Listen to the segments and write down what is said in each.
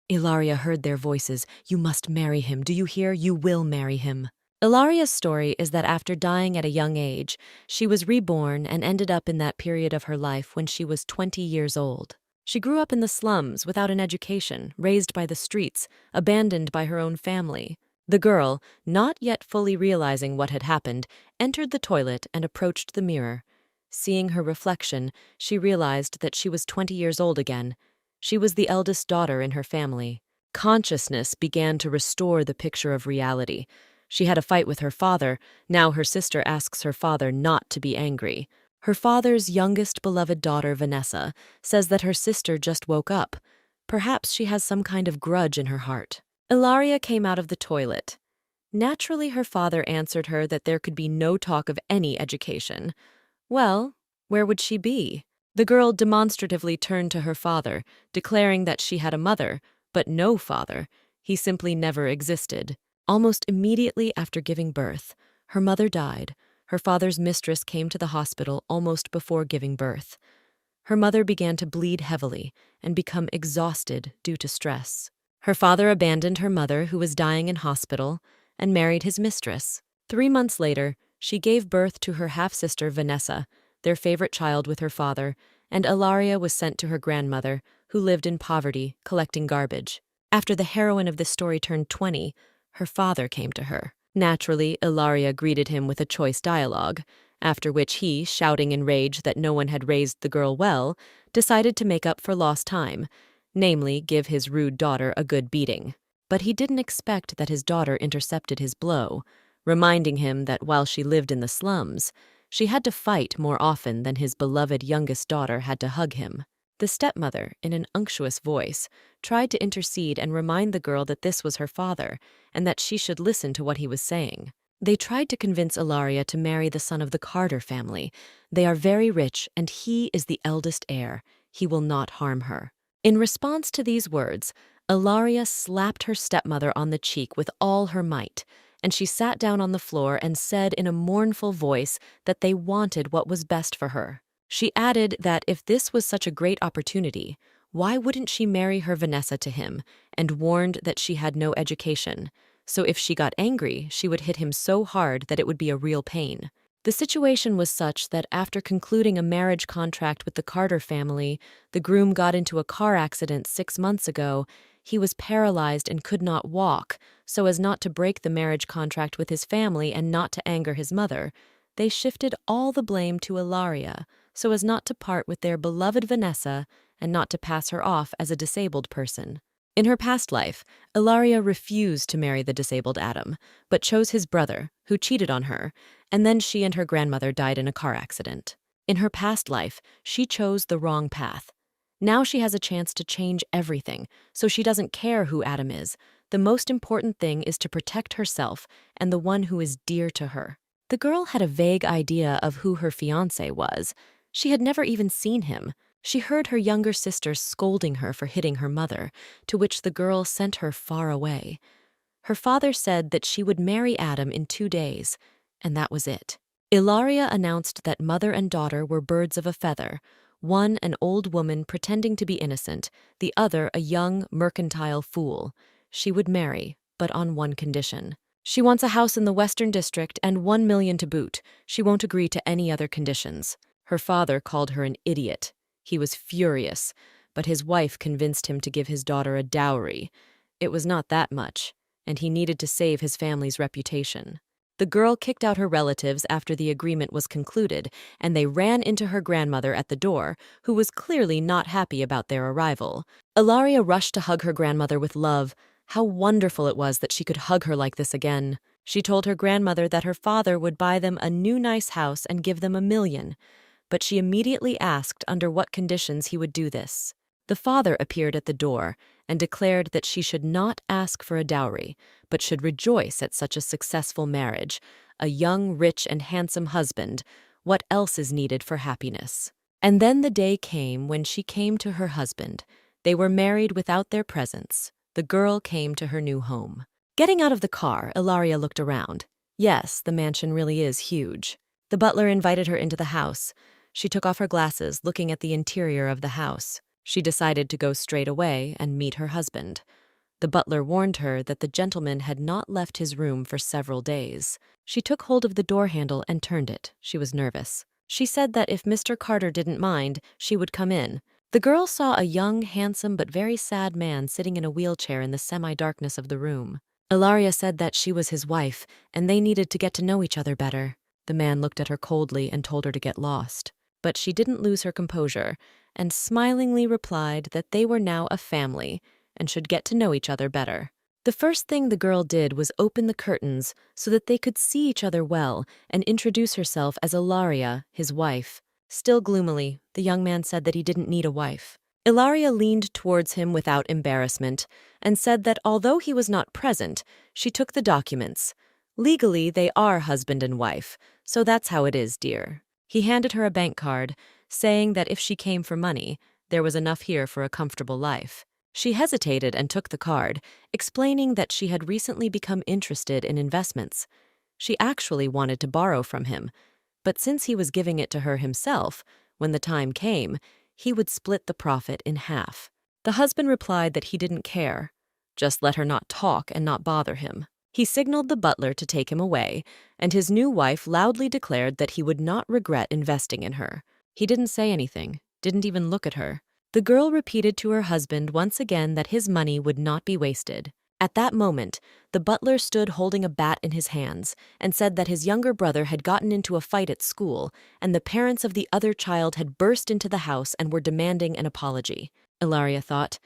Ilaria heard their voices. You must marry him. Do you hear? You will marry him. Ilaria's story is that after dying at a young age, she was reborn and ended up in that period of her life when she was 20 years old. She grew up in the slums without an education, raised by the streets, abandoned by her own family. The girl, not yet fully realizing what had happened, entered the toilet and approached the mirror. Seeing her reflection, she realized that she was 20 years old again. She was the eldest daughter in her family. Consciousness began to restore the picture of reality. She had a fight with her father. Now her sister asks her father not to be angry. Her father's youngest beloved daughter, Vanessa, says that her sister just woke up. Perhaps she has some kind of grudge in her heart. Ilaria came out of the toilet. Naturally, her father answered her that there could be no talk of any education. Well, where would she be? The girl demonstratively turned to her father, declaring that she had a mother, but no father. He simply never existed. Almost immediately after giving birth, her mother died. Her father's mistress came to the hospital almost before giving birth. Her mother began to bleed heavily and become exhausted due to stress. Her father abandoned her mother, who was dying in hospital, and married his mistress. 3 months later, she gave birth to her half-sister Vanessa, their favorite child with her father, and Ilaria was sent to her grandmother, who lived in poverty, collecting garbage. After the heroine of this story turned 20, her father came to her. Naturally, Ilaria greeted him with a choice dialogue, after which he, shouting in rage that no one had raised the girl well, decided to make up for lost time, namely, give his rude daughter a good beating. But he didn't expect that his daughter intercepted his blow, reminding him that while she lived in the slums, she had to fight more often than his beloved youngest daughter had to hug him. The stepmother, in an unctuous voice, tried to intercede and remind the girl that this was her father and that she should listen to what he was saying. They tried to convince Ilaria to marry the son of the Carter family. They are very rich and he is the eldest heir. He will not harm her. In response to these words, Ilaria slapped her stepmother on the cheek with all her might, and she sat down on the floor and said in a mournful voice that they wanted what was best for her. She added that if this was such a great opportunity, why wouldn't she marry her Vanessa to him, and warned that she had no education, so if she got angry, she would hit him so hard that it would be a real pain. The situation was such that after concluding a marriage contract with the Carter family, the groom got into a car accident 6 months ago. He was paralyzed and could not walk, so as not to break the marriage contract with his family and not to anger his mother. They shifted all the blame to Ilaria, so as not to part with their beloved Vanessa and not to pass her off as a disabled person. In her past life, Ilaria refused to marry the disabled Adam, but chose his brother, who cheated on her, and then she and her grandmother died in a car accident. In her past life, she chose the wrong path. Now she has a chance to change everything, so she doesn't care who Adam is. The most important thing is to protect herself and the one who is dear to her. The girl had a vague idea of who her fiancé was. She had never even seen him. She heard her younger sister scolding her for hitting her mother, to which the girl sent her far away. Her father said that she would marry Adam in 2 days, and that was it. Ilaria announced that mother and daughter were birds of a feather, one an old woman pretending to be innocent, the other a young, mercantile fool. She would marry, but on one condition. She wants a house in the Western District and 1 million to boot. She won't agree to any other conditions. Her father called her an idiot. He was furious, but his wife convinced him to give his daughter a dowry. It was not that much, and he needed to save his family's reputation. The girl kicked out her relatives after the agreement was concluded, and they ran into her grandmother at the door, who was clearly not happy about their arrival. Ilaria rushed to hug her grandmother with love. How wonderful it was that she could hug her like this again. She told her grandmother that her father would buy them a new nice house and give them 1 million. But she immediately asked under what conditions he would do this. The father appeared at the door and declared that she should not ask for a dowry, but should rejoice at such a successful marriage. A young, rich, and handsome husband. What else is needed for happiness? And then the day came when she came to her husband. They were married without their presents. The girl came to her new home. Getting out of the car, Ilaria looked around. Yes, the mansion really is huge. The butler invited her into the house. She took off her glasses, looking at the interior of the house. She decided to go straight away and meet her husband. The butler warned her that the gentleman had not left his room for several days. She took hold of the door handle and turned it. She was nervous. She said that if Mr. Carter didn't mind, she would come in. The girl saw a young, handsome, but very sad man sitting in a wheelchair in the semi-darkness of the room. Ilaria said that she was his wife, and they needed to get to know each other better. The man looked at her coldly and told her to get lost. But she didn't lose her composure, and smilingly replied that they were now a family and should get to know each other better. The first thing the girl did was open the curtains so that they could see each other well and introduce herself as Ilaria, his wife. Still gloomily, the young man said that he didn't need a wife. Ilaria leaned towards him without embarrassment and said that although he was not present, she took the documents. Legally, they are husband and wife, so that's how it is, dear. He handed her a bank card, saying that if she came for money, there was enough here for a comfortable life. She hesitated and took the card, explaining that she had recently become interested in investments. She actually wanted to borrow from him, but since he was giving it to her himself, when the time came, he would split the profit in half. The husband replied that he didn't care. Just let her not talk and not bother him. He signaled the butler to take him away, and his new wife loudly declared that he would not regret investing in her. He didn't say anything, didn't even look at her. The girl repeated to her husband once again that his money would not be wasted. At that moment, the butler stood holding a bat in his hands and said that his younger brother had gotten into a fight at school, and the parents of the other child had burst into the house and were demanding an apology. Ilaria thought,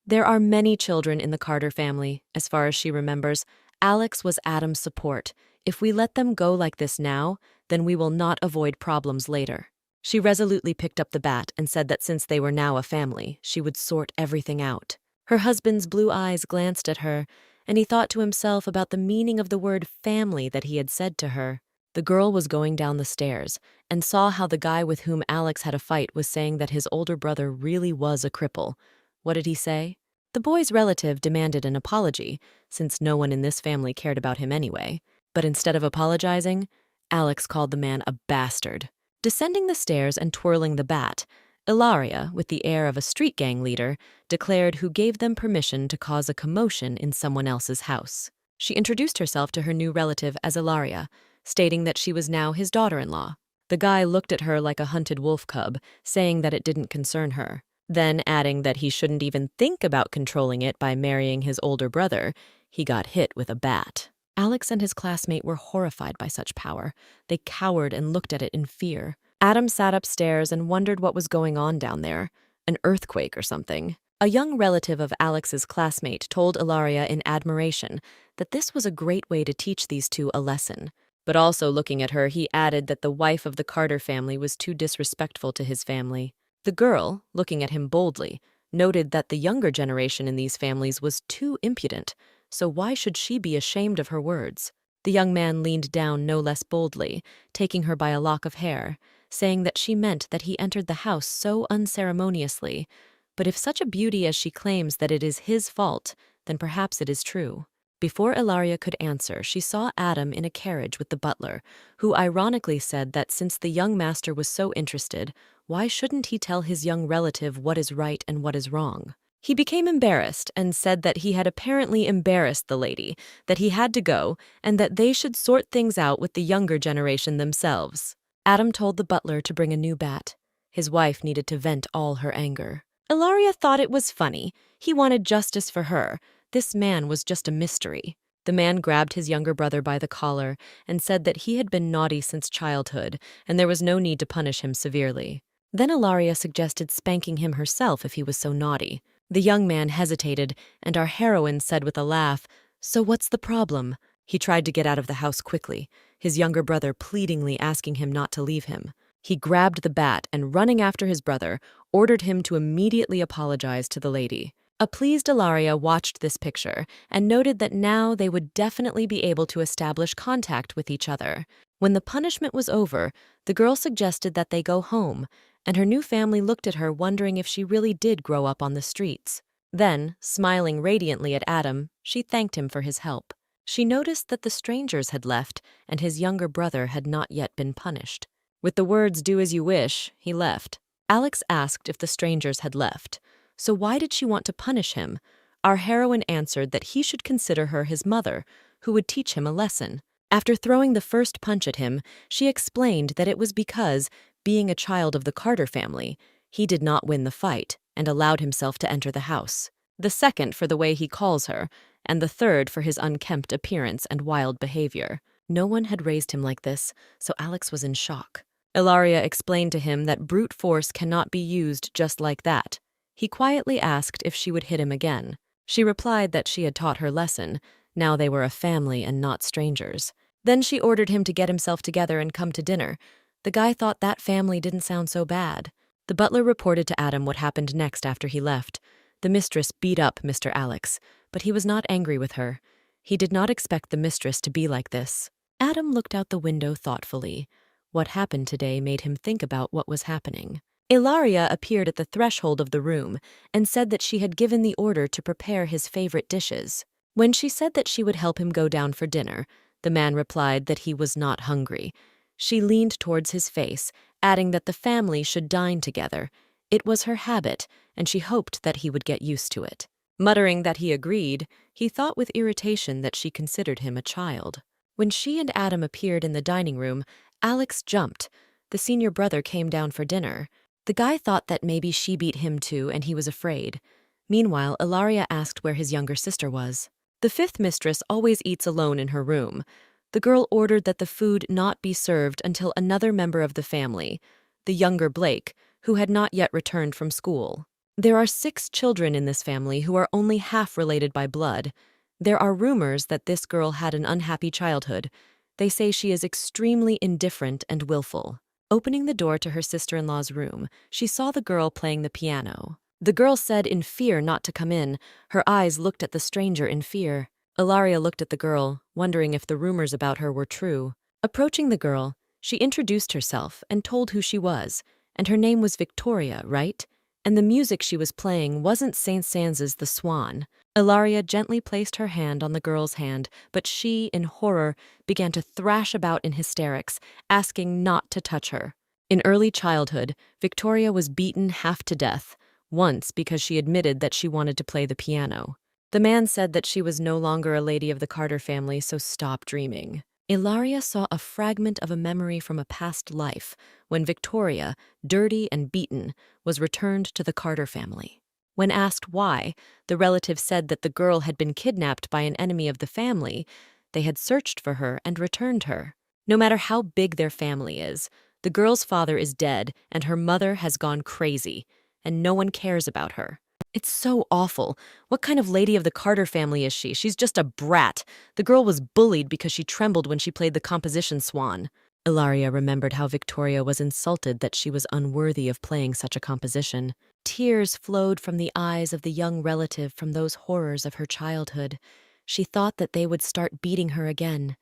there are many children in the Carter family. As far as she remembers, Alex was Adam's support. If we let them go like this now, then we will not avoid problems later. She resolutely picked up the bat and said that since they were now a family, she would sort everything out. Her husband's blue eyes glanced at her, and he thought to himself about the meaning of the word family that he had said to her. The girl was going down the stairs and saw how the guy with whom Alex had a fight was saying that his older brother really was a cripple. What did he say? The boy's relative demanded an apology, since no one in this family cared about him anyway. But instead of apologizing, Alex called the man a bastard. Descending the stairs and twirling the bat, Ilaria, with the air of a street gang leader, declared who gave them permission to cause a commotion in someone else's house. She introduced herself to her new relative as Ilaria, stating that she was now his daughter-in-law. The guy looked at her like a hunted wolf cub, saying that it didn't concern her. Then, adding that he shouldn't even think about controlling it by marrying his older brother, he got hit with a bat. Alex and his classmate were horrified by such power. They cowered and looked at it in fear. Adam sat upstairs and wondered what was going on down there. An earthquake or something. A young relative of Alex's classmate told Ilaria in admiration that this was a great way to teach these two a lesson. But also looking at her, he added that the wife of the Carter family was too disrespectful to his family. The girl, looking at him boldly, noted that the younger generation in these families was too impudent, so why should she be ashamed of her words? The young man leaned down no less boldly, taking her by a lock of hair, saying that she meant that he entered the house so unceremoniously. But if such a beauty as she claims that it is his fault, then perhaps it is true. Before Ilaria could answer, she saw Adam in a carriage with the butler, who ironically said that since the young master was so interested, why shouldn't he tell his young relative what is right and what is wrong? He became embarrassed and said that he had apparently embarrassed the lady, that he had to go, and that they should sort things out with the younger generation themselves. Adam told the butler to bring a new bat. His wife needed to vent all her anger. Ilaria thought it was funny. He wanted justice for her. This man was just a mystery. The man grabbed his younger brother by the collar and said that he had been naughty since childhood, and there was no need to punish him severely. Then Ilaria suggested spanking him herself if he was so naughty. The young man hesitated, and our heroine said with a laugh, "So what's the problem?" He tried to get out of the house quickly, his younger brother pleadingly asking him not to leave him. He grabbed the bat and, running after his brother, ordered him to immediately apologize to the lady. A pleased Ilaria watched this picture and noted that now they would definitely be able to establish contact with each other. When the punishment was over, the girl suggested that they go home, and her new family looked at her wondering if she really did grow up on the streets. Then, smiling radiantly at Adam, she thanked him for his help. She noticed that the strangers had left and his younger brother had not yet been punished. With the words, "Do as you wish," he left. Alex asked if the strangers had left. So why did she want to punish him? Our heroine answered that he should consider her his mother, who would teach him a lesson. After throwing the first punch at him, she explained that it was because, being a child of the Carter family, he did not win the fight and allowed himself to enter the house. The second for the way he calls her, and the third for his unkempt appearance and wild behavior. No one had raised him like this, so Alex was in shock. Ilaria explained to him that brute force cannot be used just like that. He quietly asked if she would hit him again. She replied that she had taught her lesson. Now they were a family and not strangers. Then she ordered him to get himself together and come to dinner. The guy thought that family didn't sound so bad. The butler reported to Adam what happened next after he left. The mistress beat up Mr. Alex, but he was not angry with her. He did not expect the mistress to be like this. Adam looked out the window thoughtfully. What happened today made him think about what was happening. Ilaria appeared at the threshold of the room and said that she had given the order to prepare his favorite dishes. When she said that she would help him go down for dinner, the man replied that he was not hungry. She leaned towards his face, adding that the family should dine together. It was her habit, and she hoped that he would get used to it. Muttering that he agreed, he thought with irritation that she considered him a child. When she and Adam appeared in the dining room, Alex jumped. The senior brother came down for dinner. The guy thought that maybe she beat him too, and he was afraid. Meanwhile, Ilaria asked where his younger sister was. The fifth mistress always eats alone in her room. The girl ordered that the food not be served until another member of the family, the younger Blake, who had not yet returned from school. There are 6 children in this family who are only half related by blood. There are rumors that this girl had an unhappy childhood. They say she is extremely indifferent and willful. Opening the door to her sister-in-law's room, she saw the girl playing the piano. The girl said in fear not to come in. Her eyes looked at the stranger in fear. Ilaria looked at the girl, wondering if the rumors about her were true. Approaching the girl, she introduced herself and told who she was, and her name was Victoria, right? And the music she was playing wasn't Saint-Saëns's The Swan. Ilaria gently placed her hand on the girl's hand, but she, in horror, began to thrash about in hysterics, asking not to touch her. In early childhood, Victoria was beaten half to death, once because she admitted that she wanted to play the piano. The man said that she was no longer a lady of the Carter family, so stop dreaming. Ilaria saw a fragment of a memory from a past life when Victoria, dirty and beaten, was returned to the Carter family. When asked why, the relative said that the girl had been kidnapped by an enemy of the family. They had searched for her and returned her. No matter how big their family is, the girl's father is dead and her mother has gone crazy, and no one cares about her. It's so awful. What kind of lady of the Carter family is she? She's just a brat. The girl was bullied because she trembled when she played the composition swan. Ilaria remembered how Victoria was insulted that she was unworthy of playing such a composition. Tears flowed from the eyes of the young relative from those horrors of her childhood. She thought that they would start beating her again.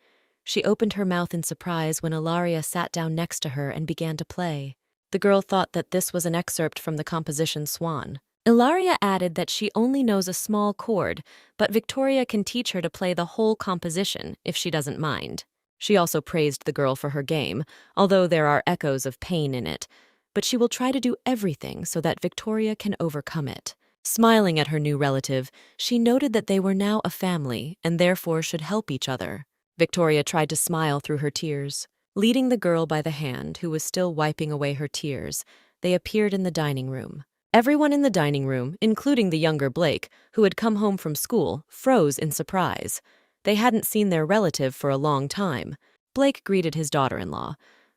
She opened her mouth in surprise when Ilaria sat down next to her and began to play. The girl thought that this was an excerpt from the composition Swan. Ilaria added that she only knows a small chord, but Victoria can teach her to play the whole composition if she doesn't mind. She also praised the girl for her game, although there are echoes of pain in it, but she will try to do everything so that Victoria can overcome it. Smiling at her new relative, she noted that they were now a family and therefore should help each other. Victoria tried to smile through her tears. Leading the girl by the hand, who was still wiping away her tears, they appeared in the dining room. Everyone in the dining room, including the younger Blake, who had come home from school, froze in surprise. They hadn't seen their relative for a long time. Blake greeted his daughter-in-law.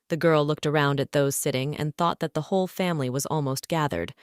The girl looked around at those sitting and thought that the whole family was almost gathered.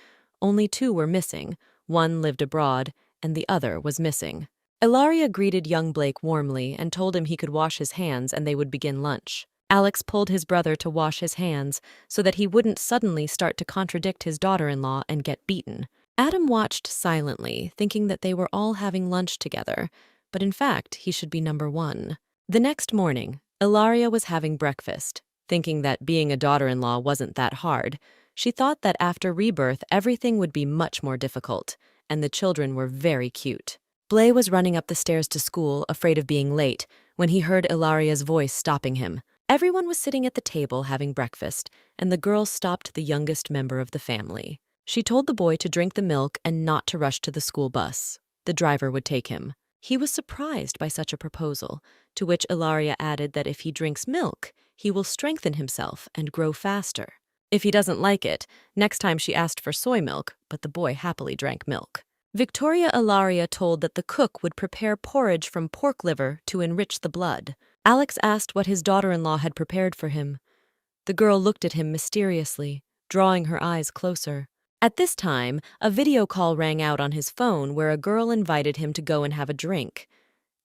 Only 2 were missing. One lived abroad, and the other was missing. Ilaria greeted young Blake warmly and told him he could wash his hands and they would begin lunch. Alex pulled his brother to wash his hands so that he wouldn't suddenly start to contradict his daughter-in-law and get beaten. Adam watched silently, thinking that they were all having lunch together, but in fact, he should be number 1. The next morning, Ilaria was having breakfast. Thinking that being a daughter-in-law wasn't that hard, she thought that after rebirth everything would be much more difficult, and the children were very cute. Blay was running up the stairs to school, afraid of being late, when he heard Ilaria's voice stopping him. Everyone was sitting at the table having breakfast, and the girl stopped the youngest member of the family. She told the boy to drink the milk and not to rush to the school bus. The driver would take him. He was surprised by such a proposal, to which Ilaria added that if he drinks milk, he will strengthen himself and grow faster. If he doesn't like it, next time she asked for soy milk, but the boy happily drank milk. Victoria Ilaria told that the cook would prepare porridge from pork liver to enrich the blood. Alex asked what his daughter-in-law had prepared for him. The girl looked at him mysteriously, drawing her eyes closer. At this time, a video call rang out on his phone where a girl invited him to go and have a drink.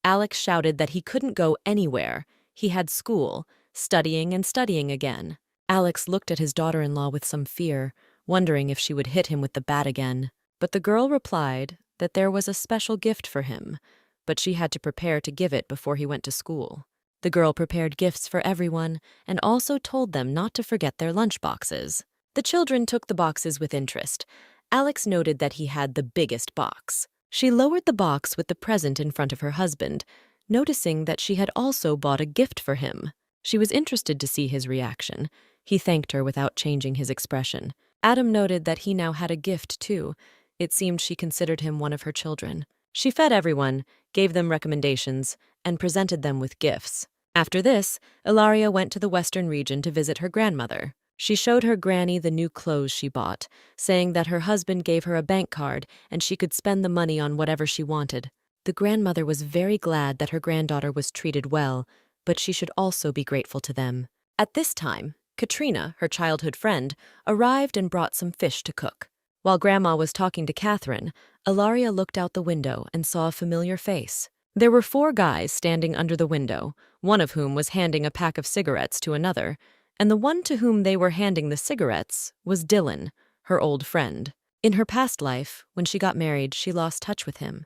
Alex shouted that he couldn't go anywhere. He had school, studying and studying again. Alex looked at his daughter-in-law with some fear, wondering if she would hit him with the bat again. But the girl replied that there was a special gift for him, but she had to prepare to give it before he went to school. The girl prepared gifts for everyone and also told them not to forget their lunch boxes. The children took the boxes with interest. Alex noted that he had the biggest box. She lowered the box with the present in front of her husband, noticing that she had also bought a gift for him. She was interested to see his reaction. He thanked her without changing his expression. Adam noted that he now had a gift, too. It seemed she considered him one of her children. She fed everyone, gave them recommendations, and presented them with gifts. After this, Ilaria went to the western region to visit her grandmother. She showed her granny the new clothes she bought, saying that her husband gave her a bank card and she could spend the money on whatever she wanted. The grandmother was very glad that her granddaughter was treated well, but she should also be grateful to them. At this time, Katrina, her childhood friend, arrived and brought some fish to cook. While Grandma was talking to Catherine, Ilaria looked out the window and saw a familiar face. There were 4 guys standing under the window, one of whom was handing a pack of cigarettes to another, and the one to whom they were handing the cigarettes was Dylan, her old friend. In her past life, when she got married, she lost touch with him.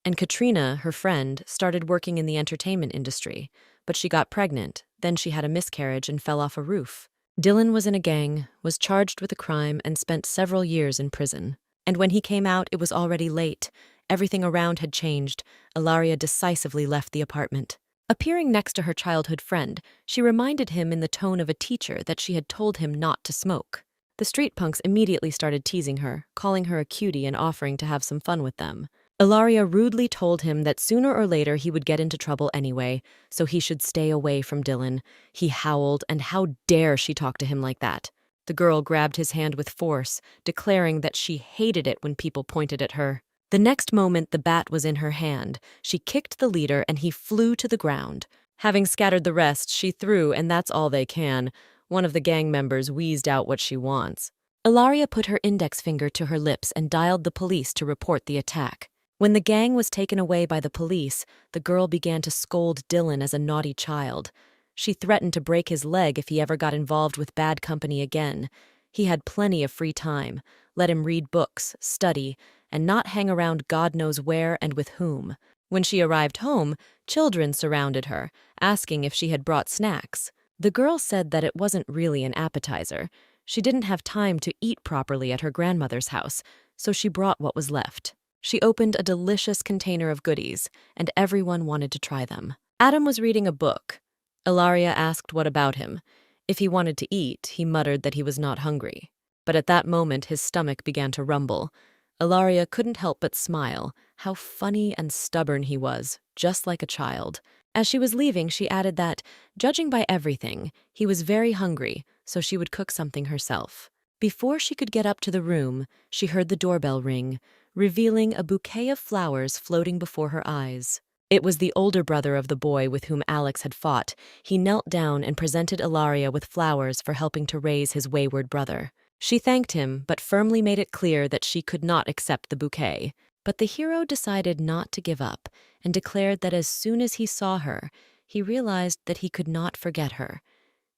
And Katrina, her friend, started working in the entertainment industry, but she got pregnant, then she had a miscarriage and fell off a roof. Dylan was in a gang, was charged with a crime, and spent several years in prison. And when he came out, it was already late. Everything around had changed. Ilaria decisively left the apartment. Appearing next to her childhood friend, she reminded him in the tone of a teacher that she had told him not to smoke. The street punks immediately started teasing her, calling her a cutie and offering to have some fun with them. Ilaria rudely told him that sooner or later he would get into trouble anyway, so he should stay away from Dylan. He howled, and how dare she talk to him like that? The girl grabbed his hand with force, declaring that she hated it when people pointed at her. The next moment the bat was in her hand. She kicked the leader and he flew to the ground. Having scattered the rest, she threw, and that's all they can. One of the gang members wheezed out what she wants. Ilaria put her index finger to her lips and dialed the police to report the attack. When the gang was taken away by the police, the girl began to scold Dylan as a naughty child. She threatened to break his leg if he ever got involved with bad company again. He had plenty of free time. Let him read books, study, and not hang around God knows where and with whom. When she arrived home, children surrounded her, asking if she had brought snacks. The girl said that it wasn't really an appetizer. She didn't have time to eat properly at her grandmother's house, so she brought what was left. She opened a delicious container of goodies, and everyone wanted to try them. Adam was reading a book. Ilaria asked what about him. If he wanted to eat, he muttered that he was not hungry. But at that moment, his stomach began to rumble. Ilaria couldn't help but smile. How funny and stubborn he was, just like a child. As she was leaving, she added that, judging by everything, he was very hungry, so she would cook something herself. Before she could get up to the room, she heard the doorbell ring, revealing a bouquet of flowers floating before her eyes. It was the older brother of the boy with whom Alex had fought. He knelt down and presented Ilaria with flowers for helping to raise his wayward brother. She thanked him, but firmly made it clear that she could not accept the bouquet. But the hero decided not to give up and declared that as soon as he saw her, he realized that he could not forget her.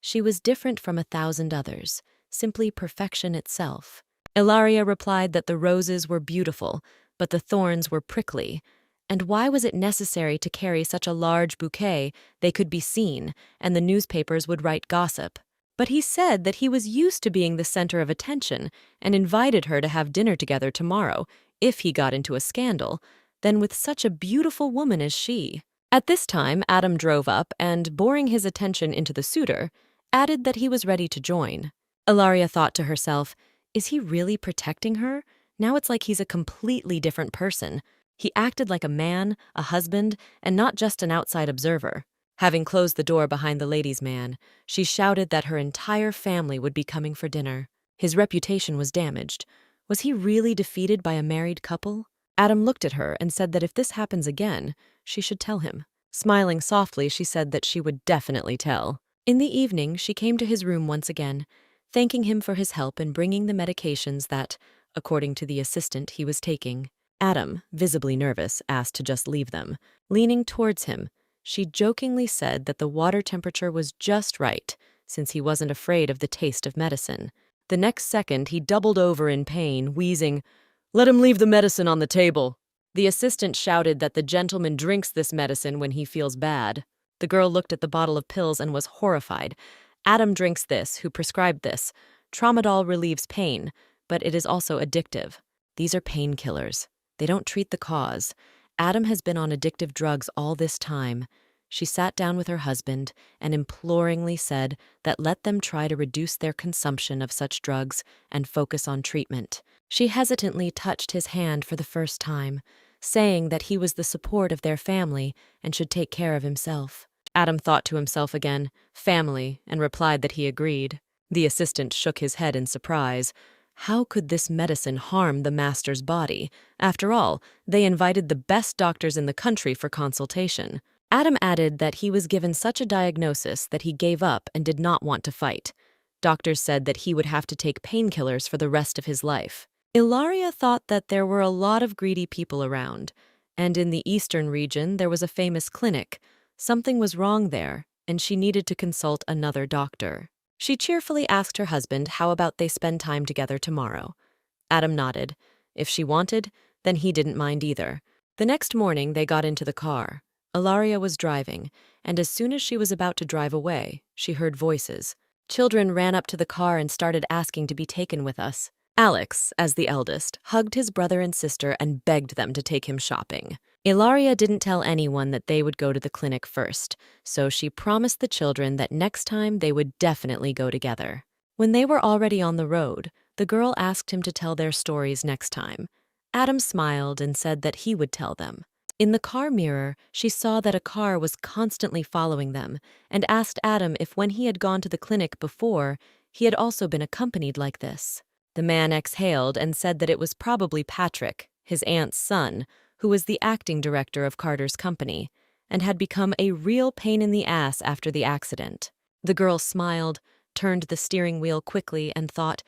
She was different from 1,000 others, simply perfection itself. Ilaria replied that the roses were beautiful, but the thorns were prickly. And why was it necessary to carry such a large bouquet? They could be seen, and the newspapers would write gossip. But he said that he was used to being the center of attention and invited her to have dinner together tomorrow, if he got into a scandal, then with such a beautiful woman as she. At this time, Adam drove up and, boring his attention into the suitor, added that he was ready to join. Ilaria thought to herself, Is he really protecting her? Now it's like he's a completely different person. He acted like a man, a husband, and not just an outside observer. Having closed the door behind the ladies' man, she shouted that her entire family would be coming for dinner. His reputation was damaged. Was he really defeated by a married couple? Adam looked at her and said that if this happens again, she should tell him. Smiling softly, she said that she would definitely tell. In the evening, she came to his room once again, thanking him for his help in bringing the medications that, according to the assistant, he was taking. Adam, visibly nervous, asked to just leave them. Leaning towards him, she jokingly said that the water temperature was just right, since he wasn't afraid of the taste of medicine. The next second, he doubled over in pain, wheezing, "Let him leave the medicine on the table." The assistant shouted that the gentleman drinks this medicine when he feels bad. The girl looked at the bottle of pills and was horrified. Adam drinks this, who prescribed this. Tramadol relieves pain, but it is also addictive. These are painkillers. They don't treat the cause. Adam has been on addictive drugs all this time. She sat down with her husband and imploringly said that let them try to reduce their consumption of such drugs and focus on treatment. She hesitantly touched his hand for the first time, saying that he was the support of their family and should take care of himself. Adam thought to himself again, family, and replied that he agreed. The assistant shook his head in surprise. How could this medicine harm the master's body? After all, they invited the best doctors in the country for consultation. Adam added that he was given such a diagnosis that he gave up and did not want to fight. Doctors said that he would have to take painkillers for the rest of his life. Ilaria thought that there were a lot of greedy people around, and in the eastern region there was a famous clinic. Something was wrong there, and she needed to consult another doctor. She cheerfully asked her husband how about they spend time together tomorrow. Adam nodded. If she wanted, then he didn't mind either. The next morning they got into the car. Ilaria was driving, and as soon as she was about to drive away, she heard voices. Children ran up to the car and started asking to be taken with us. Alex, as the eldest, hugged his brother and sister and begged them to take him shopping. Ilaria didn't tell anyone that they would go to the clinic first, so she promised the children that next time they would definitely go together. When they were already on the road, the girl asked him to tell their stories next time. Adam smiled and said that he would tell them. In the car mirror, she saw that a car was constantly following them and asked Adam if when he had gone to the clinic before, he had also been accompanied like this. The man exhaled and said that it was probably Patrick, his aunt's son, who was the acting director of Carter's company, and had become a real pain in the ass after the accident. The girl smiled, turned the steering wheel quickly, and thought,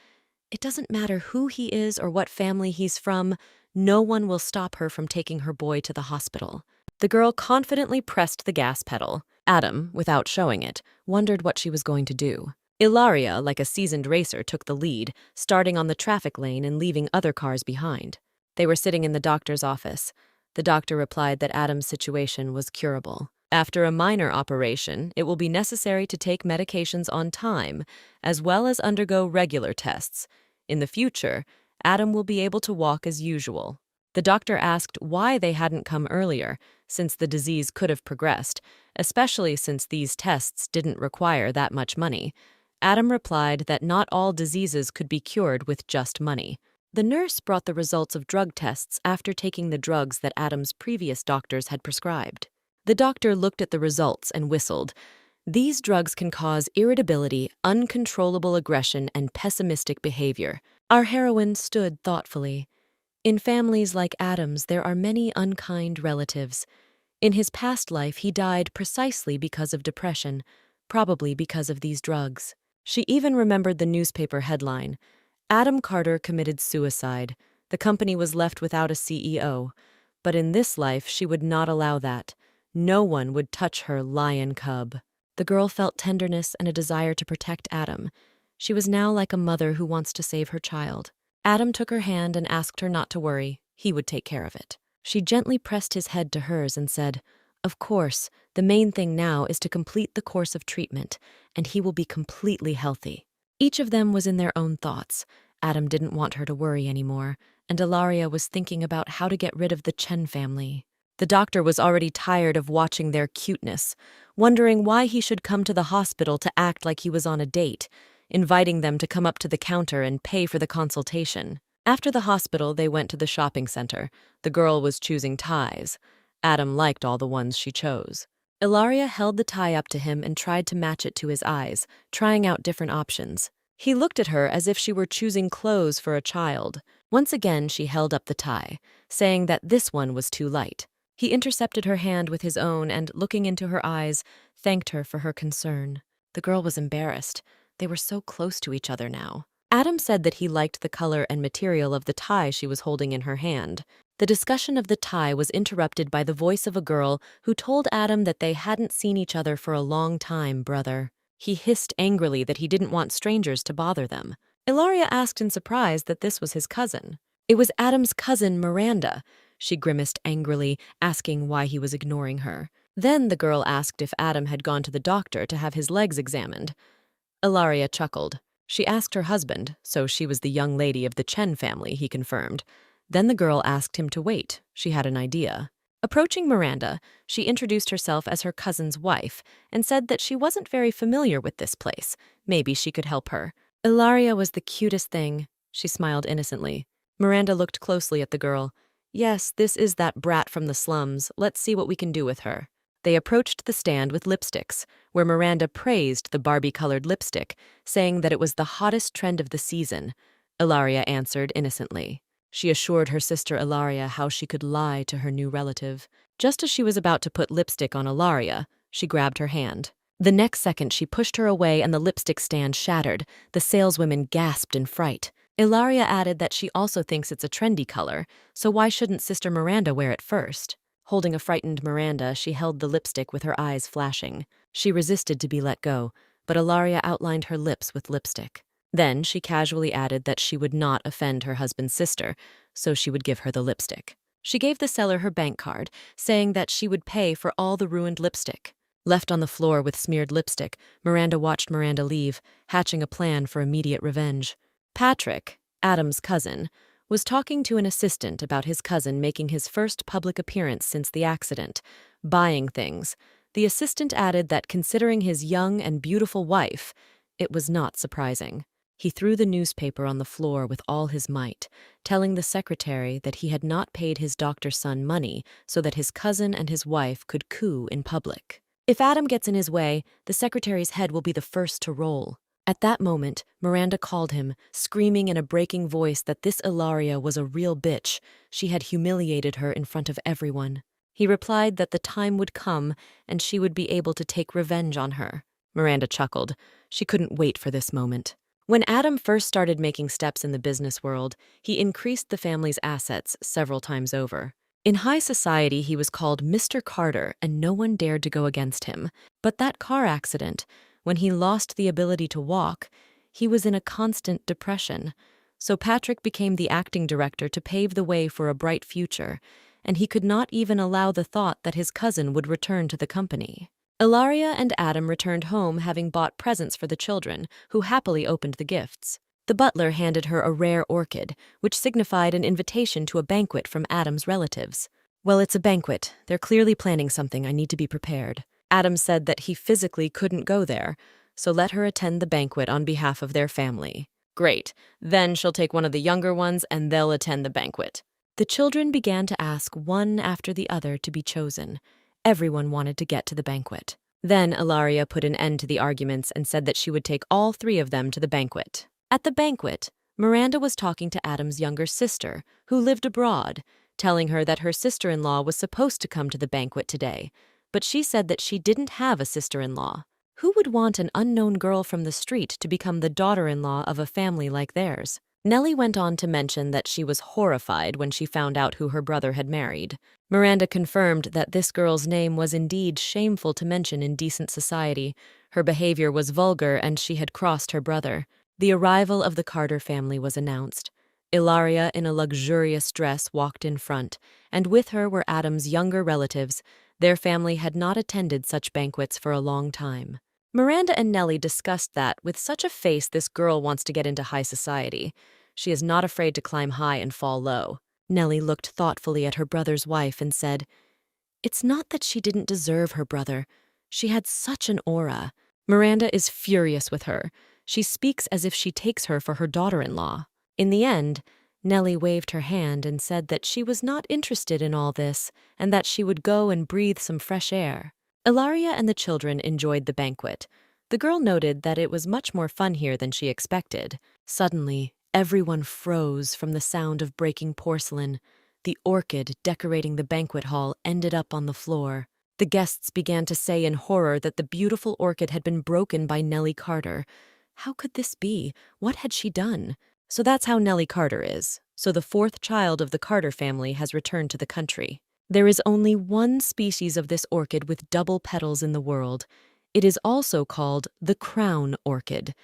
it doesn't matter who he is or what family he's from, no one will stop her from taking her boy to the hospital. The girl confidently pressed the gas pedal. Adam, without showing it, wondered what she was going to do. Ilaria, like a seasoned racer, took the lead, starting on the traffic lane and leaving other cars behind. They were sitting in the doctor's office. The doctor replied that Adam's situation was curable. After a minor operation, it will be necessary to take medications on time, as well as undergo regular tests. In the future, Adam will be able to walk as usual. The doctor asked why they hadn't come earlier, since the disease could have progressed, especially since these tests didn't require that much money. Adam replied that not all diseases could be cured with just money. The nurse brought the results of drug tests after taking the drugs that Adam's previous doctors had prescribed. The doctor looked at the results and whistled. These drugs can cause irritability, uncontrollable aggression, and pessimistic behavior. Our heroine stood thoughtfully. In families like Adam's, there are many unkind relatives. In his past life, he died precisely because of depression, probably because of these drugs. She even remembered the newspaper headline, Adam Carter committed suicide. The company was left without a CEO. But in this life, she would not allow that. No one would touch her lion cub. The girl felt tenderness and a desire to protect Adam. She was now like a mother who wants to save her child. Adam took her hand and asked her not to worry. He would take care of it. She gently pressed his head to hers and said, "Of course, the main thing now is to complete the course of treatment, and he will be completely healthy." Each of them was in their own thoughts. Adam didn't want her to worry anymore, and Ilaria was thinking about how to get rid of the Chen family. The doctor was already tired of watching their cuteness, wondering why he should come to the hospital to act like he was on a date. inviting them to come up to the counter and pay for the consultation. After the hospital, they went to the shopping center. The girl was choosing ties. Adam liked all the ones she chose. Ilaria held the tie up to him and tried to match it to his eyes, trying out different options. He looked at her as if she were choosing clothes for a child. Once again, she held up the tie, saying that this one was too light. He intercepted her hand with his own and, looking into her eyes, thanked her for her concern. The girl was embarrassed. They were so close to each other now. Adam said that he liked the color and material of the tie she was holding in her hand. The discussion of the tie was interrupted by the voice of a girl who told Adam that they hadn't seen each other for a long time, brother. He hissed angrily that he didn't want strangers to bother them. Ilaria asked in surprise that this was his cousin. It was Adam's cousin, Miranda. She grimaced angrily, asking why he was ignoring her. Then the girl asked if Adam had gone to the doctor to have his legs examined. Ilaria chuckled. She asked her husband, so she was the young lady of the Chen family, he confirmed. Then the girl asked him to wait. She had an idea. Approaching Miranda, she introduced herself as her cousin's wife and said that she wasn't very familiar with this place. Maybe she could help her. Ilaria was the cutest thing. She smiled innocently. Miranda looked closely at the girl. Yes, this is that brat from the slums. Let's see what we can do with her. They approached the stand with lipsticks, where Miranda praised the Barbie-colored lipstick, saying that it was the hottest trend of the season. Ilaria answered innocently. She assured her sister Ilaria how she could lie to her new relative. Just as she was about to put lipstick on Ilaria, she grabbed her hand. The next second, she pushed her away and the lipstick stand shattered. The saleswomen gasped in fright. Ilaria added that she also thinks it's a trendy color, so why shouldn't Sister Miranda wear it first? Holding a frightened Miranda, she held the lipstick with her eyes flashing. She resisted to be let go, but Ilaria outlined her lips with lipstick. Then she casually added that she would not offend her husband's sister, so she would give her the lipstick. She gave the seller her bank card, saying that she would pay for all the ruined lipstick. Left on the floor with smeared lipstick, Miranda watched Miranda leave, hatching a plan for immediate revenge. Patrick, Adam's cousin, was talking to an assistant about his cousin making his first public appearance since the accident, buying things. The assistant added that considering his young and beautiful wife, it was not surprising. He threw the newspaper on the floor with all his might, telling the secretary that he had not paid his doctor's son money so that his cousin and his wife could coo in public. If Adam gets in his way, the secretary's head will be the first to roll. At that moment, Miranda called him, screaming in a breaking voice that this Ilaria was a real bitch. She had humiliated her in front of everyone. He replied that the time would come and she would be able to take revenge on her. Miranda chuckled. She couldn't wait for this moment. When Adam first started making steps in the business world, he increased the family's assets several times over. In high society, he was called Mr. Carter, and no one dared to go against him. But that car accident, when he lost the ability to walk, he was in a constant depression. So Patrick became the acting director to pave the way for a bright future, and he could not even allow the thought that his cousin would return to the company. Ilaria and Adam returned home having bought presents for the children, who happily opened the gifts. The butler handed her a rare orchid, which signified an invitation to a banquet from Adam's relatives. Well, it's a banquet. They're clearly planning something. I need to be prepared. Adam said that he physically couldn't go there, so let her attend the banquet on behalf of their family. Great. Then she'll take one of the younger ones and they'll attend the banquet. The children began to ask one after the other to be chosen. Everyone wanted to get to the banquet. Then Ilaria put an end to the arguments and said that she would take all three of them to the banquet. At the banquet, Miranda was talking to Adam's younger sister, who lived abroad, telling her that her sister-in-law was supposed to come to the banquet today, but she said that she didn't have a sister-in-law. Who would want an unknown girl from the street to become the daughter-in-law of a family like theirs? Nellie went on to mention that she was horrified when she found out who her brother had married. Miranda confirmed that this girl's name was indeed shameful to mention in decent society. Her behavior was vulgar and she had crossed her brother. The arrival of the Carter family was announced. Ilaria, in a luxurious dress, walked in front, and with her were Adam's younger relatives. Their family had not attended such banquets for a long time. Miranda and Nellie discussed that, with such a face, this girl wants to get into high society. She is not afraid to climb high and fall low. Nellie looked thoughtfully at her brother's wife and said, "It's not that she didn't deserve her brother. She had such an aura. Miranda is furious with her. She speaks as if she takes her for her daughter-in-law. In the end, Nellie waved her hand and said that she was not interested in all this and that she would go and breathe some fresh air. Ilaria and the children enjoyed the banquet. The girl noted that it was much more fun here than she expected. Suddenly, everyone froze from the sound of breaking porcelain. The orchid decorating the banquet hall ended up on the floor. The guests began to say in horror that the beautiful orchid had been broken by Nellie Carter. How could this be? What had she done? So that's how Nellie Carter is. So the fourth child of the Carter family has returned to the country. There is only one species of this orchid with double petals in the world. It is also called the crown orchid.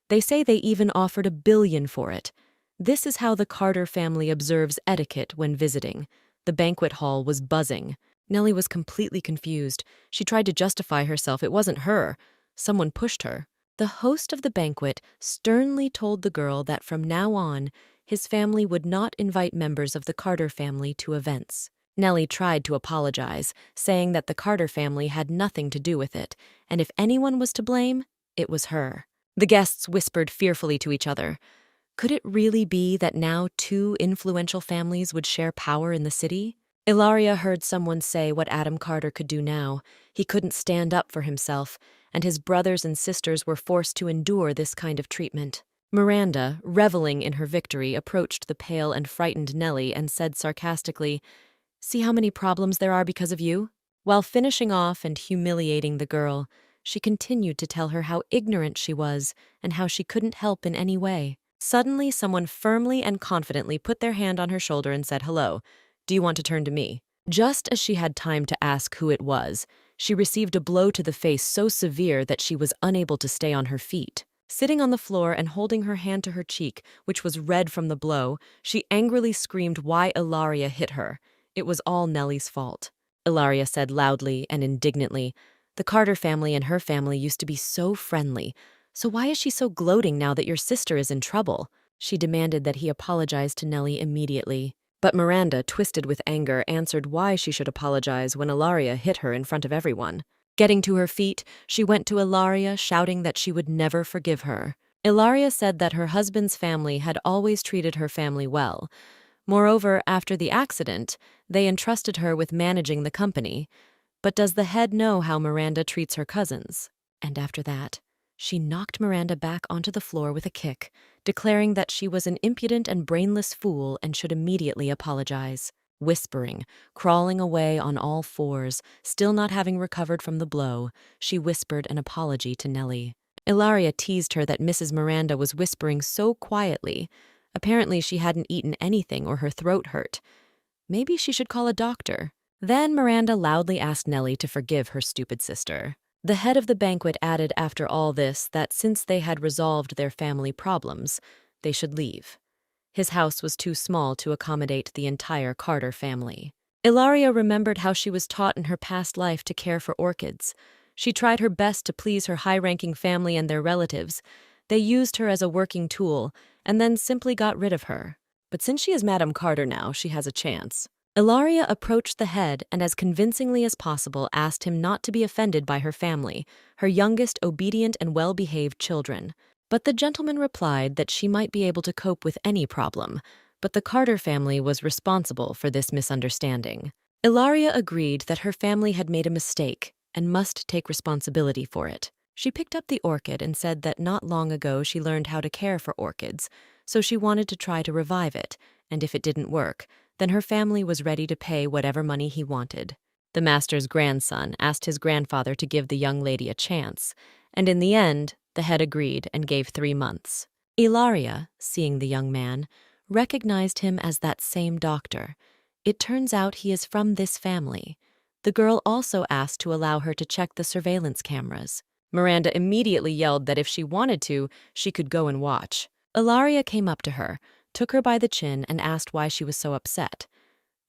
They say they even offered $1 billion for it. This is how the Carter family observes etiquette when visiting. The banquet hall was buzzing. Nellie was completely confused. She tried to justify herself. It wasn't her. Someone pushed her. The host of the banquet sternly told the girl that from now on, his family would not invite members of the Carter family to events. Nellie tried to apologize, saying that the Carter family had nothing to do with it, and if anyone was to blame, it was her. The guests whispered fearfully to each other. Could it really be that now 2 influential families would share power in the city? Ilaria heard someone say what Adam Carter could do now. He couldn't stand up for himself, and his brothers and sisters were forced to endure this kind of treatment. Miranda, reveling in her victory, approached the pale and frightened Nellie and said sarcastically, "See how many problems there are because of you?" While finishing off and humiliating the girl, she continued to tell her how ignorant she was and how she couldn't help in any way. Suddenly, someone firmly and confidently put their hand on her shoulder and said, "Hello, do you want to turn to me?" Just as she had time to ask who it was, she received a blow to the face so severe that she was unable to stay on her feet. Sitting on the floor and holding her hand to her cheek, which was red from the blow, she angrily screamed why Ilaria hit her. It was all Nellie's fault. Ilaria said loudly and indignantly, "The Carter family and her family used to be so friendly. So why is she so gloating now that your sister is in trouble?" She demanded that he apologize to Nellie immediately. But Miranda, twisted with anger, answered why she should apologize when Ilaria hit her in front of everyone. Getting to her feet, she went to Ilaria, shouting that she would never forgive her. Ilaria said that her husband's family had always treated her family well. Moreover, after the accident, they entrusted her with managing the company. But does the head know how Miranda treats her cousins? And after that, she knocked Miranda back onto the floor with a kick, declaring that she was an impudent and brainless fool and should immediately apologize. Whispering, crawling away on all fours, still not having recovered from the blow, she whispered an apology to Nellie. Ilaria teased her that Mrs. Miranda was whispering so quietly. Apparently she hadn't eaten anything or her throat hurt. Maybe she should call a doctor. Then Miranda loudly asked Nellie to forgive her stupid sister. The head of the banquet added after all this that since they had resolved their family problems, they should leave. His house was too small to accommodate the entire Carter family. Ilaria remembered how she was taught in her past life to care for orchids. She tried her best to please her high-ranking family and their relatives. They used her as a working tool and then simply got rid of her. But since she is Madame Carter now, she has a chance. Ilaria approached the head and as convincingly as possible asked him not to be offended by her family, her youngest obedient and well-behaved children. But the gentleman replied that she might be able to cope with any problem, but the Carter family was responsible for this misunderstanding. Ilaria agreed that her family had made a mistake and must take responsibility for it. She picked up the orchid and said that not long ago she learned how to care for orchids, so she wanted to try to revive it, and if it didn't work, then her family was ready to pay whatever money he wanted. The master's grandson asked his grandfather to give the young lady a chance, and in the end, the head agreed and gave 3 months. Ilaria, seeing the young man, recognized him as that same doctor. It turns out he is from this family. The girl also asked to allow her to check the surveillance cameras. Miranda immediately yelled that if she wanted to, she could go and watch. Ilaria came up to her, took her by the chin, and asked why she was so upset.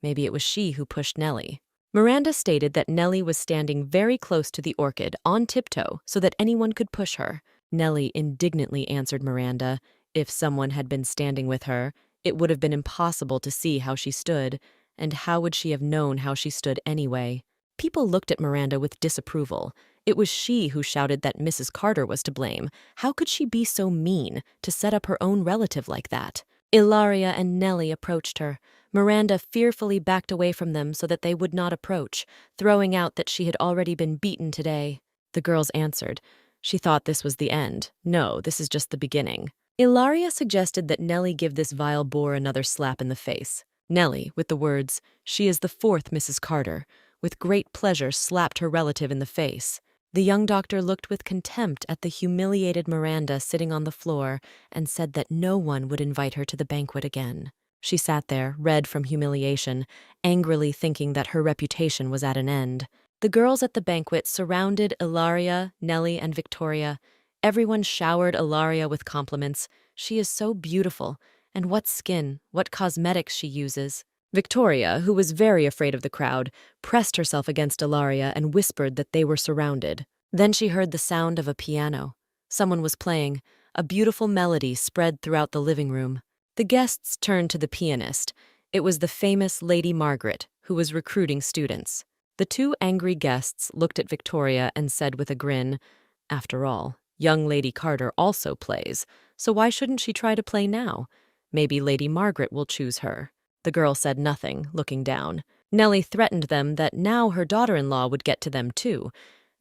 Maybe it was she who pushed Nellie. Miranda stated that Nellie was standing very close to the orchid, on tiptoe, so that anyone could push her. Nellie indignantly answered Miranda, if someone had been standing with her, it would have been impossible to see how she stood, and how would she have known how she stood anyway? People looked at Miranda with disapproval. It was she who shouted that Mrs. Carter was to blame. How could she be so mean to set up her own relative like that? Ilaria and Nellie approached her. Miranda fearfully backed away from them so that they would not approach, throwing out that she had already been beaten today. The girls answered. She thought this was the end. No, this is just the beginning. Ilaria suggested that Nellie give this vile boor another slap in the face. Nellie, with the words, "She is the fourth Mrs. Carter," with great pleasure slapped her relative in the face. The young doctor looked with contempt at the humiliated Miranda sitting on the floor and said that no one would invite her to the banquet again. She sat there, red from humiliation, angrily thinking that her reputation was at an end. The girls at the banquet surrounded Ilaria, Nellie, and Victoria. Everyone showered Ilaria with compliments. She is so beautiful. And what skin, what cosmetics she uses. Victoria, who was very afraid of the crowd, pressed herself against Ilaria and whispered that they were surrounded. Then she heard the sound of a piano. Someone was playing. A beautiful melody spread throughout the living room. The guests turned to the pianist. It was the famous Lady Margaret, who was recruiting students. The two angry guests looked at Victoria and said with a grin, "After all, young Lady Carter also plays, so why shouldn't she try to play now? Maybe Lady Margaret will choose her." The girl said nothing, looking down. Nellie threatened them that now her daughter-in-law would get to them too.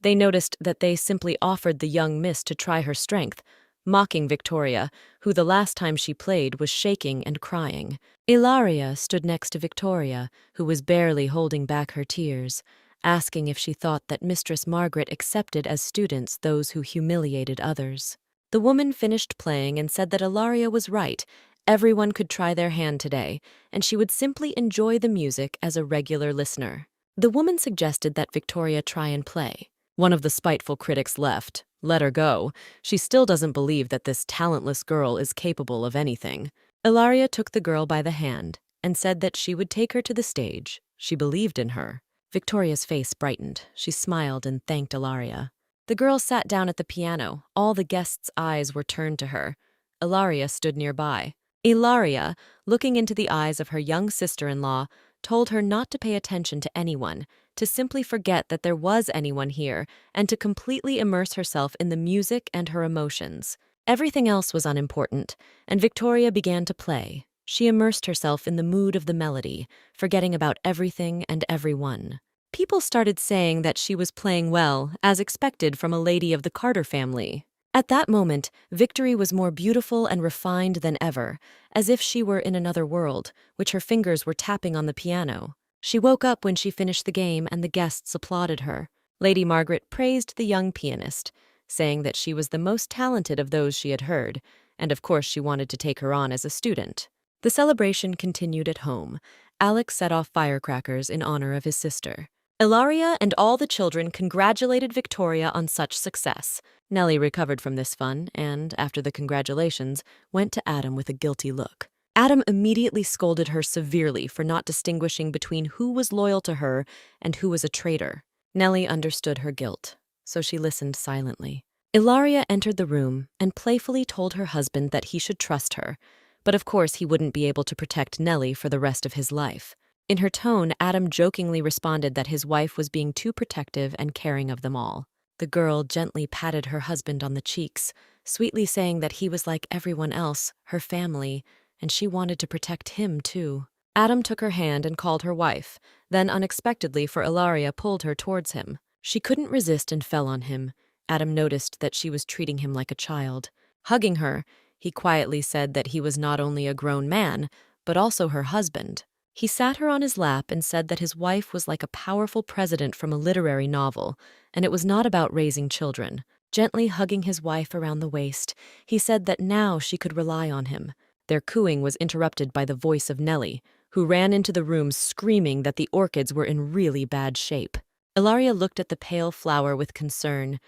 They noticed that they simply offered the young miss to try her strength, mocking Victoria, who the last time she played was shaking and crying. Ilaria stood next to Victoria, who was barely holding back her tears, asking if she thought that Mistress Margaret accepted as students those who humiliated others. The woman finished playing and said that Ilaria was right. Everyone could try their hand today, and she would simply enjoy the music as a regular listener. The woman suggested that Victoria try and play. One of the spiteful critics left. Let her go. She still doesn't believe that this talentless girl is capable of anything. Ilaria took the girl by the hand and said that she would take her to the stage. She believed in her. Victoria's face brightened. She smiled and thanked Ilaria. The girl sat down at the piano. All the guests' eyes were turned to her. Ilaria stood nearby. Ilaria, looking into the eyes of her young sister-in-law, told her not to pay attention to anyone, to simply forget that there was anyone here, and to completely immerse herself in the music and her emotions. Everything else was unimportant, and Victoria began to play. She immersed herself in the mood of the melody, forgetting about everything and everyone. People started saying that she was playing well, as expected from a lady of the Carter family. At that moment, Victory was more beautiful and refined than ever, as if she were in another world, which her fingers were tapping on the piano. She woke up when she finished the game and the guests applauded her. Lady Margaret praised the young pianist, saying that she was the most talented of those she had heard, and of course she wanted to take her on as a student. The celebration continued at home. Alex set off firecrackers in honor of his sister. Ilaria and all the children congratulated Victoria on such success. Nellie recovered from this fun and, after the congratulations, went to Adam with a guilty look. Adam immediately scolded her severely for not distinguishing between who was loyal to her and who was a traitor. Nellie understood her guilt, so she listened silently. Ilaria entered the room and playfully told her husband that he should trust her, but of course he wouldn't be able to protect Nellie for the rest of his life. In her tone, Adam jokingly responded that his wife was being too protective and caring of them all. The girl gently patted her husband on the cheeks, sweetly saying that he was like everyone else, her family, and she wanted to protect him too. Adam took her hand and called her wife, then unexpectedly for Ilaria pulled her towards him. She couldn't resist and fell on him. Adam noticed that she was treating him like a child. Hugging her, he quietly said that he was not only a grown man, but also her husband. He sat her on his lap and said that his wife was like a powerful president from a literary novel, and it was not about raising children. Gently hugging his wife around the waist, he said that now she could rely on him. Their cooing was interrupted by the voice of Nellie, who ran into the room screaming that the orchids were in really bad shape. Ilaria looked at the pale flower with concern,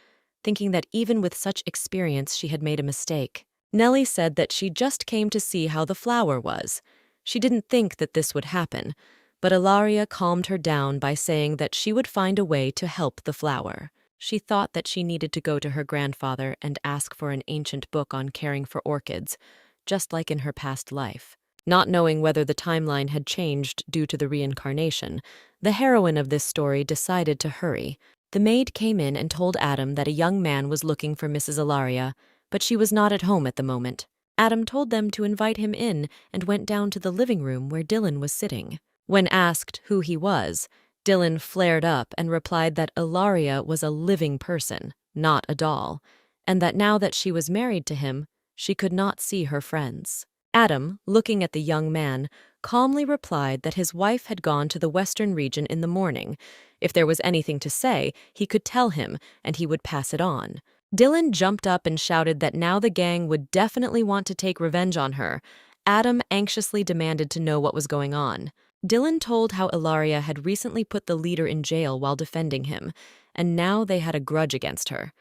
thinking that even with such experience she had made a mistake. Nellie said that she just came to see how the flower was. She didn't think that this would happen, but Ilaria calmed her down by saying that she would find a way to help the flower. She thought that she needed to go to her grandfather and ask for an ancient book on caring for orchids, just like in her past life. Not knowing whether the timeline had changed due to the reincarnation, the heroine of this story decided to hurry. The maid came in and told Adam that a young man was looking for Mrs. Ilaria, but she was not at home at the moment. Adam told them to invite him in and went down to the living room where Dylan was sitting. When asked who he was, Dylan flared up and replied that Ilaria was a living person, not a doll, and that now that she was married to him, she could not see her friends. Adam, looking at the young man, calmly replied that his wife had gone to the western region in the morning. If there was anything to say, he could tell him, and he would pass it on. Dylan jumped up and shouted that now the gang would definitely want to take revenge on her. Adam anxiously demanded to know what was going on. Dylan told how Ilaria had recently put the leader in jail while defending him, and now they had a grudge against her.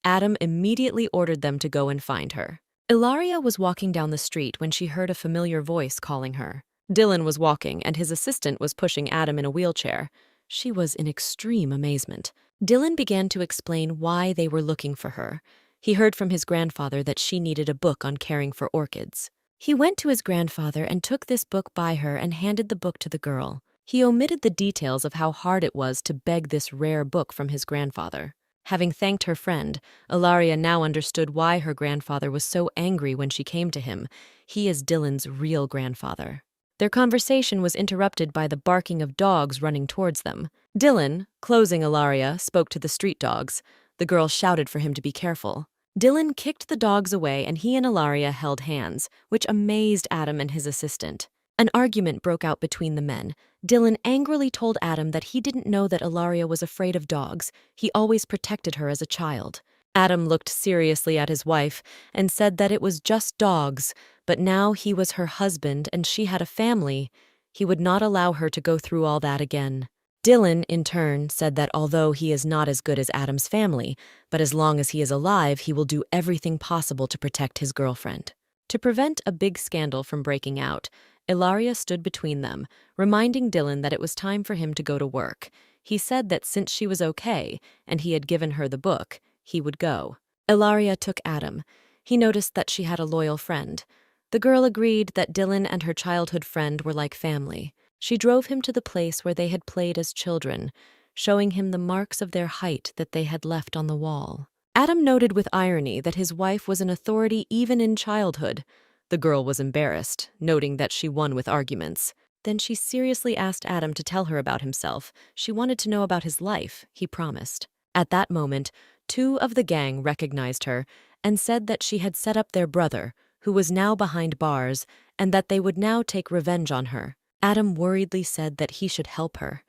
Adam immediately ordered them to go and find her. Ilaria was walking down the street when she heard a familiar voice calling her. Dylan was walking, and his assistant was pushing Adam in a wheelchair. She was in extreme amazement. Dylan began to explain why they were looking for her. He heard from his grandfather that she needed a book on caring for orchids. He went to his grandfather and took this book by her and handed the book to the girl. He omitted the details of how hard it was to beg this rare book from his grandfather. Having thanked her friend, Ilaria now understood why her grandfather was so angry when she came to him. He is Dylan's real grandfather. Their conversation was interrupted by the barking of dogs running towards them. Dylan, closing Ilaria, spoke to the street dogs. The girl shouted for him to be careful. Dylan kicked the dogs away and he and Ilaria held hands, which amazed Adam and his assistant. An argument broke out between the men. Dylan angrily told Adam that he didn't know that Ilaria was afraid of dogs. He always protected her as a child. Adam looked seriously at his wife and said that it was just dogs, but now he was her husband and she had a family. He would not allow her to go through all that again. Dylan, in turn, said that although he is not as good as Adam's family, but as long as he is alive, he will do everything possible to protect his girlfriend. To prevent a big scandal from breaking out, Ilaria stood between them, reminding Dylan that it was time for him to go to work. He said that since she was okay and he had given her the book, he would go. Ilaria took Adam. He noticed that she had a loyal friend. The girl agreed that Dylan and her childhood friend were like family. She drove him to the place where they had played as children, showing him the marks of their height that they had left on the wall. Adam noted with irony that his wife was an authority even in childhood. The girl was embarrassed, noting that she won with arguments. Then she seriously asked Adam to tell her about himself. She wanted to know about his life, he promised. At that moment, 2 of the gang recognized her and said that she had set up their brother, who was now behind bars, and that they would now take revenge on her. Adam worriedly said that he should help her.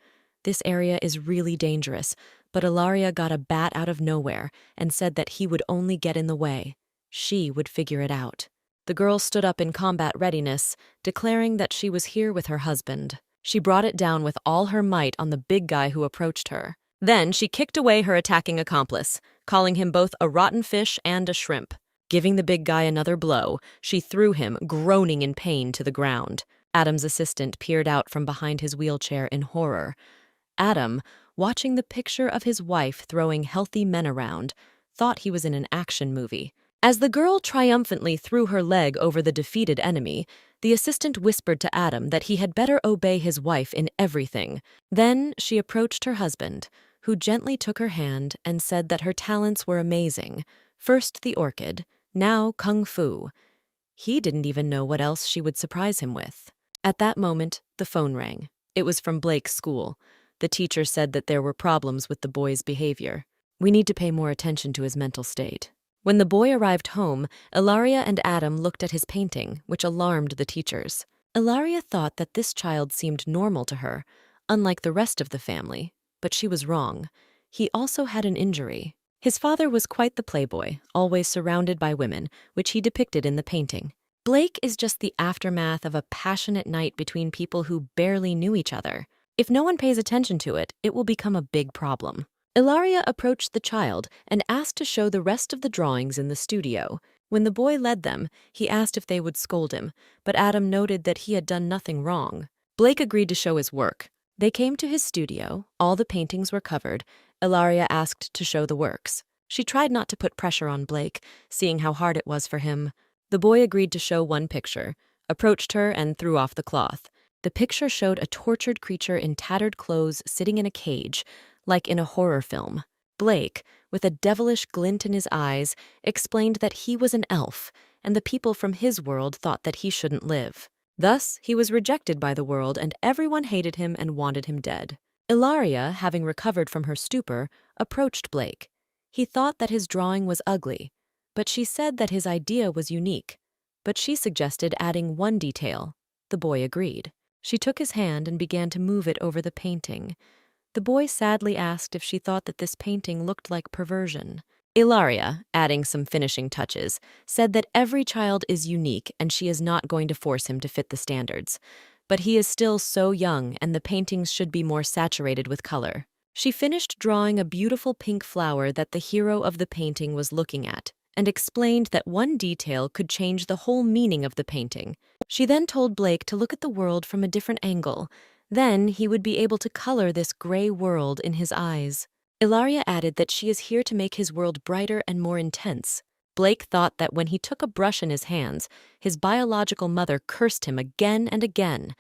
This area is really dangerous, but Ilaria got a bat out of nowhere and said that he would only get in the way. She would figure it out. The girl stood up in combat readiness, declaring that she was here with her husband. She brought it down with all her might on the big guy who approached her. Then she kicked away her attacking accomplice, calling him both a rotten fish and a shrimp. Giving the big guy another blow, she threw him, groaning in pain, to the ground. Adam's assistant peered out from behind his wheelchair in horror. Adam, watching the picture of his wife throwing healthy men around, thought he was in an action movie. As the girl triumphantly threw her leg over the defeated enemy, the assistant whispered to Adam that he had better obey his wife in everything. Then she approached her husband, who gently took her hand and said that her talents were amazing. First the orchid, now kung fu. He didn't even know what else she would surprise him with. At that moment, the phone rang. It was from Blake's school. The teacher said that there were problems with the boy's behavior. We need to pay more attention to his mental state. When the boy arrived home, Ilaria and Adam looked at his painting, which alarmed the teachers. Ilaria thought that this child seemed normal to her, unlike the rest of the family, but she was wrong. He also had an injury. His father was quite the playboy, always surrounded by women, which he depicted in the painting. Blake is just the aftermath of a passionate night between people who barely knew each other. If no one pays attention to it, it will become a big problem. Ilaria approached the child and asked to show the rest of the drawings in the studio. When the boy led them, he asked if they would scold him, but Adam noted that he had done nothing wrong. Blake agreed to show his work. They came to his studio, all the paintings were covered. Ilaria asked to show the works. She tried not to put pressure on Blake, seeing how hard it was for him. The boy agreed to show one picture, approached her and threw off the cloth. The picture showed a tortured creature in tattered clothes sitting in a cage, like in a horror film. Blake, with a devilish glint in his eyes, explained that he was an elf, and the people from his world thought that he shouldn't live. Thus, he was rejected by the world, and everyone hated him and wanted him dead. Ilaria, having recovered from her stupor, approached Blake. He thought that his drawing was ugly, but she said that his idea was unique. But she suggested adding one detail. The boy agreed. She took his hand and began to move it over the painting. The boy sadly asked if she thought that this painting looked like perversion. Ilaria, adding some finishing touches, said that every child is unique and she is not going to force him to fit the standards. But he is still so young and the paintings should be more saturated with color. She finished drawing a beautiful pink flower that the hero of the painting was looking at, and explained that one detail could change the whole meaning of the painting. She then told Blake to look at the world from a different angle. Then he would be able to color this gray world in his eyes. Ilaria added that she is here to make his world brighter and more intense. Blake thought that when he took a brush in his hands, his biological mother cursed him again and again.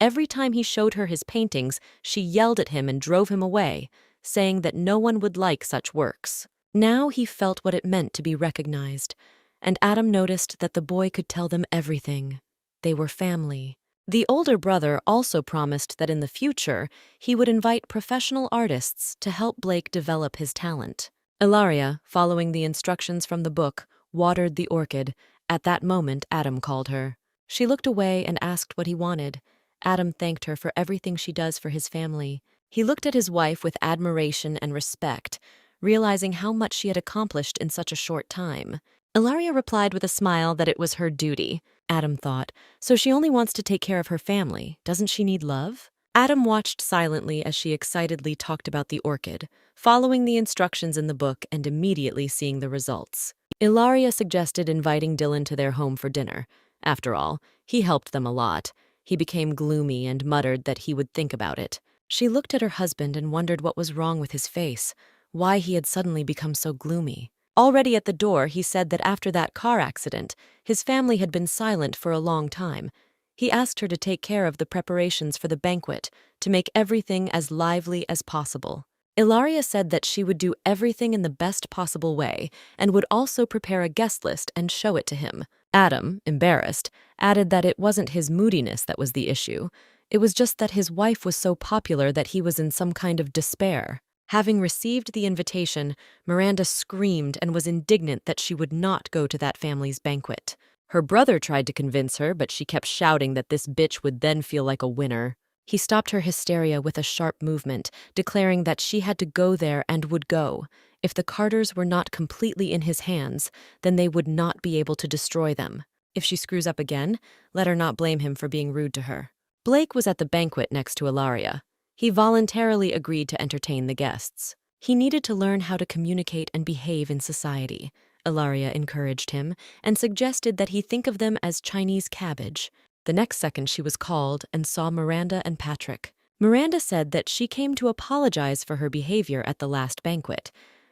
Every time he showed her his paintings, she yelled at him and drove him away, saying that no one would like such works. Now he felt what it meant to be recognized, and Adam noticed that the boy could tell them everything. They were family. The older brother also promised that in the future, he would invite professional artists to help Blake develop his talent. Ilaria, following the instructions from the book, watered the orchid. At that moment, Adam called her. She looked away and asked what he wanted. Adam thanked her for everything she does for his family. He looked at his wife with admiration and respect, realizing how much she had accomplished in such a short time. Ilaria replied with a smile that it was her duty. Adam thought, so she only wants to take care of her family. Doesn't she need love? Adam watched silently as she excitedly talked about the orchid, following the instructions in the book and immediately seeing the results. Ilaria suggested inviting Dylan to their home for dinner. After all, he helped them a lot. He became gloomy and muttered that he would think about it. She looked at her husband and wondered what was wrong with his face, why he had suddenly become so gloomy. Already at the door, he said that after that car accident, his family had been silent for a long time. He asked her to take care of the preparations for the banquet, to make everything as lively as possible. Ilaria said that she would do everything in the best possible way and would also prepare a guest list and show it to him. Adam, embarrassed, added that it wasn't his moodiness that was the issue. It was just that his wife was so popular that he was in some kind of despair. Having received the invitation, Miranda screamed and was indignant that she would not go to that family's banquet. Her brother tried to convince her, but she kept shouting that this bitch would then feel like a winner. He stopped her hysteria with a sharp movement, declaring that she had to go there and would go. If the Carters were not completely in his hands, then they would not be able to destroy them. If she screws up again, let her not blame him for being rude to her. Blake was at the banquet next to Ilaria. He voluntarily agreed to entertain the guests. He needed to learn how to communicate and behave in society. Ilaria encouraged him and suggested that he think of them as Chinese cabbage. The next second she was called and saw Miranda and Patrick. Miranda said that she came to apologize for her behavior at the last banquet.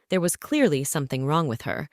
There was clearly something wrong with her.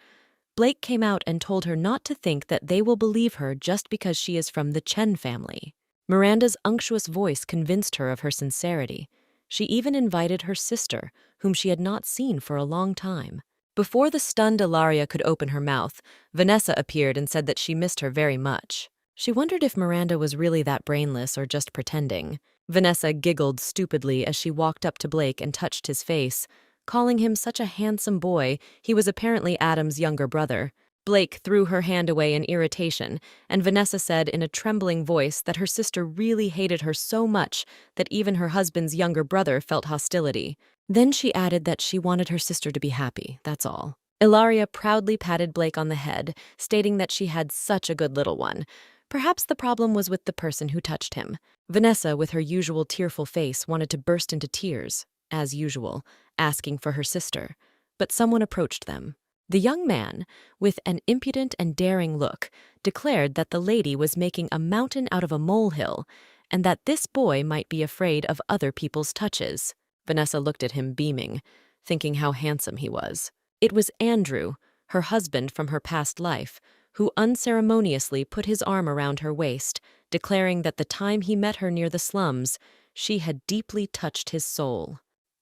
Blake came out and told her not to think that they will believe her just because she is from the Chen family. Miranda's unctuous voice convinced her of her sincerity. She even invited her sister, whom she had not seen for a long time. Before the stunned Ilaria could open her mouth, Vanessa appeared and said that she missed her very much. She wondered if Miranda was really that brainless or just pretending. Vanessa giggled stupidly as she walked up to Blake and touched his face. Calling him such a handsome boy, he was apparently Adam's younger brother. Blake threw her hand away in irritation, and Vanessa said in a trembling voice that her sister really hated her so much that even her husband's younger brother felt hostility. Then she added that she wanted her sister to be happy, that's all. Ilaria proudly patted Blake on the head, stating that she had such a good little one. Perhaps the problem was with the person who touched him. Vanessa, with her usual tearful face, wanted to burst into tears, as usual, asking for her sister. But someone approached them. The young man, with an impudent and daring look, declared that the lady was making a mountain out of a molehill, and that this boy might be afraid of other people's touches. Vanessa looked at him beaming, thinking how handsome he was. It was Andrew, her husband from her past life, who unceremoniously put his arm around her waist, declaring that the time he met her near the slums, she had deeply touched his soul.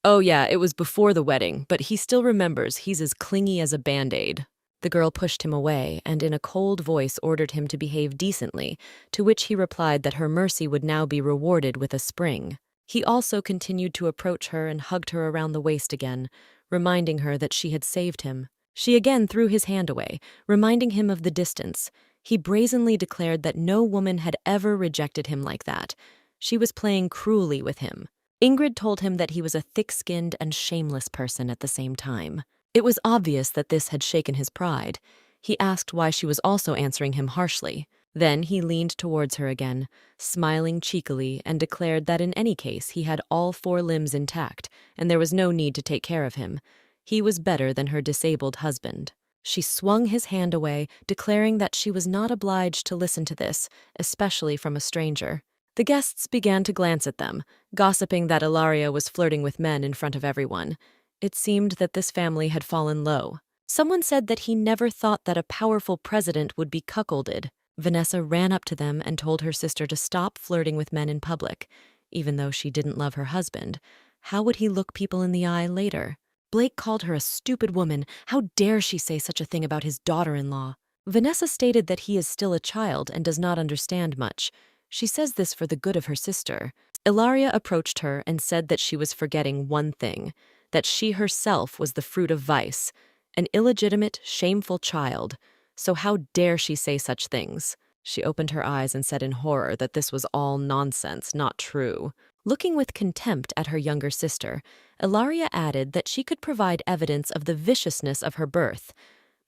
Oh, yeah, it was before the wedding, but he still remembers he's as clingy as a band-aid. The girl pushed him away and in a cold voice ordered him to behave decently, to which he replied that her mercy would now be rewarded with a spring. He also continued to approach her and hugged her around the waist again, reminding her that she had saved him. She again threw his hand away, reminding him of the distance. He brazenly declared that no woman had ever rejected him like that. She was playing cruelly with him. Ingrid told him that he was a thick-skinned and shameless person at the same time. It was obvious that this had shaken his pride. He asked why she was also answering him harshly. Then he leaned towards her again, smiling cheekily, and declared that in any case he had all 4 limbs intact, and there was no need to take care of him. He was better than her disabled husband. She swung his hand away, declaring that she was not obliged to listen to this, especially from a stranger. The guests began to glance at them, gossiping that Ilaria was flirting with men in front of everyone. It seemed that this family had fallen low. Someone said that he never thought that a powerful president would be cuckolded. Vanessa ran up to them and told her sister to stop flirting with men in public. Even though she didn't love her husband, how would he look people in the eye later? Blake called her a stupid woman. How dare she say such a thing about his daughter-in-law? Vanessa stated that he is still a child and does not understand much. She says this for the good of her sister. Ilaria approached her and said that she was forgetting one thing, that she herself was the fruit of vice, an illegitimate, shameful child. So how dare she say such things? She opened her eyes and said in horror that this was all nonsense, not true. Looking with contempt at her younger sister, Ilaria added that she could provide evidence of the viciousness of her birth,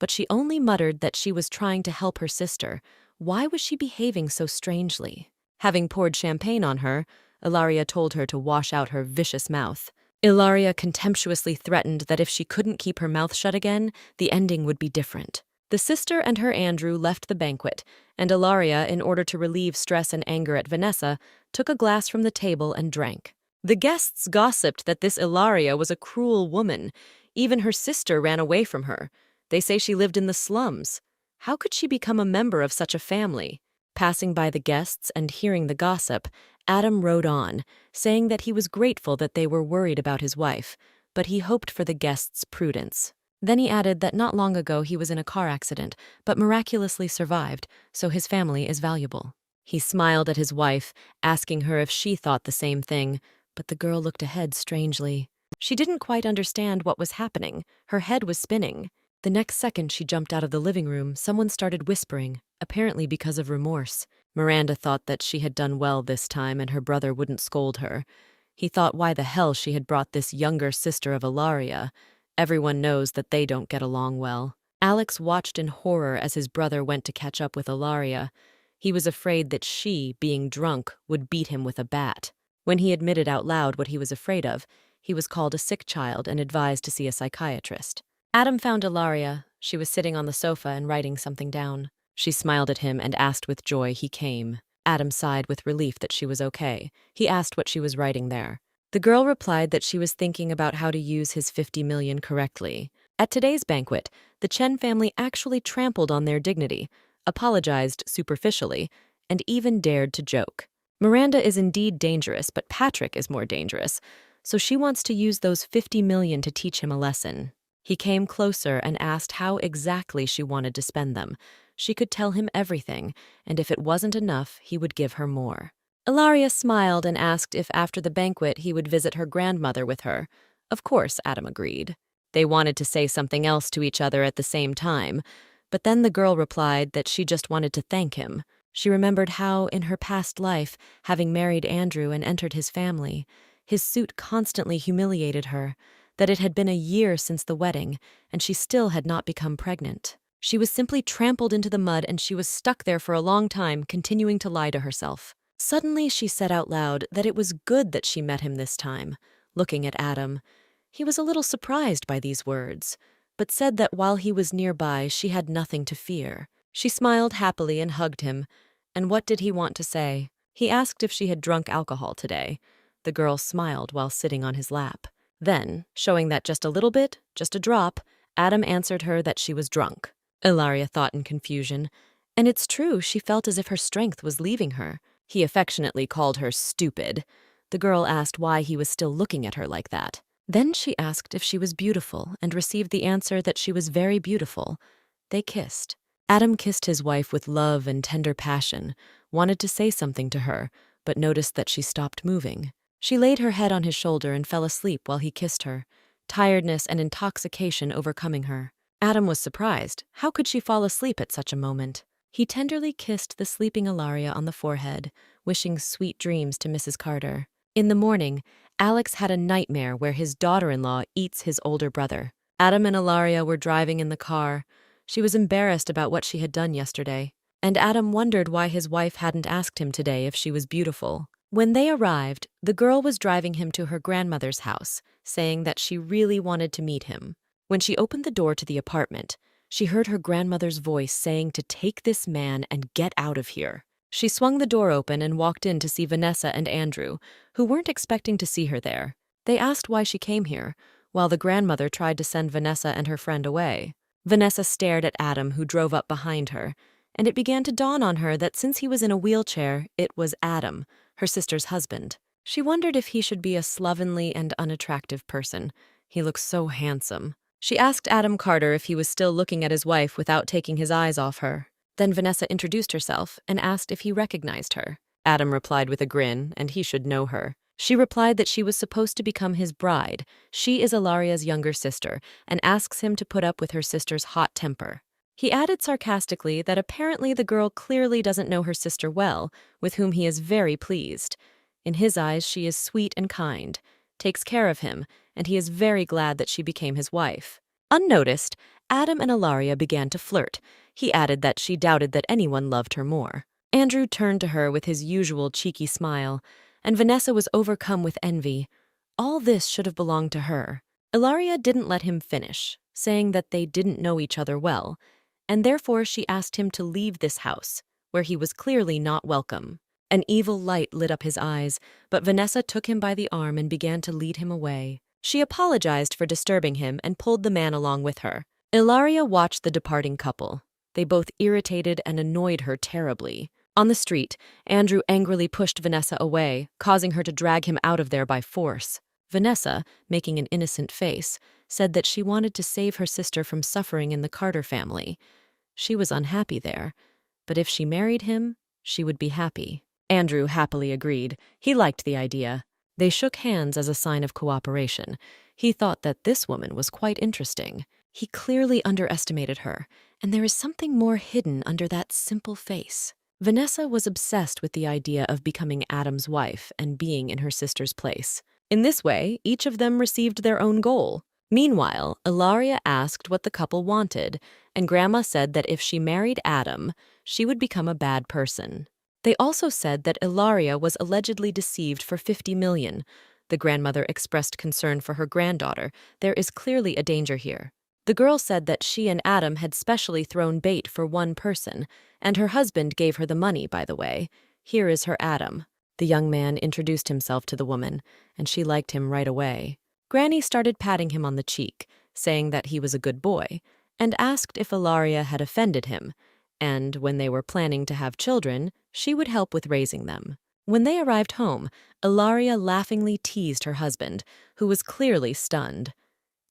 but she only muttered that she was trying to help her sister. Why was she behaving so strangely? Having poured champagne on her, Ilaria told her to wash out her vicious mouth. Ilaria contemptuously threatened that if she couldn't keep her mouth shut again, the ending would be different. The sister and her Andrew left the banquet, and Ilaria, in order to relieve stress and anger at Vanessa, took a glass from the table and drank. The guests gossiped that this Ilaria was a cruel woman. Even her sister ran away from her. They say she lived in the slums. How could she become a member of such a family? Passing by the guests and hearing the gossip, Adam rode on, saying that he was grateful that they were worried about his wife, but he hoped for the guests' prudence. Then he added that not long ago he was in a car accident, but miraculously survived, so his family is valuable. He smiled at his wife, asking her if she thought the same thing, but the girl looked ahead strangely. She didn't quite understand what was happening. Her head was spinning. The next second she jumped out of the living room, someone started whispering, apparently because of remorse. Miranda thought that she had done well this time and her brother wouldn't scold her. He thought why the hell she had brought this younger sister of Ilaria. Everyone knows that they don't get along well. Alex watched in horror as his brother went to catch up with Ilaria. He was afraid that she, being drunk, would beat him with a bat. When he admitted out loud what he was afraid of, he was called a sick child and advised to see a psychiatrist. Adam found Ilaria. She was sitting on the sofa and writing something down. She smiled at him and asked with joy he came. Adam sighed with relief that she was okay. He asked what she was writing there. The girl replied that she was thinking about how to use his 50 million correctly. At today's banquet, the Chen family actually trampled on their dignity, apologized superficially, and even dared to joke. Miranda is indeed dangerous, but Patrick is more dangerous, so she wants to use those 50 million to teach him a lesson. He came closer and asked how exactly she wanted to spend them. She could tell him everything, and if it wasn't enough, he would give her more. Ilaria smiled and asked if after the banquet he would visit her grandmother with her. Of course, Adam agreed. They wanted to say something else to each other at the same time, but then the girl replied that she just wanted to thank him. She remembered how, in her past life, having married Andrew and entered his family, his suit constantly humiliated her, that it had been a year since the wedding, and she still had not become pregnant. She was simply trampled into the mud and she was stuck there for a long time, continuing to lie to herself. Suddenly she said out loud that it was good that she met him this time. Looking at Adam, he was a little surprised by these words, but said that while he was nearby she had nothing to fear. She smiled happily and hugged him. And what did he want to say? He asked if she had drunk alcohol today. The girl smiled while sitting on his lap. Then, showing that just a little bit, just a drop, Adam answered her that she was drunk. Ilaria thought in confusion. And it's true, she felt as if her strength was leaving her. He affectionately called her stupid. The girl asked why he was still looking at her like that. Then she asked if she was beautiful and received the answer that she was very beautiful. They kissed. Adam kissed his wife with love and tender passion, wanted to say something to her, but noticed that she stopped moving. She laid her head on his shoulder and fell asleep while he kissed her, tiredness and intoxication overcoming her. Adam was surprised. How could she fall asleep at such a moment? He tenderly kissed the sleeping Ilaria on the forehead, wishing sweet dreams to Mrs. Carter. In the morning, Alex had a nightmare where his daughter-in-law eats his older brother. Adam and Ilaria were driving in the car. She was embarrassed about what she had done yesterday, and Adam wondered why his wife hadn't asked him today if she was beautiful. When they arrived, the girl was driving him to her grandmother's house, saying that she really wanted to meet him. When she opened the door to the apartment, she heard her grandmother's voice saying to take this man and get out of here. She swung the door open and walked in to see Vanessa and Andrew, who weren't expecting to see her there. They asked why she came here, while the grandmother tried to send Vanessa and her friend away. Vanessa stared at Adam, who drove up behind her, and it began to dawn on her that since he was in a wheelchair, it was Adam, her sister's husband. She wondered if he should be a slovenly and unattractive person. He looked so handsome. She asked Adam Carter if he was still looking at his wife without taking his eyes off her. Then Vanessa introduced herself and asked if he recognized her. Adam replied with a grin, and he should know her. She replied that she was supposed to become his bride. She is Ilaria's younger sister, and asks him to put up with her sister's hot temper. He added sarcastically that apparently the girl clearly doesn't know her sister well, with whom he is very pleased. In his eyes, she is sweet and kind, takes care of him, and he is very glad that she became his wife. Unnoticed, Adam and Ilaria began to flirt. He added that she doubted that anyone loved her more. Andrew turned to her with his usual cheeky smile, and Vanessa was overcome with envy. All this should have belonged to her. Ilaria didn't let him finish, saying that they didn't know each other well, and therefore she asked him to leave this house, where he was clearly not welcome. An evil light lit up his eyes, but Vanessa took him by the arm and began to lead him away. She apologized for disturbing him and pulled the man along with her. Ilaria watched the departing couple. They both irritated and annoyed her terribly. On the street, Andrew angrily pushed Vanessa away, causing her to drag him out of there by force. Vanessa, making an innocent face, said that she wanted to save her sister from suffering in the Carter family. She was unhappy there, but if she married him, she would be happy. Andrew happily agreed. He liked the idea. They shook hands as a sign of cooperation. He thought that this woman was quite interesting. He clearly underestimated her, and there is something more hidden under that simple face. Vanessa was obsessed with the idea of becoming Adam's wife and being in her sister's place. In this way, each of them received their own goal. Meanwhile, Ilaria asked what the couple wanted, and Grandma said that if she married Adam, she would become a bad person. They also said that Ilaria was allegedly deceived for $50 million. The grandmother expressed concern for her granddaughter. There is clearly a danger here. The girl said that she and Adam had specially thrown bait for one person, and her husband gave her the money, by the way. Here is her Adam. The young man introduced himself to the woman, and she liked him right away. Granny started patting him on the cheek, saying that he was a good boy, and asked if Ilaria had offended him, and when they were planning to have children, she would help with raising them. When they arrived home, Ilaria laughingly teased her husband, who was clearly stunned.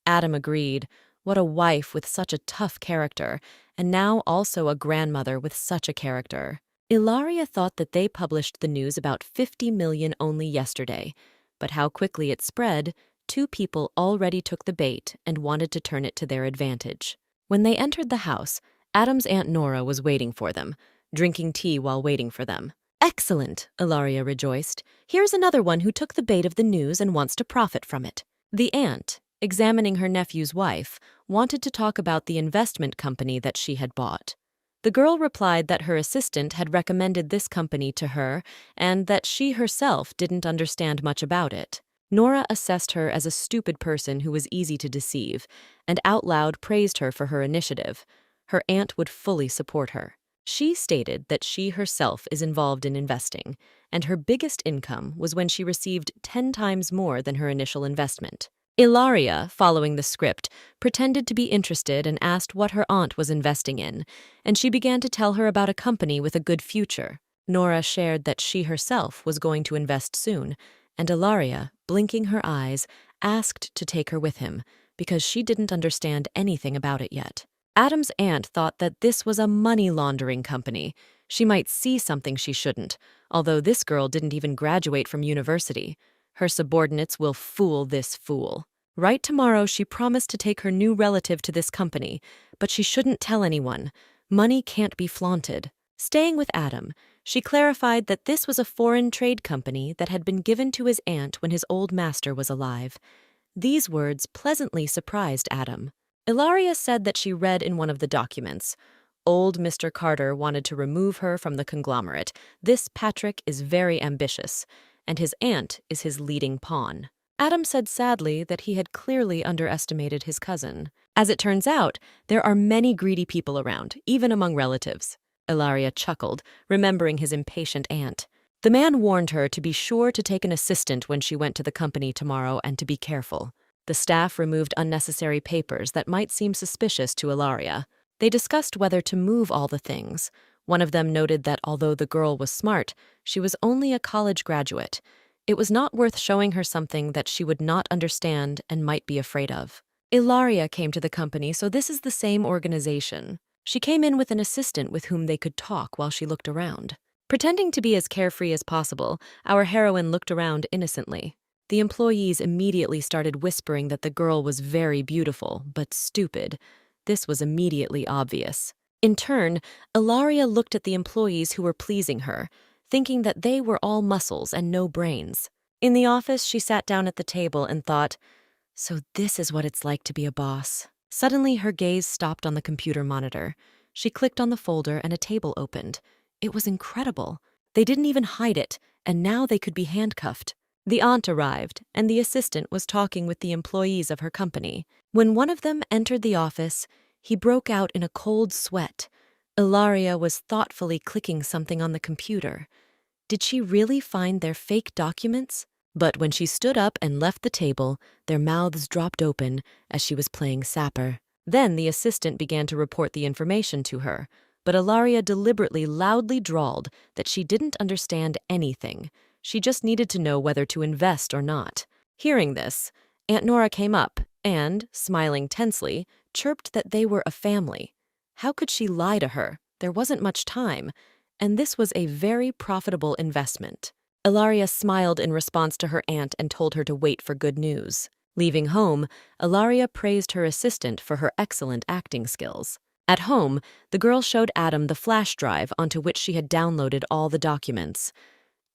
Adam agreed. What a wife with such a tough character, and now also a grandmother with such a character. Ilaria thought that they published the news about 50 million only yesterday, but how quickly it spread, two people already took the bait and wanted to turn it to their advantage. When they entered the house, Adam's Aunt Nora was waiting for them, drinking tea while waiting for them. Excellent, Ilaria rejoiced. Here's another one who took the bait of the news and wants to profit from it. The aunt, examining her nephew's wife, wanted to talk about the investment company that she had bought. The girl replied that her assistant had recommended this company to her and that she herself didn't understand much about it. Nora assessed her as a stupid person who was easy to deceive, and out loud praised her for her initiative. Her aunt would fully support her. She stated that she herself is involved in investing, and her biggest income was when she received 10 times more than her initial investment. Ilaria, following the script, pretended to be interested and asked what her aunt was investing in, and she began to tell her about a company with a good future. Nora shared that she herself was going to invest soon, and Ilaria, blinking her eyes, asked to take her with him because she didn't understand anything about it yet. Adam's aunt thought that this was a money laundering company. She might see something she shouldn't, although this girl didn't even graduate from university. Her subordinates will fool this fool. Right tomorrow, she promised to take her new relative to this company, but she shouldn't tell anyone. Money can't be flaunted. Staying with Adam, she clarified that this was a foreign trade company that had been given to his aunt when his old master was alive. These words pleasantly surprised Adam. Ilaria said that she read in one of the documents, "Old Mr. Carter wanted to remove her from the conglomerate. This Patrick is very ambitious, and his aunt is his leading pawn." Adam said sadly that he had clearly underestimated his cousin. As it turns out, there are many greedy people around, even among relatives. Ilaria chuckled, remembering his impatient aunt. The man warned her to be sure to take an assistant when she went to the company tomorrow and to be careful. The staff removed unnecessary papers that might seem suspicious to Ilaria. They discussed whether to move all the things. One of them noted that although the girl was smart, she was only a college graduate. It was not worth showing her something that she would not understand and might be afraid of. Ilaria came to the company, so this is the same organization. She came in with an assistant with whom they could talk while she looked around. Pretending to be as carefree as possible, our heroine looked around innocently. The employees immediately started whispering that the girl was very beautiful, but stupid. This was immediately obvious. In turn, Ilaria looked at the employees who were pleasing her, thinking that they were all muscles and no brains. In the office, she sat down at the table and thought, so this is what it's like to be a boss. Suddenly, her gaze stopped on the computer monitor. She clicked on the folder and a table opened. It was incredible. They didn't even hide it, and now they could be handcuffed. The aunt arrived, and the assistant was talking with the employees of her company. When one of them entered the office, he broke out in a cold sweat. Ilaria was thoughtfully clicking something on the computer. Did she really find their fake documents? But when she stood up and left the table, their mouths dropped open as she was playing sapper. Then the assistant began to report the information to her, but Ilaria deliberately loudly drawled that she didn't understand anything. She just needed to know whether to invest or not. Hearing this, Aunt Nora came up and, smiling tensely, chirped that they were a family. How could she lie to her? There wasn't much time, and this was a very profitable investment. Ilaria smiled in response to her aunt and told her to wait for good news. Leaving home, Ilaria praised her assistant for her excellent acting skills. At home, the girl showed Adam the flash drive onto which she had downloaded all the documents.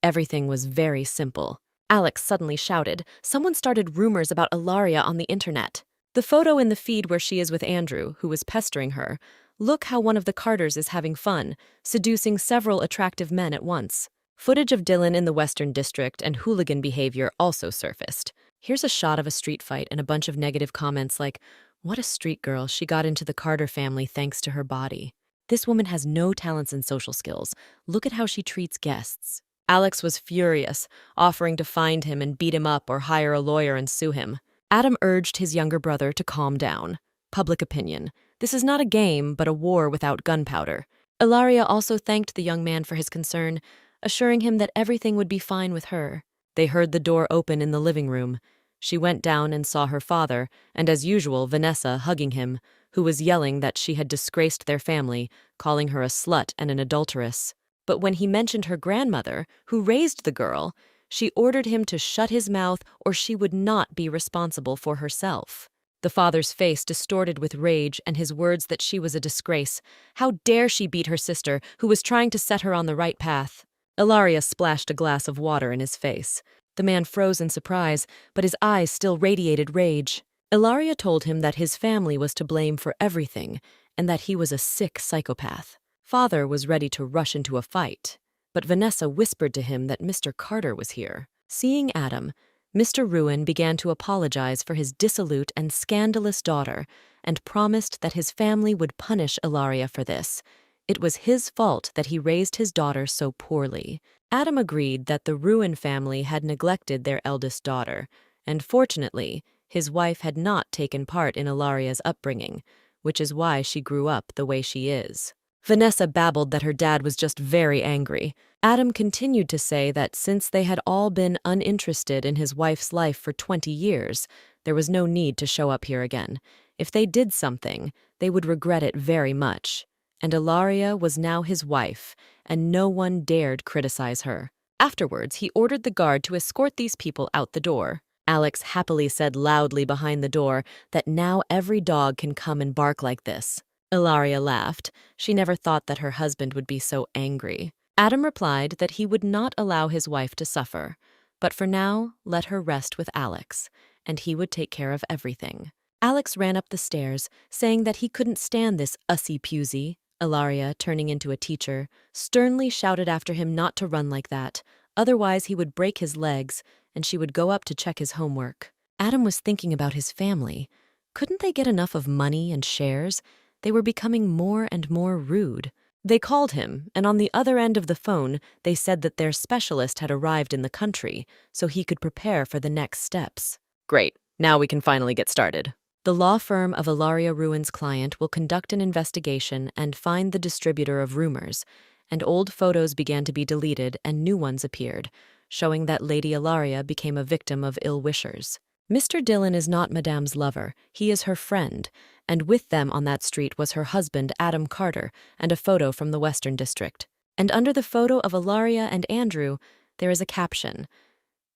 Everything was very simple. Alex suddenly shouted, "Someone started rumors about Ilaria on the internet." The photo in the feed where she is with Andrew, who was pestering her. Look how one of the Carters is having fun, seducing several attractive men at once. Footage of Dylan in the Western District and hooligan behavior also surfaced. Here's a shot of a street fight and a bunch of negative comments like, "What a street girl, she got into the Carter family thanks to her body. This woman has no talents and social skills. Look at how she treats guests." Alex was furious, offering to find him and beat him up or hire a lawyer and sue him. Adam urged his younger brother to calm down. Public opinion. This is not a game, but a war without gunpowder. Ilaria also thanked the young man for his concern, assuring him that everything would be fine with her. They heard the door open in the living room. She went down and saw her father, and as usual, Vanessa hugging him, who was yelling that she had disgraced their family, calling her a slut and an adulteress. But when he mentioned her grandmother, who raised the girl, she ordered him to shut his mouth or she would not be responsible for herself. The father's face distorted with rage and his words that she was a disgrace. How dare she beat her sister, who was trying to set her on the right path? Ilaria splashed a glass of water in his face. The man froze in surprise, but his eyes still radiated rage. Ilaria told him that his family was to blame for everything and that he was a sick psychopath. Father was ready to rush into a fight, but Vanessa whispered to him that Mr. Carter was here. Seeing Adam, Mr. Ruin began to apologize for his dissolute and scandalous daughter and promised that his family would punish Ilaria for this. It was his fault that he raised his daughter so poorly. Adam agreed that the Ruin family had neglected their eldest daughter, and fortunately, his wife had not taken part in Ilaria's upbringing, which is why she grew up the way she is. Vanessa babbled that her dad was just very angry. Adam continued to say that since they had all been uninterested in his wife's life for 20 years, there was no need to show up here again. If they did something, they would regret it very much. And Ilaria was now his wife, and no one dared criticize her. Afterwards, he ordered the guard to escort these people out the door. Alex happily said loudly behind the door that now every dog can come and bark like this. Ilaria laughed. She never thought that her husband would be so angry. Adam replied that he would not allow his wife to suffer, but for now, let her rest with Alex, and he would take care of everything. Alex ran up the stairs, saying that he couldn't stand this ussy-pusy. Ilaria, turning into a teacher, sternly shouted after him not to run like that, otherwise he would break his legs, and she would go up to check his homework. Adam was thinking about his family. Couldn't they get enough of money and shares? They were becoming more and more rude. They called him, and on the other end of the phone, they said that their specialist had arrived in the country, so he could prepare for the next steps. Great, now we can finally get started. The law firm of Ilaria Ruin's client will conduct an investigation and find the distributor of rumors, and old photos began to be deleted and new ones appeared, showing that Lady Ilaria became a victim of ill-wishers. Mr. Dillon is not Madame's lover, he is her friend, and with them on that street was her husband, Adam Carter, and a photo from the Western District. And under the photo of Ilaria and Andrew, there is a caption.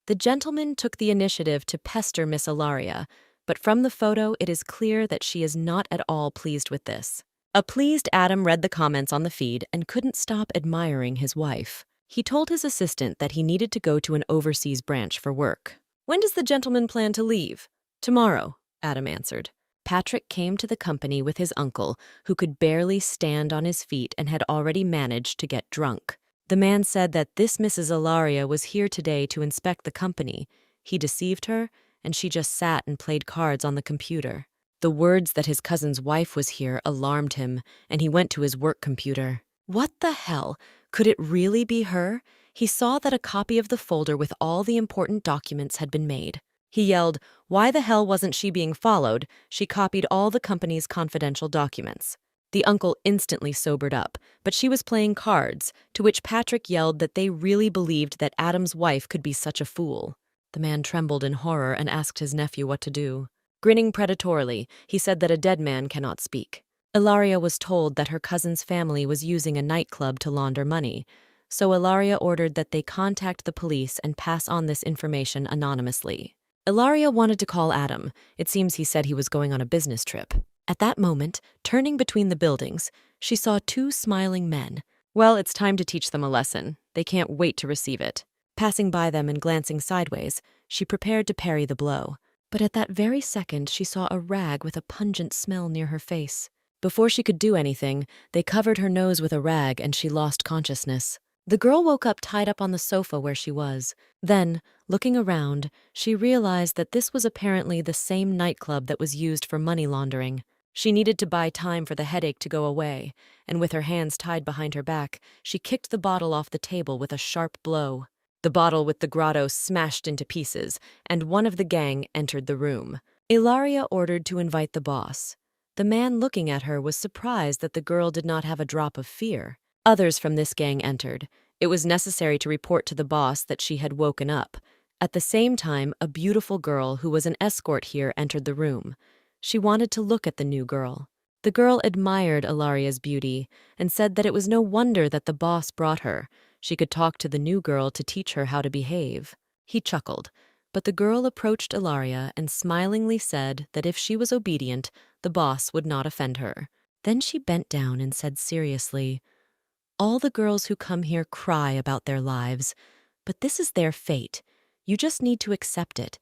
The gentleman took the initiative to pester Miss Ilaria, but from the photo it is clear that she is not at all pleased with this. A pleased Adam read the comments on the feed and couldn't stop admiring his wife. He told his assistant that he needed to go to an overseas branch for work. When does the gentleman plan to leave? Tomorrow, Adam answered. Patrick came to the company with his uncle, who could barely stand on his feet and had already managed to get drunk. The man said that this Mrs. Ilaria was here today to inspect the company. He deceived her, and she just sat and played cards on the computer. The words that his cousin's wife was here alarmed him, and he went to his work computer. What the hell? Could it really be her? He saw that a copy of the folder with all the important documents had been made. He yelled, "Why the hell wasn't she being followed? She copied all the company's confidential documents." The uncle instantly sobered up, but she was playing cards, to which Patrick yelled that they really believed that Adam's wife could be such a fool. The man trembled in horror and asked his nephew what to do. Grinning predatorily, he said that a dead man cannot speak. Ilaria was told that her cousin's family was using a nightclub to launder money, so Ilaria ordered that they contact the police and pass on this information anonymously. Ilaria wanted to call Adam. It seems he said he was going on a business trip. At that moment, turning between the buildings, she saw two smiling men. Well, it's time to teach them a lesson. They can't wait to receive it. Passing by them and glancing sideways, she prepared to parry the blow. But at that very second, she saw a rag with a pungent smell near her face. Before she could do anything, they covered her nose with a rag and she lost consciousness. The girl woke up tied up on the sofa where she was. Then, looking around, she realized that this was apparently the same nightclub that was used for money laundering. She needed to buy time for the headache to go away, and with her hands tied behind her back, she kicked the bottle off the table with a sharp blow. The bottle with the grotto smashed into pieces, and one of the gang entered the room. Ilaria ordered to invite the boss. The man looking at her was surprised that the girl did not have a drop of fear. Others from this gang entered. It was necessary to report to the boss that she had woken up. At the same time, a beautiful girl who was an escort here entered the room. She wanted to look at the new girl. The girl admired Ilaria's beauty and said that it was no wonder that the boss brought her. She could talk to the new girl to teach her how to behave. He chuckled, but the girl approached Ilaria and smilingly said that if she was obedient, the boss would not offend her. Then she bent down and said seriously, "All the girls who come here cry about their lives, but this is their fate. You just need to accept it.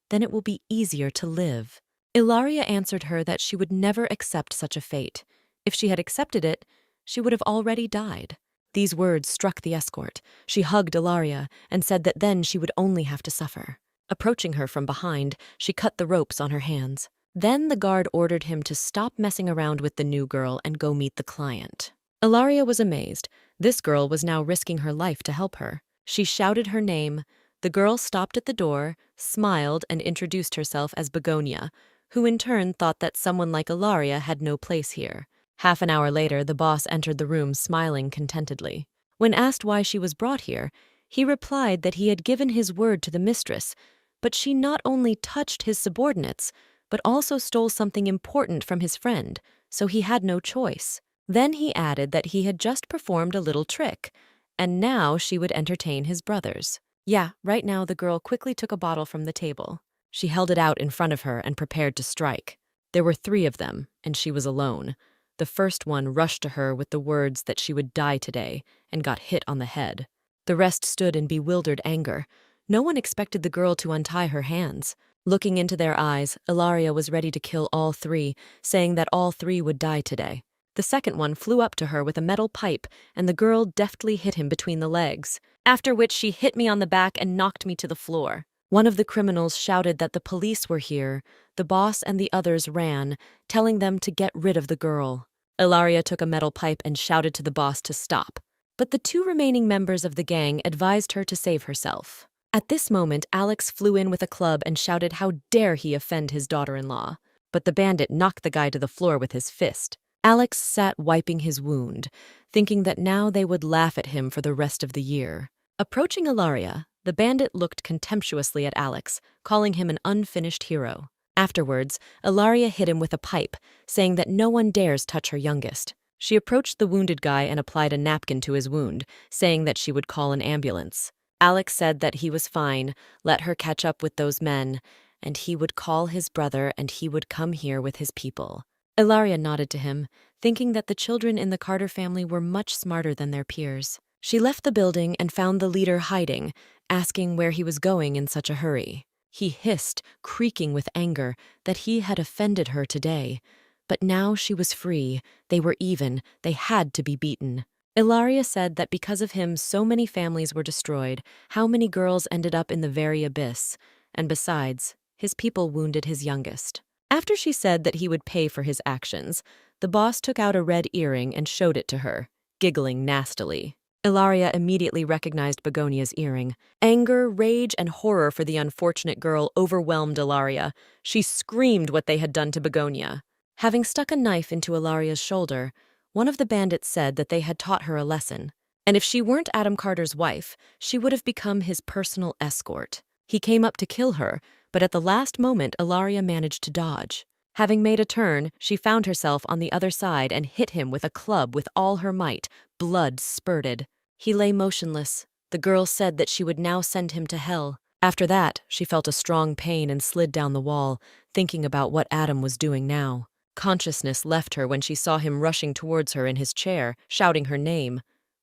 Then it will be easier to live." Ilaria answered her that she would never accept such a fate. If she had accepted it, she would have already died. These words struck the escort. She hugged Ilaria and said that then she would only have to suffer. Approaching her from behind, she cut the ropes on her hands. Then the guard ordered him to stop messing around with the new girl and go meet the client. Ilaria was amazed. This girl was now risking her life to help her. She shouted her name. The girl stopped at the door, smiled, and introduced herself as Begonia, who in turn thought that someone like Ilaria had no place here. Half an hour later, the boss entered the room smiling contentedly. When asked why she was brought here, he replied that he had given his word to the mistress, but she not only touched his subordinates, but also stole something important from his friend, so he had no choice. Then he added that he had just performed a little trick, and now she would entertain his brothers. Yeah, right now the girl quickly took a bottle from the table. She held it out in front of her and prepared to strike. There were 3 of them, and she was alone. The first one rushed to her with the words that she would die today and got hit on the head. The rest stood in bewildered anger. No one expected the girl to untie her hands. Looking into their eyes, Ilaria was ready to kill all 3, saying that all 3 would die today. The second one flew up to her with a metal pipe, and the girl deftly hit him between the legs, after which she hit me on the back and knocked me to the floor. One of the criminals shouted that the police were here. The boss and the others ran, telling them to get rid of the girl. Ilaria took a metal pipe and shouted to the boss to stop. But the 2 remaining members of the gang advised her to save herself. At this moment, Alex flew in with a club and shouted how dare he offend his daughter-in-law. But the bandit knocked the guy to the floor with his fist. Alex sat wiping his wound, thinking that now they would laugh at him for the rest of the year. Approaching Ilaria, the bandit looked contemptuously at Alex, calling him an unfinished hero. Afterwards, Ilaria hit him with a pipe, saying that no one dares touch her youngest. She approached the wounded guy and applied a napkin to his wound, saying that she would call an ambulance. Alex said that he was fine, let her catch up with those men, and he would call his brother and he would come here with his people. Ilaria nodded to him, thinking that the children in the Carter family were much smarter than their peers. She left the building and found the leader hiding, asking where he was going in such a hurry. He hissed, creaking with anger, that he had offended her today. But now she was free, they were even, they had to be beaten. Ilaria said that because of him so many families were destroyed, how many girls ended up in the very abyss, and besides, his people wounded his youngest. After she said that he would pay for his actions, the boss took out a red earring and showed it to her, giggling nastily. Ilaria immediately recognized Begonia's earring. Anger, rage, and horror for the unfortunate girl overwhelmed Ilaria. She screamed what they had done to Begonia. Having stuck a knife into Ilaria's shoulder, one of the bandits said that they had taught her a lesson, and if she weren't Adam Carter's wife, she would have become his personal escort. He came up to kill her, but at the last moment Ilaria managed to dodge. Having made a turn, she found herself on the other side and hit him with a club with all her might. Blood spurted. He lay motionless. The girl said that she would now send him to hell. After that, she felt a strong pain and slid down the wall, thinking about what Adam was doing now. Consciousness left her when she saw him rushing towards her in his chair, shouting her name.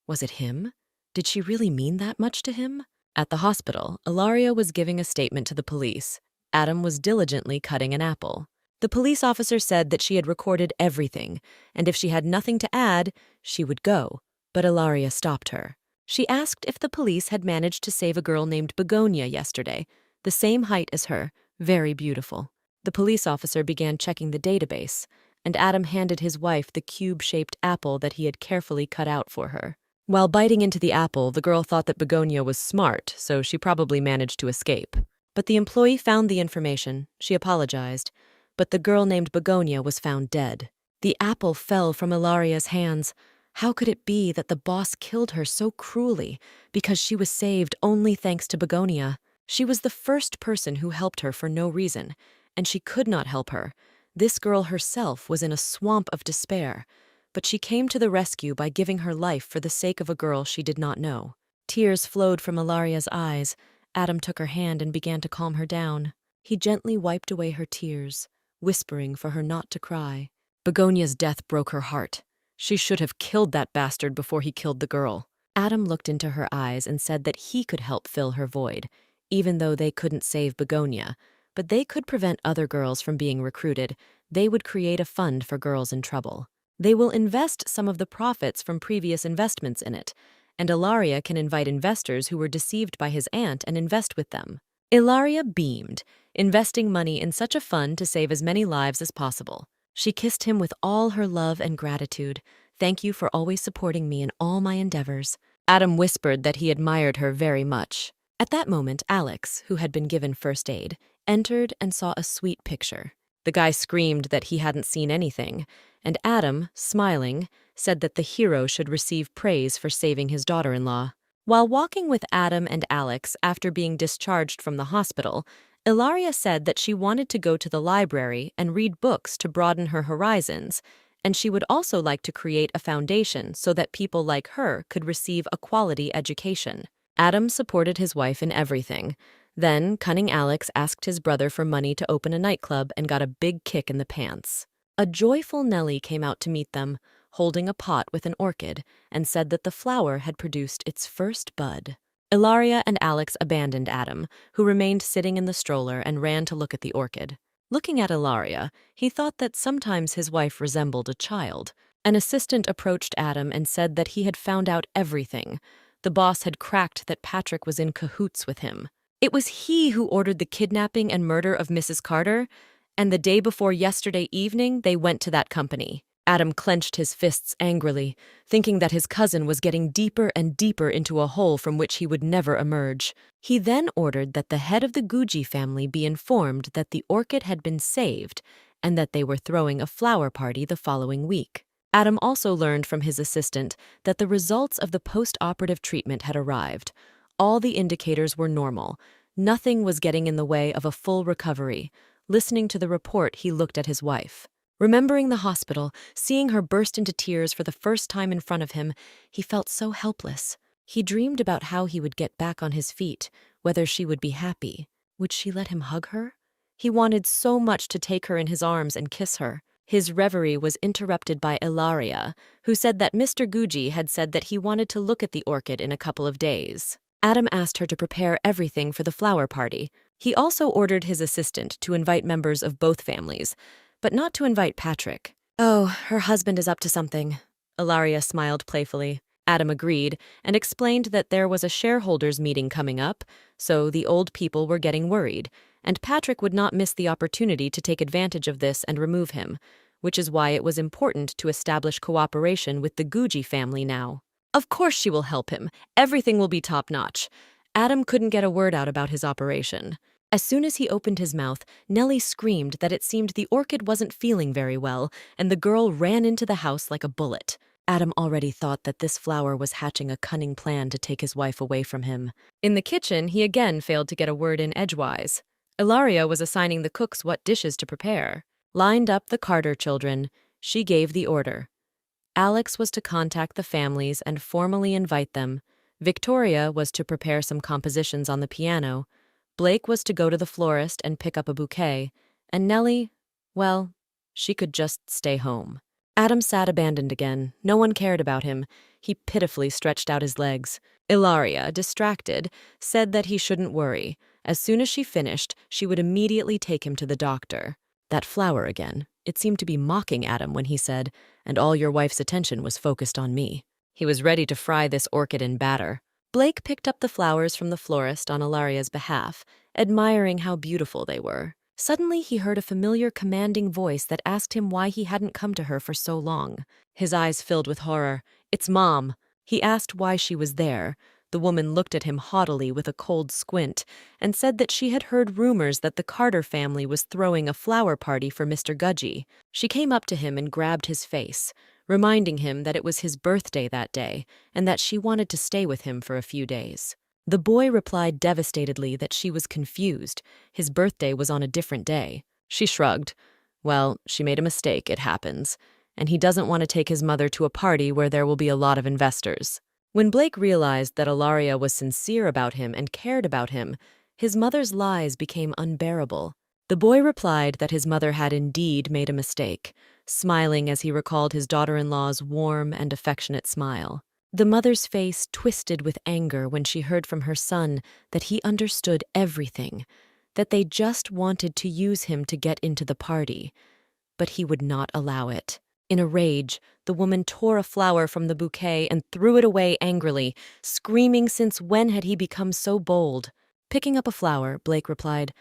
Was it him? Did she really mean that much to him? At the hospital, Ilaria was giving a statement to the police. Adam was diligently cutting an apple. The police officer said that she had recorded everything, and if she had nothing to add, she would go. But Ilaria stopped her. She asked if the police had managed to save a girl named Begonia yesterday, the same height as her, very beautiful. The police officer began checking the database, and Adam handed his wife the cube-shaped apple that he had carefully cut out for her. While biting into the apple, the girl thought that Begonia was smart, so she probably managed to escape. But the employee found the information. She apologized. But the girl named Begonia was found dead. The apple fell from Ilaria's hands. How could it be that the boss killed her so cruelly because she was saved only thanks to Begonia? She was the first person who helped her for no reason, and she could not help her. This girl herself was in a swamp of despair, but she came to the rescue by giving her life for the sake of a girl she did not know. Tears flowed from Ilaria's eyes. Adam took her hand and began to calm her down. He gently wiped away her tears, whispering for her not to cry. Begonia's death broke her heart. She should have killed that bastard before he killed the girl. Adam looked into her eyes and said that he could help fill her void, even though they couldn't save Begonia, but they could prevent other girls from being recruited. They would create a fund for girls in trouble. They will invest some of the profits from previous investments in it, and Ilaria can invite investors who were deceived by his aunt and invest with them. Ilaria beamed, investing money in such a fund to save as many lives as possible. She kissed him with all her love and gratitude. Thank you for always supporting me in all my endeavors. Adam whispered that he admired her very much. At that moment, Alex, who had been given first aid, entered and saw a sweet picture. The guy screamed that he hadn't seen anything, and Adam, smiling, said that the hero should receive praise for saving his daughter-in-law. While walking with Adam and Alex after being discharged from the hospital, Ilaria said that she wanted to go to the library and read books to broaden her horizons, and she would also like to create a foundation so that people like her could receive a quality education. Adam supported his wife in everything. Then, cunning Alex asked his brother for money to open a nightclub and got a big kick in the pants. A joyful Nellie came out to meet them, holding a pot with an orchid, and said that the flower had produced its first bud. Ilaria and Alex abandoned Adam, who remained sitting in the stroller and ran to look at the orchid. Looking at Ilaria, he thought that sometimes his wife resembled a child. An assistant approached Adam and said that he had found out everything. The boss had cracked that Patrick was in cahoots with him. It was he who ordered the kidnapping and murder of Mrs. Carter, and the day before yesterday evening they went to that company. Adam clenched his fists angrily, thinking that his cousin was getting deeper and deeper into a hole from which he would never emerge. He then ordered that the head of the Guji family be informed that the orchid had been saved and that they were throwing a flower party the following week. Adam also learned from his assistant that the results of the post-operative treatment had arrived. All the indicators were normal. Nothing was getting in the way of a full recovery. Listening to the report, he looked at his wife. Remembering the hospital, seeing her burst into tears for the first time in front of him, he felt so helpless. He dreamed about how he would get back on his feet, whether she would be happy. Would she let him hug her? He wanted so much to take her in his arms and kiss her. His reverie was interrupted by Ilaria, who said that Mr. Guji had said that he wanted to look at the orchid in a couple of days. Adam asked her to prepare everything for the flower party. He also ordered his assistant to invite members of both families, but not to invite Patrick. "Oh, her husband is up to something." Ilaria smiled playfully. Adam agreed and explained that there was a shareholders' meeting coming up, so the old people were getting worried, and Patrick would not miss the opportunity to take advantage of this and remove him, which is why it was important to establish cooperation with the Guji family now. Of course she will help him. Everything will be top-notch. Adam couldn't get a word out about his operation. As soon as he opened his mouth, Nellie screamed that it seemed the orchid wasn't feeling very well, and the girl ran into the house like a bullet. Adam already thought that this flower was hatching a cunning plan to take his wife away from him. In the kitchen, he again failed to get a word in edgewise. Ilaria was assigning the cooks what dishes to prepare. Lined up the Carter children, she gave the order. Alex was to contact the families and formally invite them. Victoria was to prepare some compositions on the piano. Blake was to go to the florist and pick up a bouquet. And Nellie, well, she could just stay home. Adam sat abandoned again. No one cared about him. He pitifully stretched out his legs. Ilaria, distracted, said that he shouldn't worry. As soon as she finished, she would immediately take him to the doctor. That flower again. It seemed to be mocking Adam when he said, "And all your wife's attention was focused on me." He was ready to fry this orchid in batter. Blake picked up the flowers from the florist on Ilaria's behalf, admiring how beautiful they were. Suddenly he heard a familiar commanding voice that asked him why he hadn't come to her for so long. His eyes filled with horror. "It's Mom." He asked why she was there. The woman looked at him haughtily with a cold squint and said that she had heard rumors that the Carter family was throwing a flower party for Mr. Guji. She came up to him and grabbed his face, reminding him that it was his birthday that day and that she wanted to stay with him for a few days. The boy replied devastatedly that she was confused. His birthday was on a different day. She shrugged. Well, she made a mistake, it happens, and he doesn't want to take his mother to a party where there will be a lot of investors. When Blake realized that Ilaria was sincere about him and cared about him, his mother's lies became unbearable. The boy replied that his mother had indeed made a mistake, smiling as he recalled his daughter-in-law's warm and affectionate smile. The mother's face twisted with anger when she heard from her son that he understood everything, that they just wanted to use him to get into the party. But he would not allow it. In a rage, the woman tore a flower from the bouquet and threw it away angrily, screaming since when had he become so bold. Picking up a flower, Blake replied,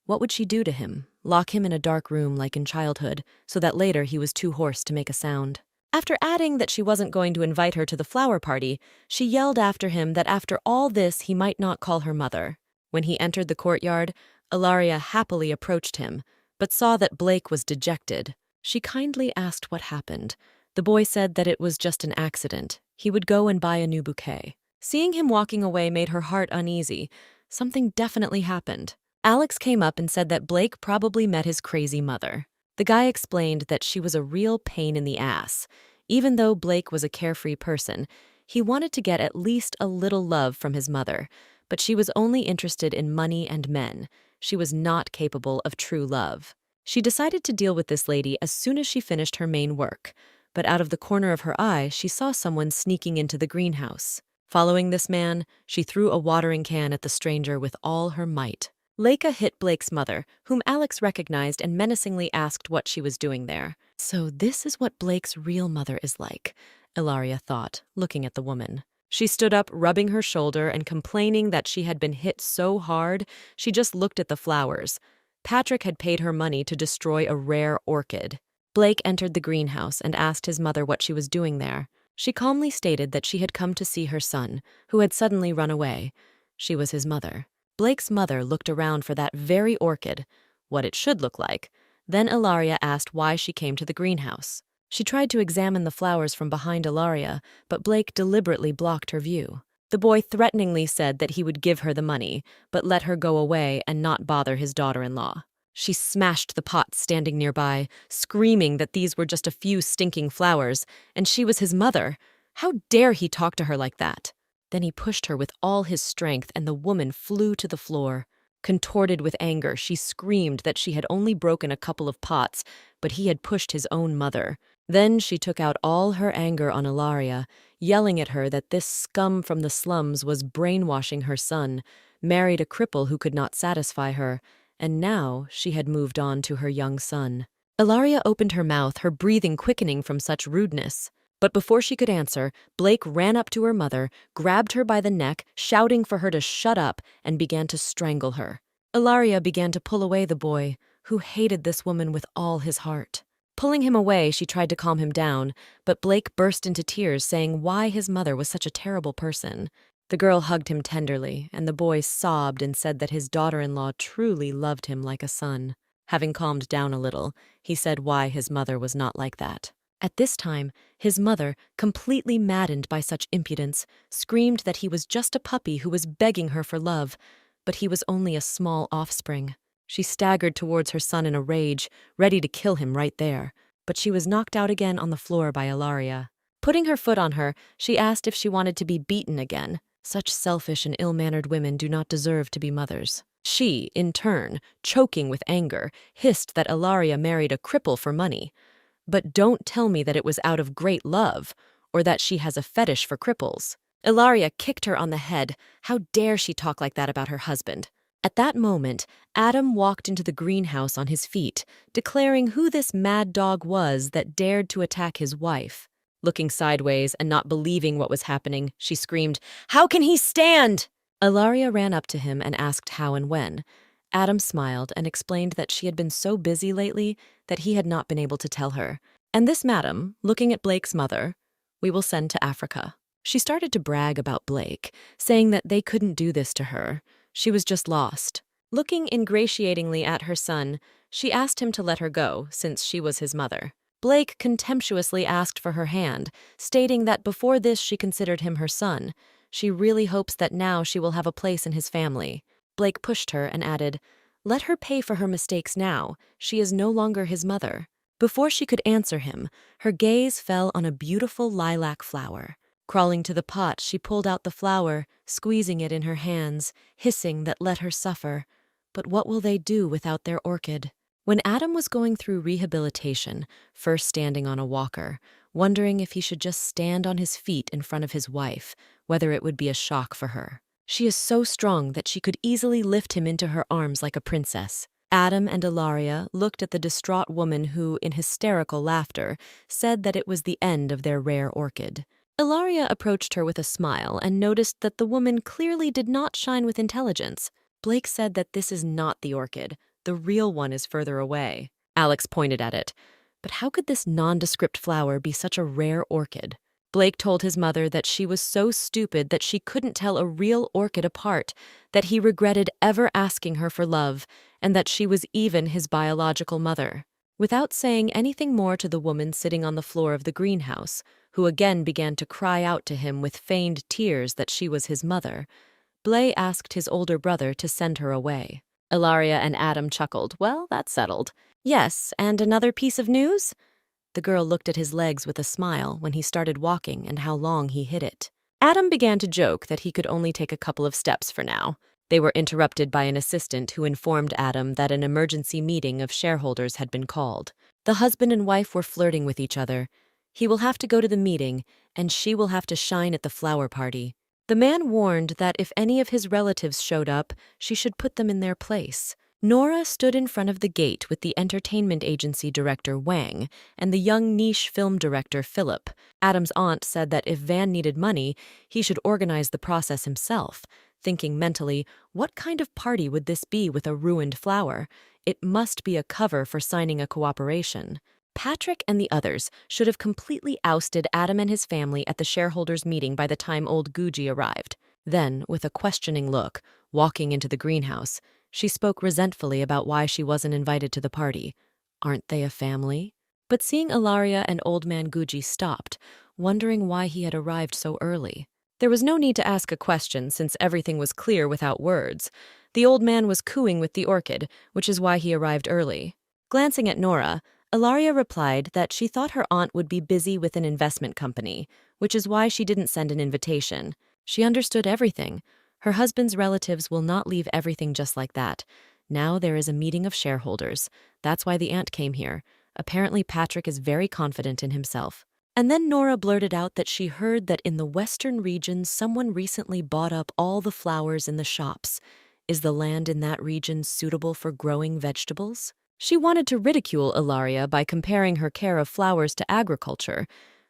what would she do to him? Lock him in a dark room like in childhood, so that later he was too hoarse to make a sound. After adding that she wasn't going to invite her to the flower party, she yelled after him that after all this he might not call her mother. When he entered the courtyard, Ilaria happily approached him, but saw that Blake was dejected. She kindly asked what happened. The boy said that it was just an accident. He would go and buy a new bouquet. Seeing him walking away made her heart uneasy. Something definitely happened. Alex came up and said that Blake probably met his crazy mother. The guy explained that she was a real pain in the ass. Even though Blake was a carefree person, he wanted to get at least a little love from his mother, but she was only interested in money and men. She was not capable of true love. She decided to deal with this lady as soon as she finished her main work, but out of the corner of her eye, she saw someone sneaking into the greenhouse. Following this man, she threw a watering can at the stranger with all her might. Leica hit Blake's mother, whom Alex recognized and menacingly asked what she was doing there. So this is what Blake's real mother is like, Ilaria thought, looking at the woman. She stood up, rubbing her shoulder and complaining that she had been hit so hard, she just looked at the flowers. Patrick had paid her money to destroy a rare orchid. Blake entered the greenhouse and asked his mother what she was doing there. She calmly stated that she had come to see her son, who had suddenly run away. She was his mother. Blake's mother looked around for that very orchid, what it should look like. Then Ilaria asked why she came to the greenhouse. She tried to examine the flowers from behind Ilaria, but Blake deliberately blocked her view. The boy threateningly said that he would give her the money, but let her go away and not bother his daughter-in-law. She smashed the pots standing nearby, screaming that these were just a few stinking flowers, and she was his mother. How dare he talk to her like that? Then he pushed her with all his strength, and the woman flew to the floor. Contorted with anger, she screamed that she had only broken a couple of pots, but he had pushed his own mother. Then she took out all her anger on Ilaria, yelling at her that this scum from the slums was brainwashing her son, married a cripple who could not satisfy her, and now she had moved on to her young son. Ilaria opened her mouth, her breathing quickening from such rudeness. But before she could answer, Blake ran up to her mother, grabbed her by the neck, shouting for her to shut up, and began to strangle her. Ilaria began to pull away the boy, who hated this woman with all his heart. Pulling him away, she tried to calm him down, but Blake burst into tears, saying why his mother was such a terrible person. The girl hugged him tenderly, and the boy sobbed and said that his daughter-in-law truly loved him like a son. Having calmed down a little, he said why his mother was not like that. At this time, his mother, completely maddened by such impudence, screamed that he was just a puppy who was begging her for love, but he was only a small offspring. She staggered towards her son in a rage, ready to kill him right there, but she was knocked out again on the floor by Ilaria. Putting her foot on her, she asked if she wanted to be beaten again. Such selfish and ill-mannered women do not deserve to be mothers. She, in turn, choking with anger, hissed that Ilaria married a cripple for money. But don't tell me that it was out of great love, or that she has a fetish for cripples. Ilaria kicked her on the head. How dare she talk like that about her husband? At that moment, Adam walked into the greenhouse on his feet, declaring who this mad dog was that dared to attack his wife. Looking sideways and not believing what was happening, she screamed, "How can he stand?" Ilaria ran up to him and asked how and when. Adam smiled and explained that she had been so busy lately that he had not been able to tell her. And this madam, looking at Blake's mother, we will send to Africa. She started to brag about Blake, saying that they couldn't do this to her. She was just lost. Looking ingratiatingly at her son, she asked him to let her go, since she was his mother. Blake contemptuously asked for her hand, stating that before this she considered him her son. She really hopes that now she will have a place in his family. Blake pushed her and added, "Let her pay for her mistakes now. She is no longer his mother." Before she could answer him, her gaze fell on a beautiful lilac flower. Crawling to the pot, she pulled out the flower, squeezing it in her hands, hissing that let her suffer. But what will they do without their orchid? When Adam was going through rehabilitation, first standing on a walker, wondering if he should just stand on his feet in front of his wife, whether it would be a shock for her. She is so strong that she could easily lift him into her arms like a princess. Adam and Ilaria looked at the distraught woman who, in hysterical laughter, said that it was the end of their rare orchid. Ilaria approached her with a smile and noticed that the woman clearly did not shine with intelligence. Blake said that this is not the orchid. The real one is further away. Alex pointed at it. But how could this nondescript flower be such a rare orchid? Blake told his mother that she was so stupid that she couldn't tell a real orchid apart, that he regretted ever asking her for love, and that she was even his biological mother. Without saying anything more to the woman sitting on the floor of the greenhouse, who again began to cry out to him with feigned tears that she was his mother, Blake asked his older brother to send her away. Ilaria and Adam chuckled. Well, that's settled. Yes, and another piece of news? The girl looked at his legs with a smile when he started walking and how long he hid it. Adam began to joke that he could only take a couple of steps for now. They were interrupted by an assistant who informed Adam that an emergency meeting of shareholders had been called. The husband and wife were flirting with each other. He will have to go to the meeting, and she will have to shine at the flower party. The man warned that if any of his relatives showed up, she should put them in their place. Nora stood in front of the gate with the entertainment agency director Wang and the young niche film director Philip. Adam's aunt said that if Van needed money, he should organize the process himself, thinking mentally, what kind of party would this be with a ruined flower? It must be a cover for signing a cooperation. Patrick and the others should have completely ousted Adam and his family at the shareholders' meeting by the time old Guji arrived. Then, with a questioning look, walking into the greenhouse, she spoke resentfully about why she wasn't invited to the party. Aren't they a family? But seeing Ilaria and old man Guji stopped, wondering why he had arrived so early. There was no need to ask a question since everything was clear without words. The old man was cooing with the orchid, which is why he arrived early. Glancing at Nora, Ilaria replied that she thought her aunt would be busy with an investment company, which is why she didn't send an invitation. She understood everything. Her husband's relatives will not leave everything just like that. Now there is a meeting of shareholders. That's why the aunt came here. Apparently Patrick is very confident in himself. And then Nora blurted out that she heard that in the western region someone recently bought up all the flowers in the shops. Is the land in that region suitable for growing vegetables? She wanted to ridicule Ilaria by comparing her care of flowers to agriculture,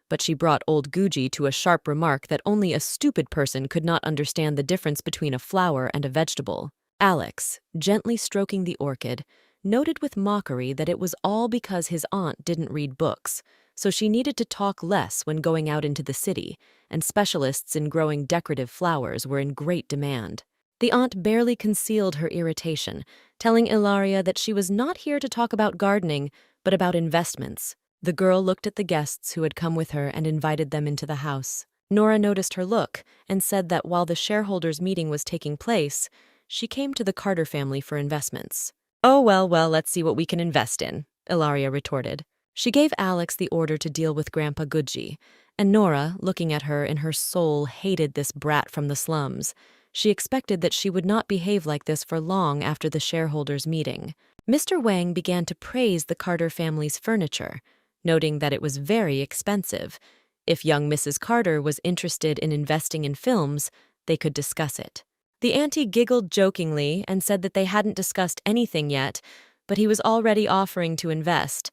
but she brought old Guji to a sharp remark that only a stupid person could not understand the difference between a flower and a vegetable. Alex, gently stroking the orchid, noted with mockery that it was all because his aunt didn't read books, so she needed to talk less when going out into the city, and specialists in growing decorative flowers were in great demand. The aunt barely concealed her irritation, telling Ilaria that she was not here to talk about gardening, but about investments. The girl looked at the guests who had come with her and invited them into the house. Nora noticed her look and said that while the shareholders' meeting was taking place, she came to the Carter family for investments. Oh, well, let's see what we can invest in, Ilaria retorted. She gave Alex the order to deal with Grandpa Guji, and Nora, looking at her in her soul, hated this brat from the slums. She expected that she would not behave like this for long after the shareholders' meeting. Mr. Wang began to praise the Carter family's furniture, noting that it was very expensive. If young Mrs. Carter was interested in investing in films, they could discuss it. The auntie giggled jokingly and said that they hadn't discussed anything yet, but he was already offering to invest.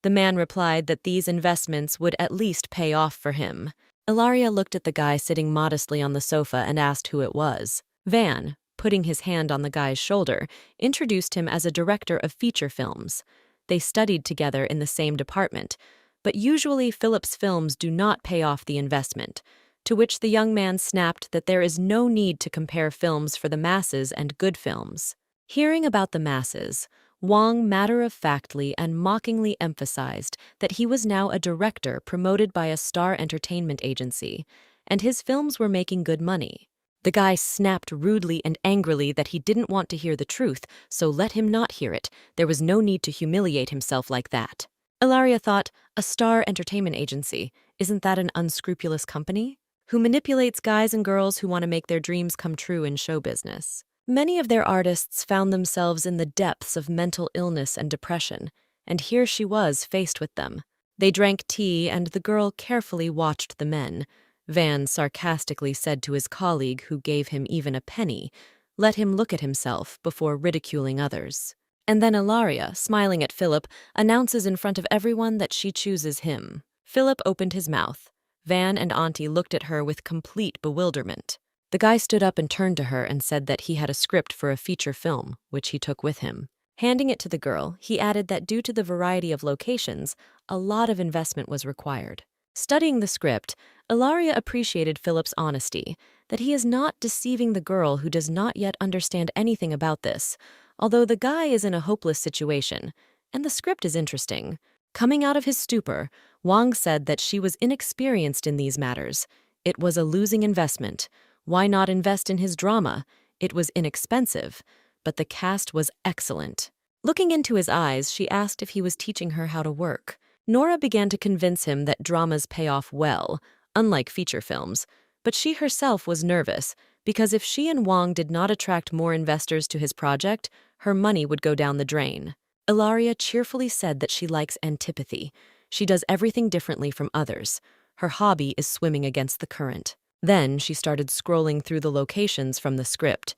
The man replied that these investments would at least pay off for him. Ilaria looked at the guy sitting modestly on the sofa and asked who it was. Van, putting his hand on the guy's shoulder, introduced him as a director of feature films. They studied together in the same department, but usually Philip's films do not pay off the investment, to which the young man snapped that there is no need to compare films for the masses and good films. Hearing about the masses, Wang matter-of-factly and mockingly emphasized that he was now a director promoted by a star entertainment agency, and his films were making good money. The guy snapped rudely and angrily that he didn't want to hear the truth, so let him not hear it. There was no need to humiliate himself like that. Ilaria thought, a star entertainment agency, isn't that an unscrupulous company? Who manipulates guys and girls who want to make their dreams come true in show business. Many of their artists found themselves in the depths of mental illness and depression, and here she was faced with them. They drank tea, and the girl carefully watched the men. Van sarcastically said to his colleague, who gave him even a penny, let him look at himself before ridiculing others. And then Ilaria, smiling at Philip, announces in front of everyone that she chooses him. Philip opened his mouth. Van and Auntie looked at her with complete bewilderment. The guy stood up and turned to her and said that he had a script for a feature film, which he took with him. Handing it to the girl, he added that due to the variety of locations, a lot of investment was required. Studying the script, Ilaria appreciated Philip's honesty, that he is not deceiving the girl who does not yet understand anything about this, although the guy is in a hopeless situation, and the script is interesting. Coming out of his stupor, Wang said that she was inexperienced in these matters. It was a losing investment. Why not invest in his drama? It was inexpensive, but the cast was excellent. Looking into his eyes, she asked if he was teaching her how to work. Nora began to convince him that dramas pay off well, unlike feature films, but she herself was nervous because if she and Wang did not attract more investors to his project, her money would go down the drain. Ilaria cheerfully said that she likes antipathy. She does everything differently from others. Her hobby is swimming against the current. Then she started scrolling through the locations from the script.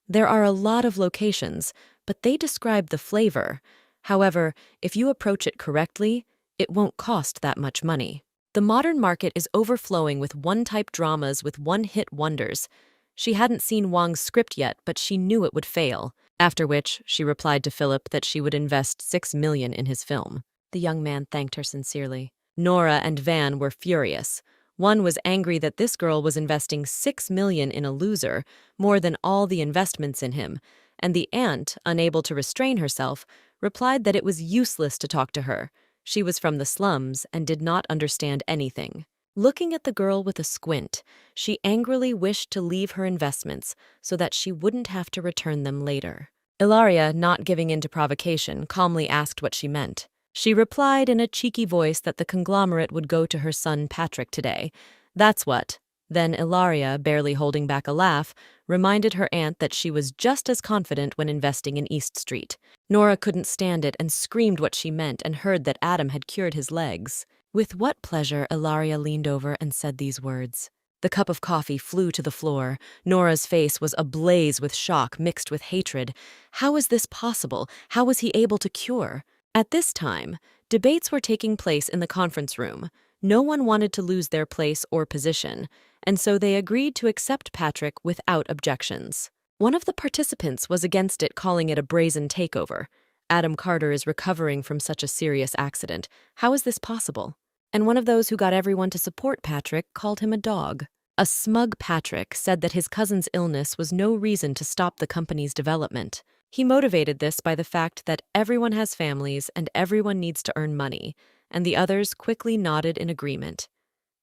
There are a lot of locations, but they describe the flavor. However, if you approach it correctly, it won't cost that much money. The modern market is overflowing with one-type dramas with one-hit wonders. She hadn't seen Wang's script yet, but she knew it would fail, after which she replied to Philip that she would invest $6 million in his film. The young man thanked her sincerely. Nora and Van were furious. One was angry that this girl was investing $6 million in a loser, more than all the investments in him, and the aunt, unable to restrain herself, replied that it was useless to talk to her. She was from the slums and did not understand anything. Looking at the girl with a squint, she angrily wished to leave her investments so that she wouldn't have to return them later. Ilaria, not giving in to provocation, calmly asked what she meant. She replied in a cheeky voice that the conglomerate would go to her son Patrick today. That's what. Then Ilaria, barely holding back a laugh, reminded her aunt that she was just as confident when investing in East Street. Nora couldn't stand it and screamed what she meant and heard that Adam had cured his legs. With what pleasure Ilaria leaned over and said these words. The cup of coffee flew to the floor. Nora's face was ablaze with shock mixed with hatred. How is this possible? How was he able to cure? At this time, debates were taking place in the conference room. No one wanted to lose their place or position, and so they agreed to accept Patrick without objections. One of the participants was against it, calling it a brazen takeover. Adam Carter is recovering from such a serious accident. How is this possible? And one of those who got everyone to support Patrick called him a dog. A smug Patrick said that his cousin's illness was no reason to stop the company's development. He motivated this by the fact that everyone has families and everyone needs to earn money, and the others quickly nodded in agreement.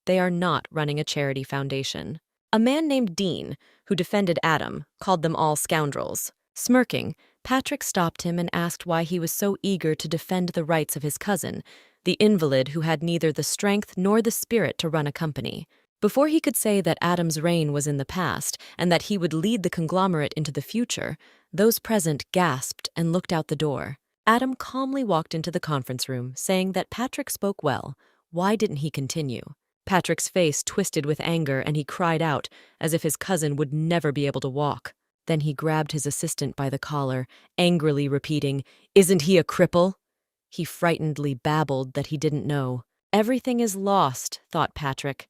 They are not running a charity foundation. A man named Dean, who defended Adam, called them all scoundrels. Smirking, Patrick stopped him and asked why he was so eager to defend the rights of his cousin, the invalid who had neither the strength nor the spirit to run a company. Before he could say that Adam's reign was in the past and that he would lead the conglomerate into the future, those present gasped and looked out the door. Adam calmly walked into the conference room, saying that Patrick spoke well. Why didn't he continue? Patrick's face twisted with anger and he cried out, as if his cousin would never be able to walk. Then he grabbed his assistant by the collar, angrily repeating, "Isn't he a cripple?" He frightenedly babbled that he didn't know. Everything is lost, thought Patrick.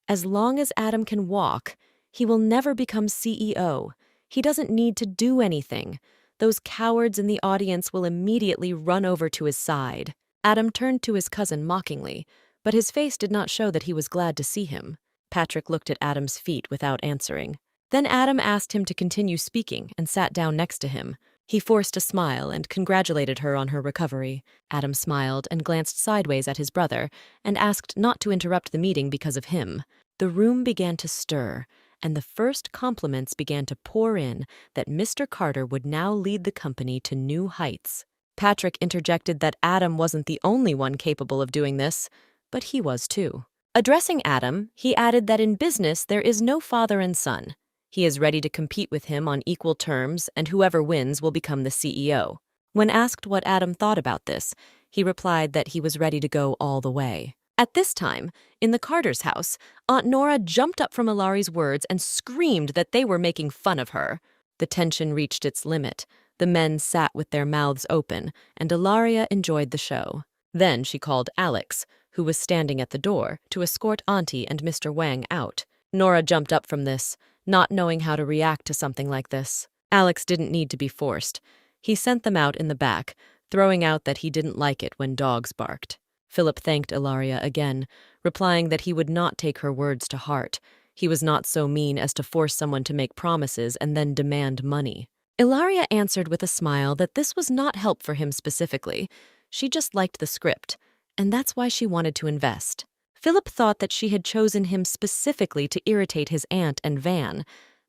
As long as Adam can walk, he will never become CEO. He doesn't need to do anything. Those cowards in the audience will immediately run over to his side. Adam turned to his cousin mockingly, but his face did not show that he was glad to see him. Patrick looked at Adam's feet without answering. Then Adam asked him to continue speaking and sat down next to him. He forced a smile and congratulated her on her recovery. Adam smiled and glanced sideways at his brother and asked not to interrupt the meeting because of him. The room began to stir, and the first compliments began to pour in that Mr. Carter would now lead the company to new heights. Patrick interjected that Adam wasn't the only one capable of doing this, but he was too. Addressing Adam, he added that in business there is no father and son. He is ready to compete with him on equal terms, and whoever wins will become the CEO. When asked what Adam thought about this, he replied that he was ready to go all the way. At this time, in the Carter's house, Aunt Nora jumped up from Ilari's words and screamed that they were making fun of her. The tension reached its limit. The men sat with their mouths open, and Ilaria enjoyed the show. Then she called Alex, who was standing at the door, to escort Auntie and Mr. Wang out. Nora jumped up from this, not knowing how to react to something like this. Alex didn't need to be forced. He sent them out in the back, throwing out that he didn't like it when dogs barked. Philip thanked Ilaria again, replying that he would not take her words to heart. He was not so mean as to force someone to make promises and then demand money. Ilaria answered with a smile that this was not help for him specifically. She just liked the script, and that's why she wanted to invest. Philip thought that she had chosen him specifically to irritate his aunt and Van,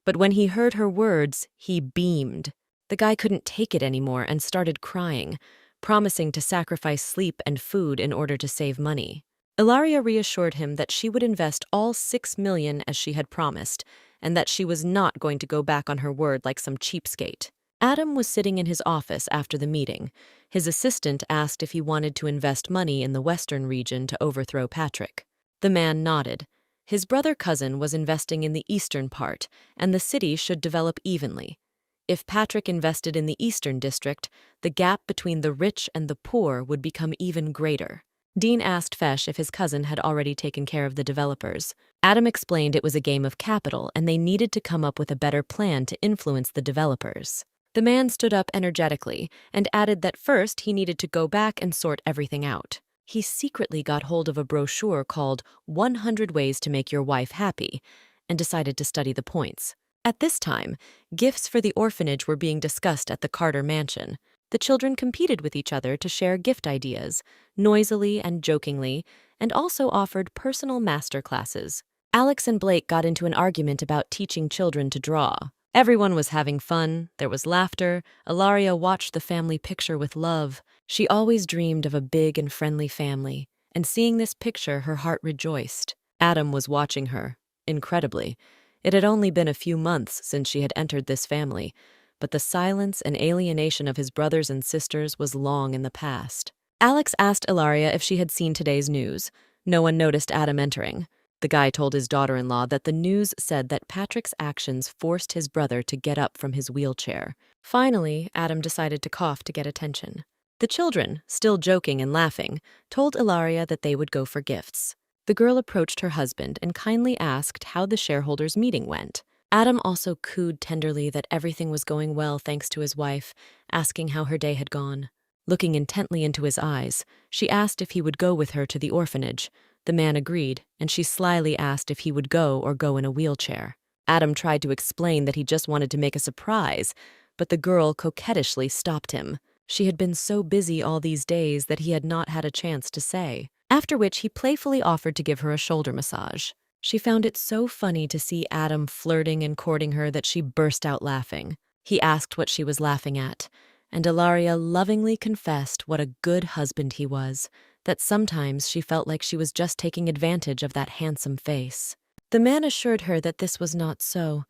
but when he heard her words, he beamed. The guy couldn't take it anymore and started crying, promising to sacrifice sleep and food in order to save money. Ilaria reassured him that she would invest all 6 million as she had promised, and that she was not going to go back on her word like some cheapskate. Adam was sitting in his office after the meeting. His assistant asked if he wanted to invest money in the western region to overthrow Patrick. The man nodded. His brother-cousin was investing in the eastern part, and the city should develop evenly. If Patrick invested in the eastern district, the gap between the rich and the poor would become even greater. Dean asked Fesh if his cousin had already taken care of the developers. Adam explained it was a game of capital and they needed to come up with a better plan to influence the developers. The man stood up energetically and added that first he needed to go back and sort everything out. He secretly got hold of a brochure called 100 Ways to Make Your Wife Happy and decided to study the points. At this time, gifts for the orphanage were being discussed at the Carter mansion. The children competed with each other to share gift ideas, noisily and jokingly, and also offered personal master classes. Alex and Blake got into an argument about teaching children to draw. Everyone was having fun, there was laughter. Ilaria watched the family picture with love. She always dreamed of a big and friendly family, and seeing this picture, her heart rejoiced. Adam was watching her, incredibly. It had only been a few months since she had entered this family, but the silence and alienation of his brothers and sisters was long in the past. Alex asked Ilaria if she had seen today's news. No one noticed Adam entering. The guy told his daughter-in-law that the news said that Patrick's actions forced his brother to get up from his wheelchair. Finally, Adam decided to cough to get attention. The children, still joking and laughing, told Ilaria that they would go for gifts. The girl approached her husband and kindly asked how the shareholders' meeting went. Adam also cooed tenderly that everything was going well thanks to his wife, asking how her day had gone. Looking intently into his eyes, she asked if he would go with her to the orphanage. The man agreed, and she slyly asked if he would go or go in a wheelchair. Adam tried to explain that he just wanted to make a surprise, but the girl coquettishly stopped him. She had been so busy all these days that he had not had a chance to say. After which he playfully offered to give her a shoulder massage. She found it so funny to see Adam flirting and courting her that she burst out laughing. He asked what she was laughing at, and Ilaria lovingly confessed what a good husband he was, that sometimes she felt like she was just taking advantage of that handsome face. The man assured her that this was not so.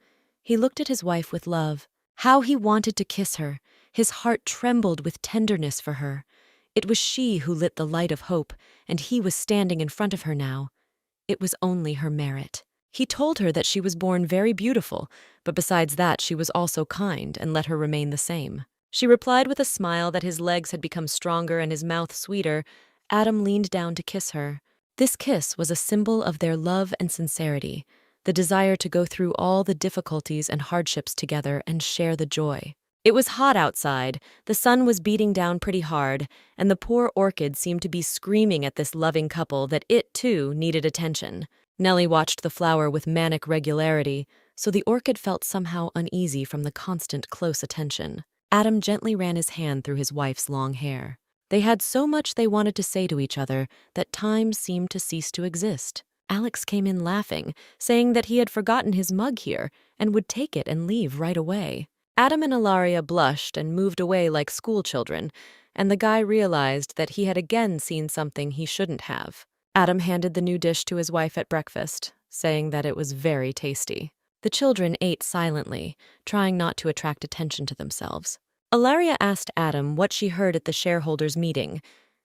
He looked at his wife with love. How he wanted to kiss her. His heart trembled with tenderness for her. It was she who lit the light of hope, and he was standing in front of her now. It was only her merit. He told her that she was born very beautiful, but besides that she was also kind and let her remain the same. She replied with a smile that his legs had become stronger and his mouth sweeter. Adam leaned down to kiss her. This kiss was a symbol of their love and sincerity, the desire to go through all the difficulties and hardships together and share the joy. It was hot outside, the sun was beating down pretty hard, and the poor orchid seemed to be screaming at this loving couple that it, too, needed attention. Nellie watched the flower with manic regularity, so the orchid felt somehow uneasy from the constant close attention. Adam gently ran his hand through his wife's long hair. They had so much they wanted to say to each other that time seemed to cease to exist. Alex came in laughing, saying that he had forgotten his mug here and would take it and leave right away. Adam and Ilaria blushed and moved away like schoolchildren, and the guy realized that he had again seen something he shouldn't have. Adam handed the new dish to his wife at breakfast, saying that it was very tasty. The children ate silently, trying not to attract attention to themselves. Ilaria asked Adam what she heard at the shareholders' meeting.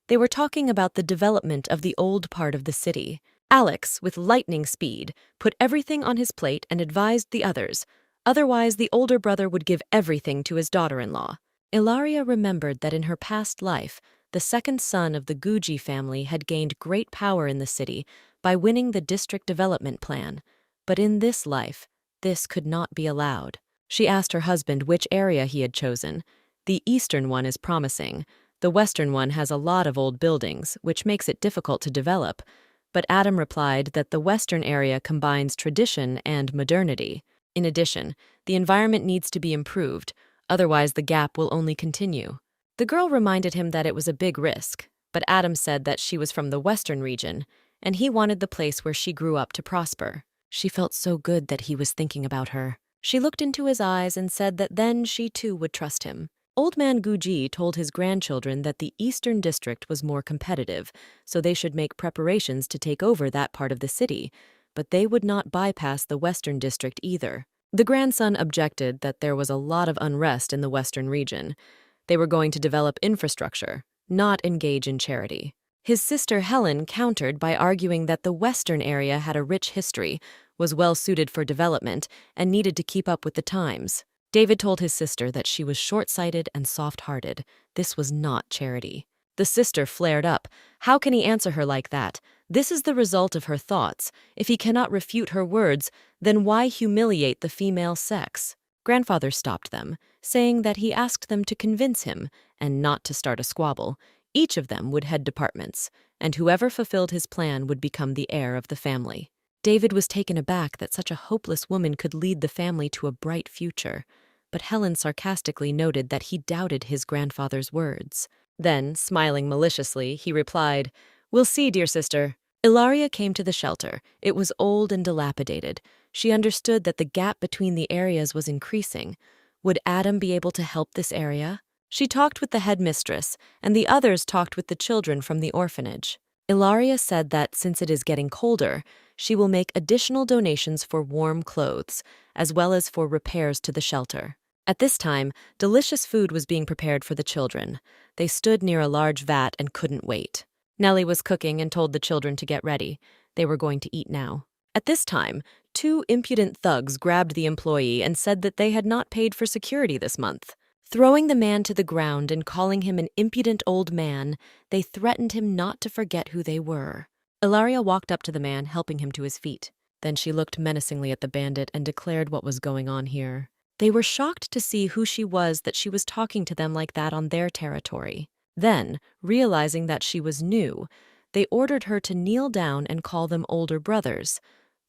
They were talking about the development of the old part of the city. Alex, with lightning speed, put everything on his plate and advised the others. Otherwise, the older brother would give everything to his daughter-in-law. Ilaria remembered that in her past life, the second son of the Guji family had gained great power in the city by winning the district development plan. But in this life, this could not be allowed. She asked her husband which area he had chosen. The eastern one is promising. The western one has a lot of old buildings, which makes it difficult to develop. But Adam replied that the western area combines tradition and modernity. In addition, the environment needs to be improved, otherwise the gap will only continue. The girl reminded him that it was a big risk, but Adam said that she was from the western region, and he wanted the place where she grew up to prosper. She felt so good that he was thinking about her. She looked into his eyes and said that then she too would trust him. Old man Guji told his grandchildren that the Eastern District was more competitive, so they should make preparations to take over that part of the city, but they would not bypass the Western District either. The grandson objected that there was a lot of unrest in the Western region. They were going to develop infrastructure, not engage in charity. His sister Helen countered by arguing that the Western area had a rich history, was well suited for development, and needed to keep up with the times. David told his sister that she was short-sighted and soft-hearted. This was not charity. The sister flared up. How can he answer her like that? This is the result of her thoughts. If he cannot refute her words, then why humiliate the female sex? Grandfather stopped them, saying that he asked them to convince him and not to start a squabble. Each of them would head departments, and whoever fulfilled his plan would become the heir of the family. David was taken aback that such a hopeless woman could lead the family to a bright future, but Helen sarcastically noted that he doubted his grandfather's words. Then, smiling maliciously, he replied, "We'll see, dear sister." Ilaria came to the shelter. It was old and dilapidated. She understood that the gap between the areas was increasing. Would Adam be able to help this area? She talked with the headmistress, and the others talked with the children from the orphanage. Ilaria said that since it is getting colder, she will make additional donations for warm clothes, as well as for repairs to the shelter. At this time, delicious food was being prepared for the children. They stood near a large vat and couldn't wait. Nellie was cooking and told the children to get ready. They were going to eat now. At this time, 2 impudent thugs grabbed the employee and said that they had not paid for security this month. Throwing the man to the ground and calling him an impudent old man, they threatened him not to forget who they were. Ilaria walked up to the man, helping him to his feet. Then she looked menacingly at the bandit and declared what was going on here. They were shocked to see who she was, that she was talking to them like that on their territory. Then, realizing that she was new, they ordered her to kneel down and call them older brothers.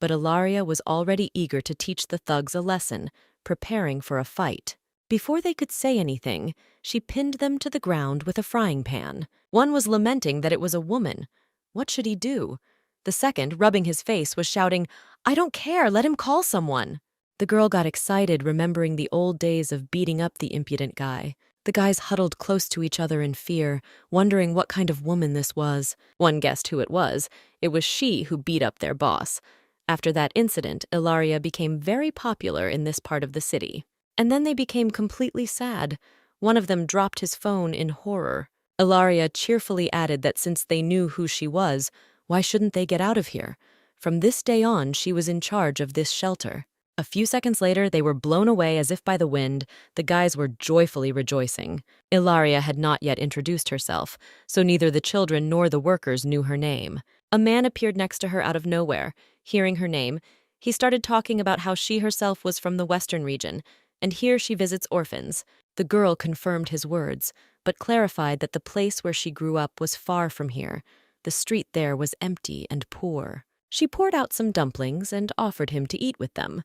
But Ilaria was already eager to teach the thugs a lesson, preparing for a fight. Before they could say anything, she pinned them to the ground with a frying pan. One was lamenting that it was a woman. What should he do? The second, rubbing his face, was shouting, "I don't care, let him call someone." The girl got excited, remembering the old days of beating up the impudent guy. The guys huddled close to each other in fear, wondering what kind of woman this was. One guessed who it was. It was she who beat up their boss. After that incident, Ilaria became very popular in this part of the city. And then they became completely sad. One of them dropped his phone in horror. Ilaria cheerfully added that since they knew who she was, why shouldn't they get out of here? From this day on, she was in charge of this shelter. A few seconds later, they were blown away as if by the wind. The guys were joyfully rejoicing. Ilaria had not yet introduced herself, so neither the children nor the workers knew her name. A man appeared next to her out of nowhere. Hearing her name, he started talking about how she herself was from the western region, and here she visits orphans. The girl confirmed his words, but clarified that the place where she grew up was far from here. The street there was empty and poor. She poured out some dumplings and offered him to eat with them.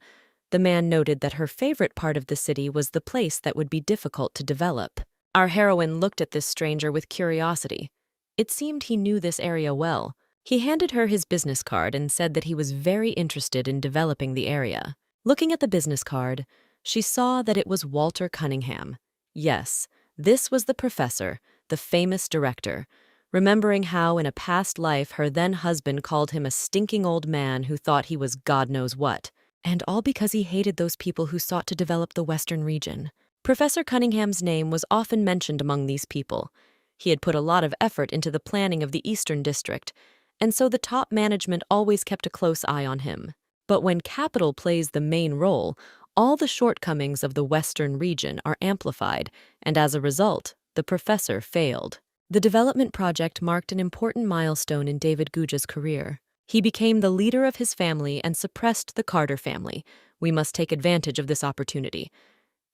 The man noted that her favorite part of the city was the place that would be difficult to develop. Our heroine looked at this stranger with curiosity. It seemed he knew this area well. He handed her his business card and said that he was very interested in developing the area. Looking at the business card, she saw that it was Walter Cunningham. Yes, this was the professor, the famous director. Remembering how in a past life her then-husband called him a stinking old man who thought he was God knows what. And all because he hated those people who sought to develop the western region. Professor Cunningham's name was often mentioned among these people. He had put a lot of effort into the planning of the Eastern District, and so the top management always kept a close eye on him. But when capital plays the main role, all the shortcomings of the western region are amplified, and as a result, the professor failed. The development project marked an important milestone in David Guja's career. He became the leader of his family and suppressed the Carter family. We must take advantage of this opportunity.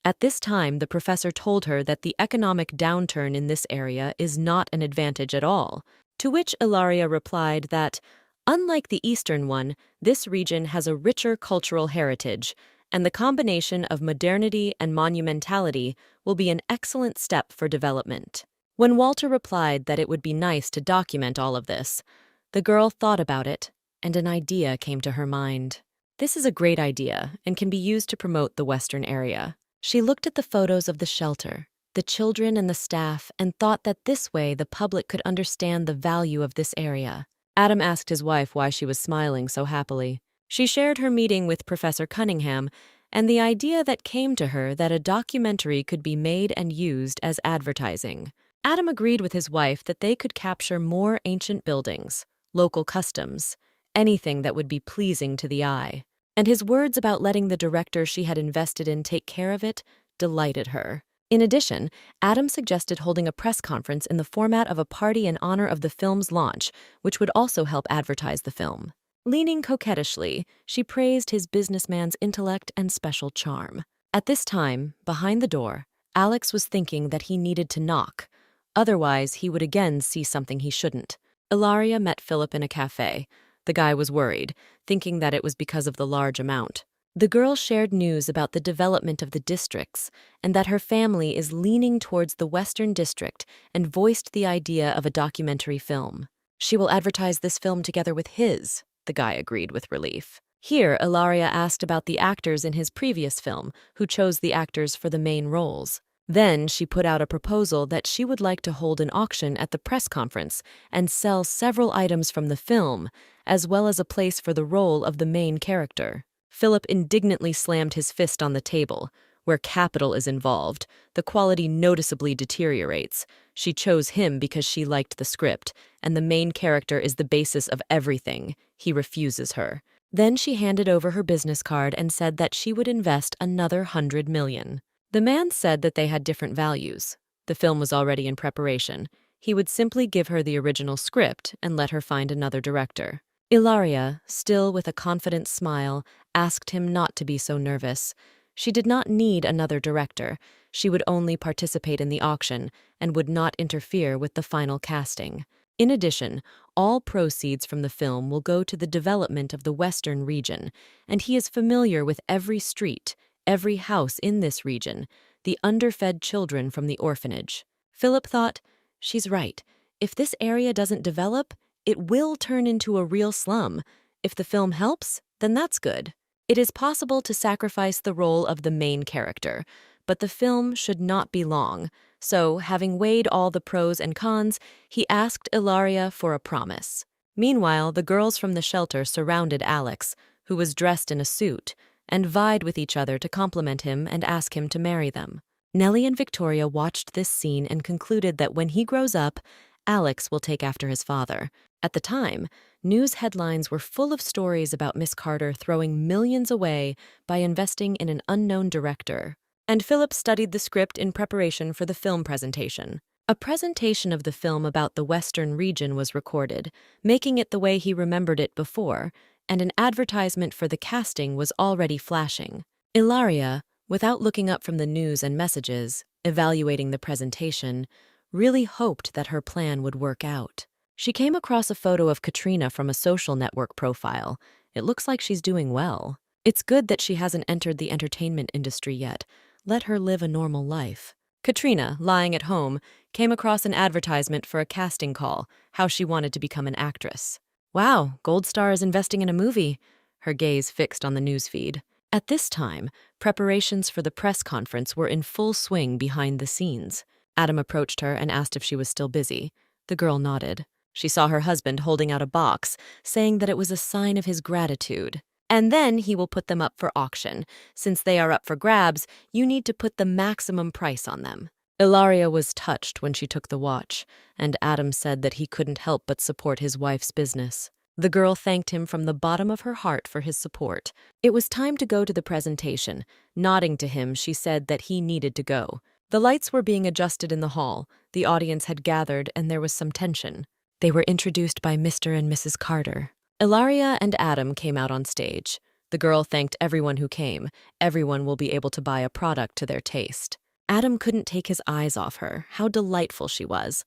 At this time, the professor told her that the economic downturn in this area is not an advantage at all, to which Ilaria replied that, unlike the eastern one, this region has a richer cultural heritage, and the combination of modernity and monumentality will be an excellent step for development. When Walter replied that it would be nice to document all of this, the girl thought about it, and an idea came to her mind. This is a great idea and can be used to promote the Western area. She looked at the photos of the shelter, the children and the staff, and thought that this way the public could understand the value of this area. Adam asked his wife why she was smiling so happily. She shared her meeting with Professor Cunningham and the idea that came to her that a documentary could be made and used as advertising. Adam agreed with his wife that they could capture more ancient buildings, local customs, anything that would be pleasing to the eye. And his words about letting the director she had invested in take care of it delighted her. In addition, Adam suggested holding a press conference in the format of a party in honor of the film's launch, which would also help advertise the film. Leaning coquettishly, she praised his businessman's intellect and special charm. At this time, behind the door, Alex was thinking that he needed to knock. Otherwise, he would again see something he shouldn't. Ilaria met Philip in a cafe. The guy was worried, thinking that it was because of the large amount. The girl shared news about the development of the districts and that her family is leaning towards the Western District and voiced the idea of a documentary film. She will advertise this film together with his, the guy agreed with relief. Here, Ilaria asked about the actors in his previous film, who chose the actors for the main roles. Then she put out a proposal that she would like to hold an auction at the press conference and sell several items from the film, as well as a place for the role of the main character. Philip indignantly slammed his fist on the table. Where capital is involved, the quality noticeably deteriorates. She chose him because she liked the script, and the main character is the basis of everything. He refuses her. Then she handed over her business card and said that she would invest another 100 million. The man said that they had different values. The film was already in preparation. He would simply give her the original script and let her find another director. Ilaria, still with a confident smile, asked him not to be so nervous. She did not need another director. She would only participate in the auction and would not interfere with the final casting. In addition, all proceeds from the film will go to the development of the Western region, and he is familiar with every street, every house in this region, the underfed children from the orphanage. Philip thought, she's right. If this area doesn't develop, it will turn into a real slum. If the film helps, then that's good. It is possible to sacrifice the role of the main character, but the film should not be long. So, having weighed all the pros and cons, he asked Ilaria for a promise. Meanwhile, the girls from the shelter surrounded Alex, who was dressed in a suit, and vied with each other to compliment him and ask him to marry them. Nellie and Victoria watched this scene and concluded that when he grows up, Alex will take after his father. At the time, news headlines were full of stories about Miss Carter throwing millions away by investing in an unknown director. And Philip studied the script in preparation for the film presentation. A presentation of the film about the Western region was recorded, making it the way he remembered it before, and an advertisement for the casting was already flashing. Ilaria, without looking up from the news and messages, evaluating the presentation, really hoped that her plan would work out. She came across a photo of Katrina from a social network profile. It looks like she's doing well. It's good that she hasn't entered the entertainment industry yet. Let her live a normal life. Katrina, lying at home, came across an advertisement for a casting call, how she wanted to become an actress. Wow, Gold Star is investing in a movie. Her gaze fixed on the newsfeed. At this time, preparations for the press conference were in full swing behind the scenes. Adam approached her and asked if she was still busy. The girl nodded. She saw her husband holding out a box, saying that it was a sign of his gratitude. And then he will put them up for auction. Since they are up for grabs, you need to put the maximum price on them. Ilaria was touched when she took the watch, and Adam said that he couldn't help but support his wife's business. The girl thanked him from the bottom of her heart for his support. It was time to go to the presentation. Nodding to him, she said that he needed to go. The lights were being adjusted in the hall. The audience had gathered, and there was some tension. They were introduced by Mr. and Mrs. Carter. Ilaria and Adam came out on stage. The girl thanked everyone who came. Everyone will be able to buy a product to their taste. Adam couldn't take his eyes off her. How delightful she was.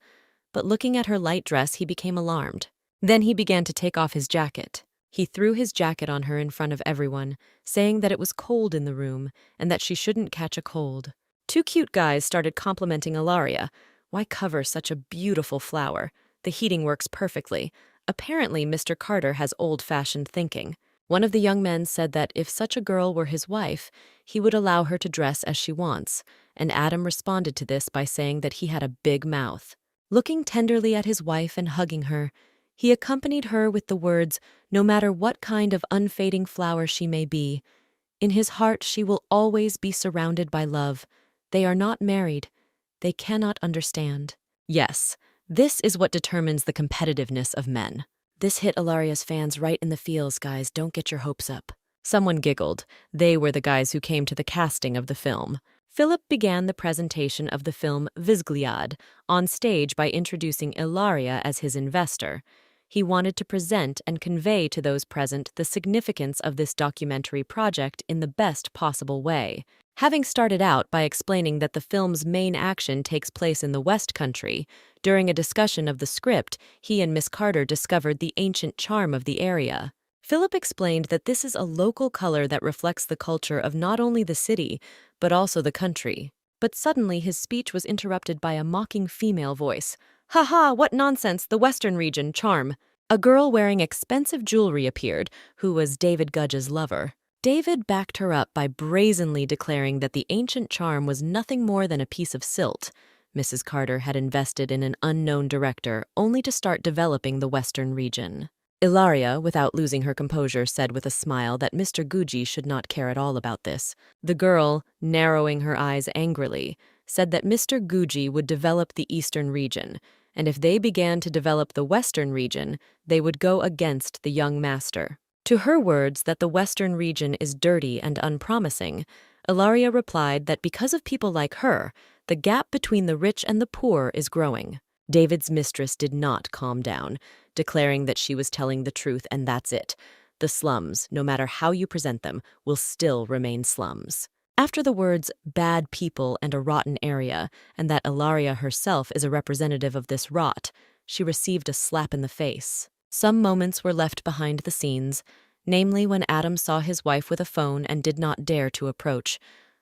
But looking at her light dress, he became alarmed. Then he began to take off his jacket. He threw his jacket on her in front of everyone, saying that it was cold in the room and that she shouldn't catch a cold. Two cute guys started complimenting Ilaria. Why cover such a beautiful flower? The heating works perfectly. Apparently, Mr. Carter has old-fashioned thinking. One of the young men said that if such a girl were his wife, he would allow her to dress as she wants, and Adam responded to this by saying that he had a big mouth. Looking tenderly at his wife and hugging her, he accompanied her with the words, "No matter what kind of unfading flower she may be, in his heart she will always be surrounded by love. They are not married. They cannot understand." Yes, this is what determines the competitiveness of men. This hit Ilaria's fans right in the feels, guys. Don't get your hopes up. Someone giggled. They were the guys who came to the casting of the film. Philip began the presentation of the film Vizgliad on stage by introducing Ilaria as his investor. He wanted to present and convey to those present the significance of this documentary project in the best possible way. Having started out by explaining that the film's main action takes place in the West Country, during a discussion of the script, he and Miss Carter discovered the ancient charm of the area. Philip explained that this is a local color that reflects the culture of not only the city, but also the country. But suddenly his speech was interrupted by a mocking female voice. "Ha ha, what nonsense, the Western region, charm." A girl wearing expensive jewelry appeared, who was David Gudge's lover. David backed her up by brazenly declaring that the ancient charm was nothing more than a piece of silt. Mrs. Carter had invested in an unknown director only to start developing the Western region. Ilaria, without losing her composure, said with a smile that Mr. Guji should not care at all about this. The girl, narrowing her eyes angrily, said that Mr. Guji would develop the Eastern region, and if they began to develop the Western region, they would go against the young master. To her words that the Western region is dirty and unpromising, Ilaria replied that because of people like her, the gap between the rich and the poor is growing. David's mistress did not calm down, declaring that she was telling the truth and that's it. The slums, no matter how you present them, will still remain slums. After the words "bad people" and "a rotten area," and that Ilaria herself is a representative of this rot, she received a slap in the face. Some moments were left behind the scenes, namely when Adam saw his wife with a phone and did not dare to approach.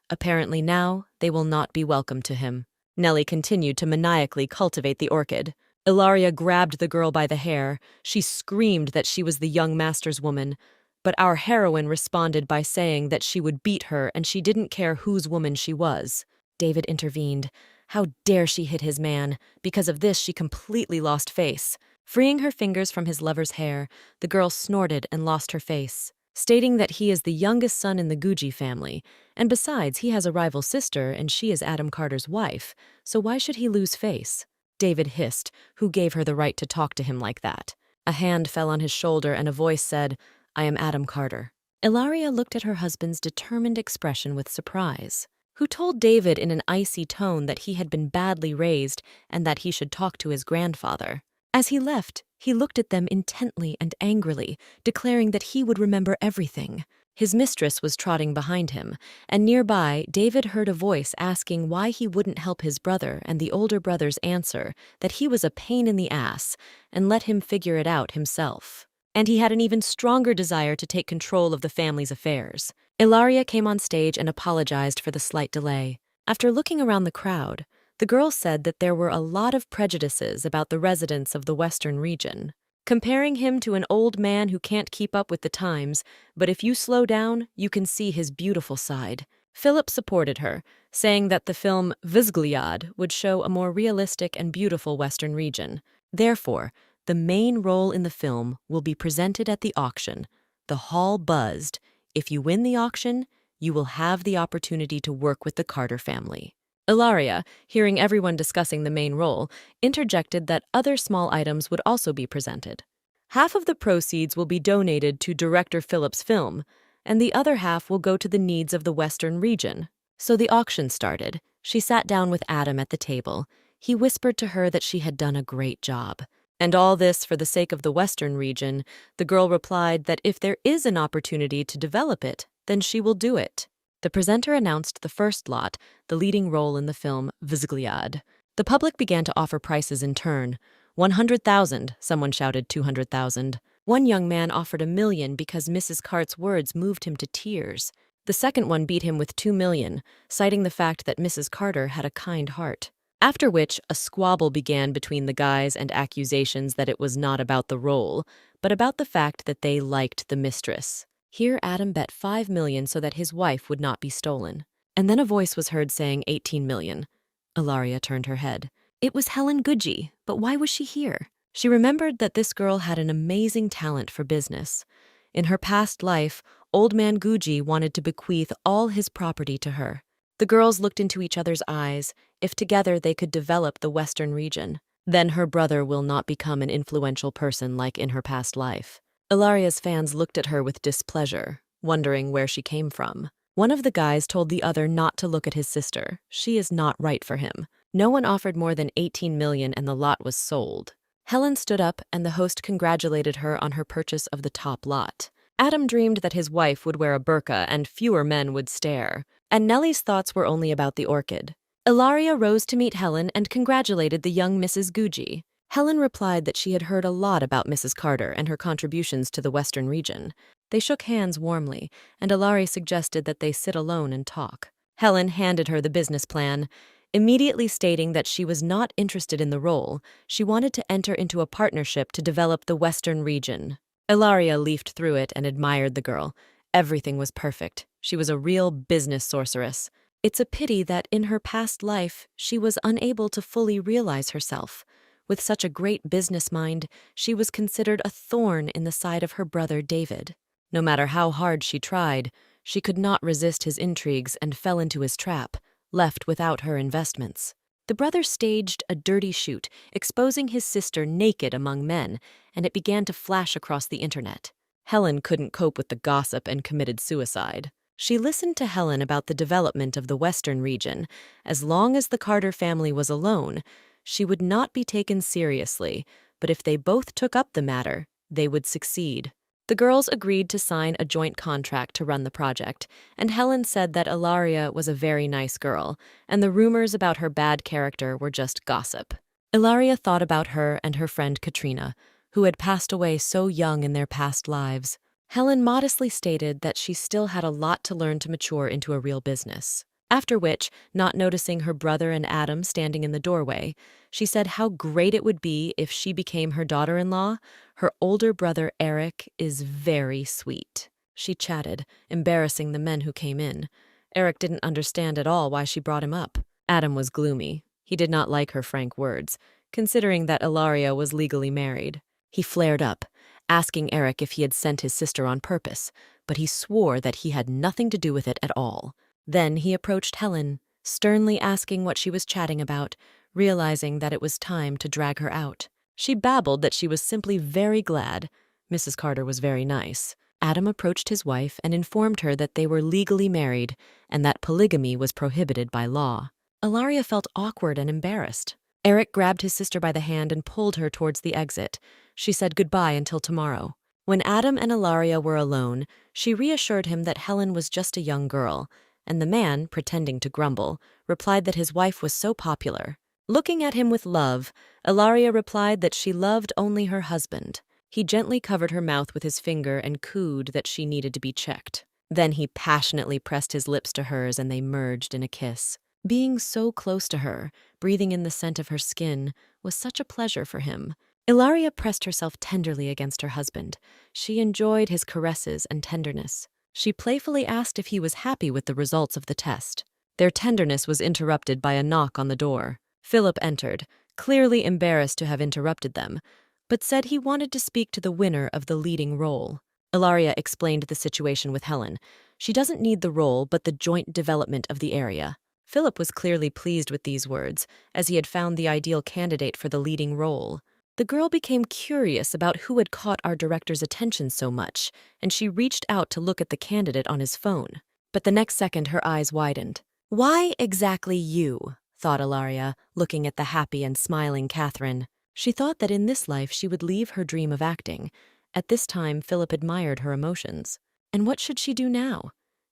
Apparently now, they will not be welcome to him. Nellie continued to maniacally cultivate the orchid. Ilaria grabbed the girl by the hair. She screamed that she was the young master's woman, but our heroine responded by saying that she would beat her and she didn't care whose woman she was. David intervened. How dare she hit his man? Because of this, she completely lost face. Freeing her fingers from his lover's hair, the girl snorted and lost her face, stating that he is the youngest son in the Guji family, and besides, he has a rival sister and she is Adam Carter's wife, so why should he lose face? David hissed, who gave her the right to talk to him like that. A hand fell on his shoulder and a voice said, "I am Adam Carter." Ilaria looked at her husband's determined expression with surprise, who told David in an icy tone that he had been badly raised and that he should talk to his grandfather. As he left, he looked at them intently and angrily, declaring that he would remember everything. His mistress was trotting behind him, and nearby, David heard a voice asking why he wouldn't help his brother, and the older brother's answer that he was a pain in the ass and let him figure it out himself. And he had an even stronger desire to take control of the family's affairs. Ilaria came on stage and apologized for the slight delay. After looking around the crowd, the girl said that there were a lot of prejudices about the residents of the Western region, comparing him to an old man who can't keep up with the times, but if you slow down, you can see his beautiful side. Philip supported her, saying that the film Vizgliad would show a more realistic and beautiful Western region. Therefore, the main role in the film will be presented at the auction. The hall buzzed. If you win the auction, you will have the opportunity to work with the Carter family. Ilaria, hearing everyone discussing the main role, interjected that other small items would also be presented. Half of the proceeds will be donated to director Philip's film, and the other half will go to the needs of the Western region. So the auction started. She sat down with Adam at the table. He whispered to her that she had done a great job. And all this for the sake of the Western region. The girl replied that if there is an opportunity to develop it, then she will do it. The presenter announced the first lot, the leading role in the film Vzgliad. The public began to offer prices in turn. 100,000, someone shouted 200,000. One young man offered 1 million because Mrs. Cart's words moved him to tears. The second one beat him with 2 million, citing the fact that Mrs. Carter had a kind heart. After which, a squabble began between the guys and accusations that it was not about the role, but about the fact that they liked the mistress. Here Adam bet 5 million so that his wife would not be stolen. And then a voice was heard saying 18 million. Ilaria turned her head. It was Helen Goodgie, but why was she here? She remembered that this girl had an amazing talent for business. In her past life, old man Goodgie wanted to bequeath all his property to her. The girls looked into each other's eyes. If together they could develop the Western region, then her brother will not become an influential person like in her past life. Ilaria's fans looked at her with displeasure, wondering where she came from. One of the guys told the other not to look at his sister. She is not right for him. No one offered more than 18 million and the lot was sold. Helen stood up and the host congratulated her on her purchase of the top lot. Adam dreamed that his wife would wear a burqa and fewer men would stare. And Nellie's thoughts were only about the orchid. Ilaria rose to meet Helen and congratulated the young Mrs. Goodgie. Helen replied that she had heard a lot about Mrs. Carter and her contributions to the Western region. They shook hands warmly, and Ilaria suggested that they sit alone and talk. Helen handed her the business plan, immediately stating that she was not interested in the role. She wanted to enter into a partnership to develop the Western region. Ilaria leafed through it and admired the girl. Everything was perfect. She was a real business sorceress. It's a pity that in her past life, she was unable to fully realize herself. With such a great business mind, she was considered a thorn in the side of her brother David. No matter how hard she tried, she could not resist his intrigues and fell into his trap, left without her investments. The brother staged a dirty shoot, exposing his sister naked among men, and it began to flash across the internet. Helen couldn't cope with the gossip and committed suicide. She listened to Helen about the development of the Western region. As long as the Carter family was alone, she would not be taken seriously, but if they both took up the matter, they would succeed. The girls agreed to sign a joint contract to run the project, and Helen said that Ilaria was a very nice girl, and the rumors about her bad character were just gossip. Ilaria thought about her and her friend Katrina, who had passed away so young in their past lives. Helen modestly stated that she still had a lot to learn to mature into a real business. After which, not noticing her brother and Adam standing in the doorway, she said how great it would be if she became her daughter-in-law. Her older brother Eric is very sweet. She chatted, embarrassing the men who came in. Eric didn't understand at all why she brought him up. Adam was gloomy. He did not like her frank words, considering that Ilaria was legally married. He flared up, asking Eric if he had sent his sister on purpose, but he swore that he had nothing to do with it at all. Then he approached Helen, sternly asking what she was chatting about, realizing that it was time to drag her out. She babbled that she was simply very glad. Mrs. Carter was very nice. Adam approached his wife and informed her that they were legally married and that polygamy was prohibited by law. Ilaria felt awkward and embarrassed. Eric grabbed his sister by the hand and pulled her towards the exit. She said goodbye until tomorrow. When Adam and Ilaria were alone, she reassured him that Helen was just a young girl, and the man, pretending to grumble, replied that his wife was so popular. Looking at him with love, Ilaria replied that she loved only her husband. He gently covered her mouth with his finger and cooed that she needed to be checked. Then he passionately pressed his lips to hers and they merged in a kiss. Being so close to her, breathing in the scent of her skin, was such a pleasure for him. Ilaria pressed herself tenderly against her husband. She enjoyed his caresses and tenderness. She playfully asked if he was happy with the results of the test. Their tenderness was interrupted by a knock on the door. Philip entered, clearly embarrassed to have interrupted them, but said he wanted to speak to the winner of the leading role. Ilaria explained the situation with Helen. She doesn't need the role, but the joint development of the area. Philip was clearly pleased with these words, as he had found the ideal candidate for the leading role. The girl became curious about who had caught our director's attention so much, and she reached out to look at the candidate on his phone. But the next second her eyes widened. Why exactly you? Thought Ilaria, looking at the happy and smiling Catherine. She thought that in this life she would leave her dream of acting. At this time, Philip admired her emotions. And what should she do now?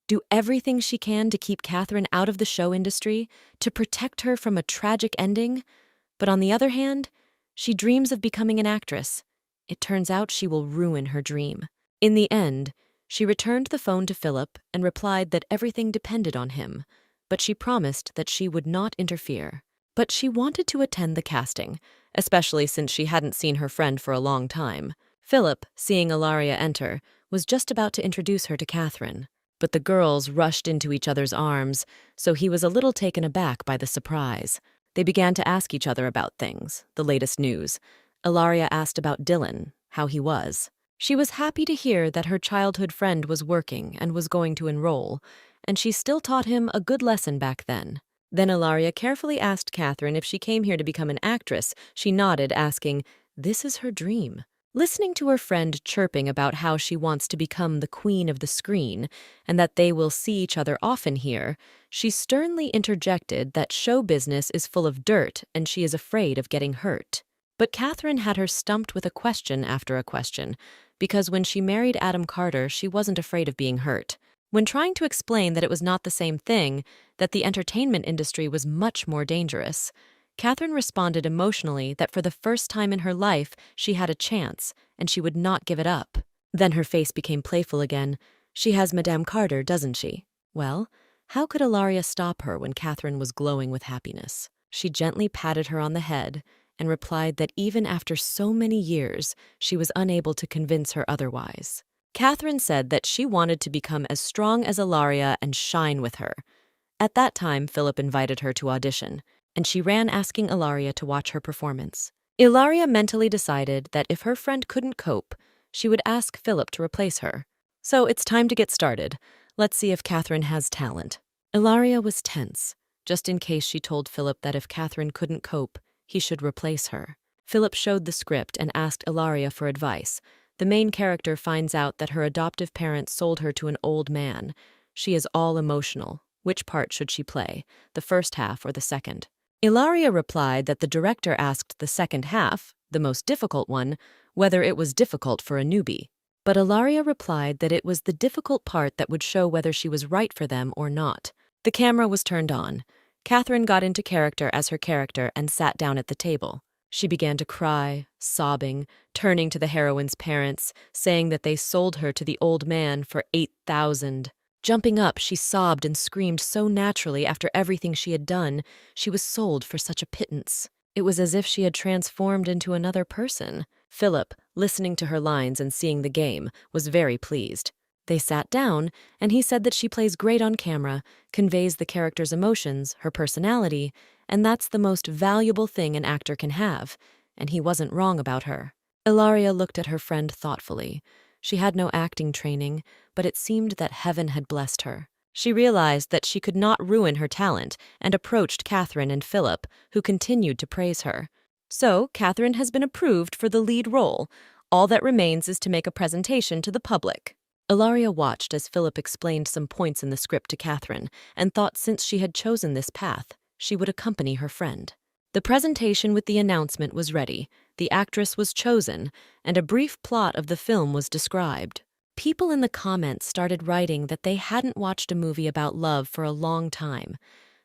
Do everything she can to keep Catherine out of the show industry, to protect her from a tragic ending? But on the other hand, she dreams of becoming an actress. It turns out she will ruin her dream. In the end, she returned the phone to Philip and replied that everything depended on him, but she promised that she would not interfere. But she wanted to attend the casting, especially since she hadn't seen her friend for a long time. Philip, seeing Ilaria enter, was just about to introduce her to Catherine, but the girls rushed into each other's arms, so he was a little taken aback by the surprise. They began to ask each other about things, the latest news. Ilaria asked about Dylan, how he was. She was happy to hear that her childhood friend was working and was going to enroll, and she still taught him a good lesson back then. Then Ilaria carefully asked Catherine if she came here to become an actress. She nodded, asking, "This is her dream." Listening to her friend chirping about how she wants to become the queen of the screen and that they will see each other often here, she sternly interjected that show business is full of dirt and she is afraid of getting hurt. But Catherine had her stumped with a question after a question, because when she married Adam Carter, she wasn't afraid of being hurt. When trying to explain that it was not the same thing, that the entertainment industry was much more dangerous, Catherine responded emotionally that for the first time in her life she had a chance and she would not give it up. Then her face became playful again. "She has Madame Carter, doesn't she?" Well, how could Ilaria stop her when Catherine was glowing with happiness? She gently patted her on the head and replied that even after so many years, she was unable to convince her otherwise. Catherine said that she wanted to become as strong as Ilaria and shine with her. At that time, Philip invited her to audition, and she ran asking Ilaria to watch her performance. Ilaria mentally decided that if her friend couldn't cope, she would ask Philip to replace her. So it's time to get started. Let's see if Catherine has talent. Ilaria was tense, just in case she told Philip that if Catherine couldn't cope, he should replace her. Philip showed the script and asked Ilaria for advice. The main character finds out that her adoptive parents sold her to an old man. She is all emotional. Which part should she play, the first half or the second? Ilaria replied that the director asked the second half, the most difficult one, whether it was difficult for a newbie. But Ilaria replied that it was the difficult part that would show whether she was right for them or not. The camera was turned on. Catherine got into character as her character and sat down at the table. She began to cry, sobbing, turning to the heroine's parents, saying that they sold her to the old man for $8,000. Jumping up, she sobbed and screamed so naturally after everything she had done. She was sold for such a pittance. It was as if she had transformed into another person. Philip, listening to her lines and seeing the game, was very pleased. They sat down, and he said that she plays great on camera, conveys the character's emotions, her personality, and that's the most valuable thing an actor can have, and he wasn't wrong about her. Ilaria looked at her friend thoughtfully. She had no acting training, but it seemed that heaven had blessed her. She realized that she could not ruin her talent and approached Catherine and Philip, who continued to praise her. So, Catherine has been approved for the lead role. All that remains is to make a presentation to the public. Ilaria watched as Philip explained some points in the script to Catherine and thought since she had chosen this path, she would accompany her friend. The presentation with the announcement was ready, the actress was chosen, and a brief plot of the film was described. People in the comments started writing that they hadn't watched a movie about love for a long time.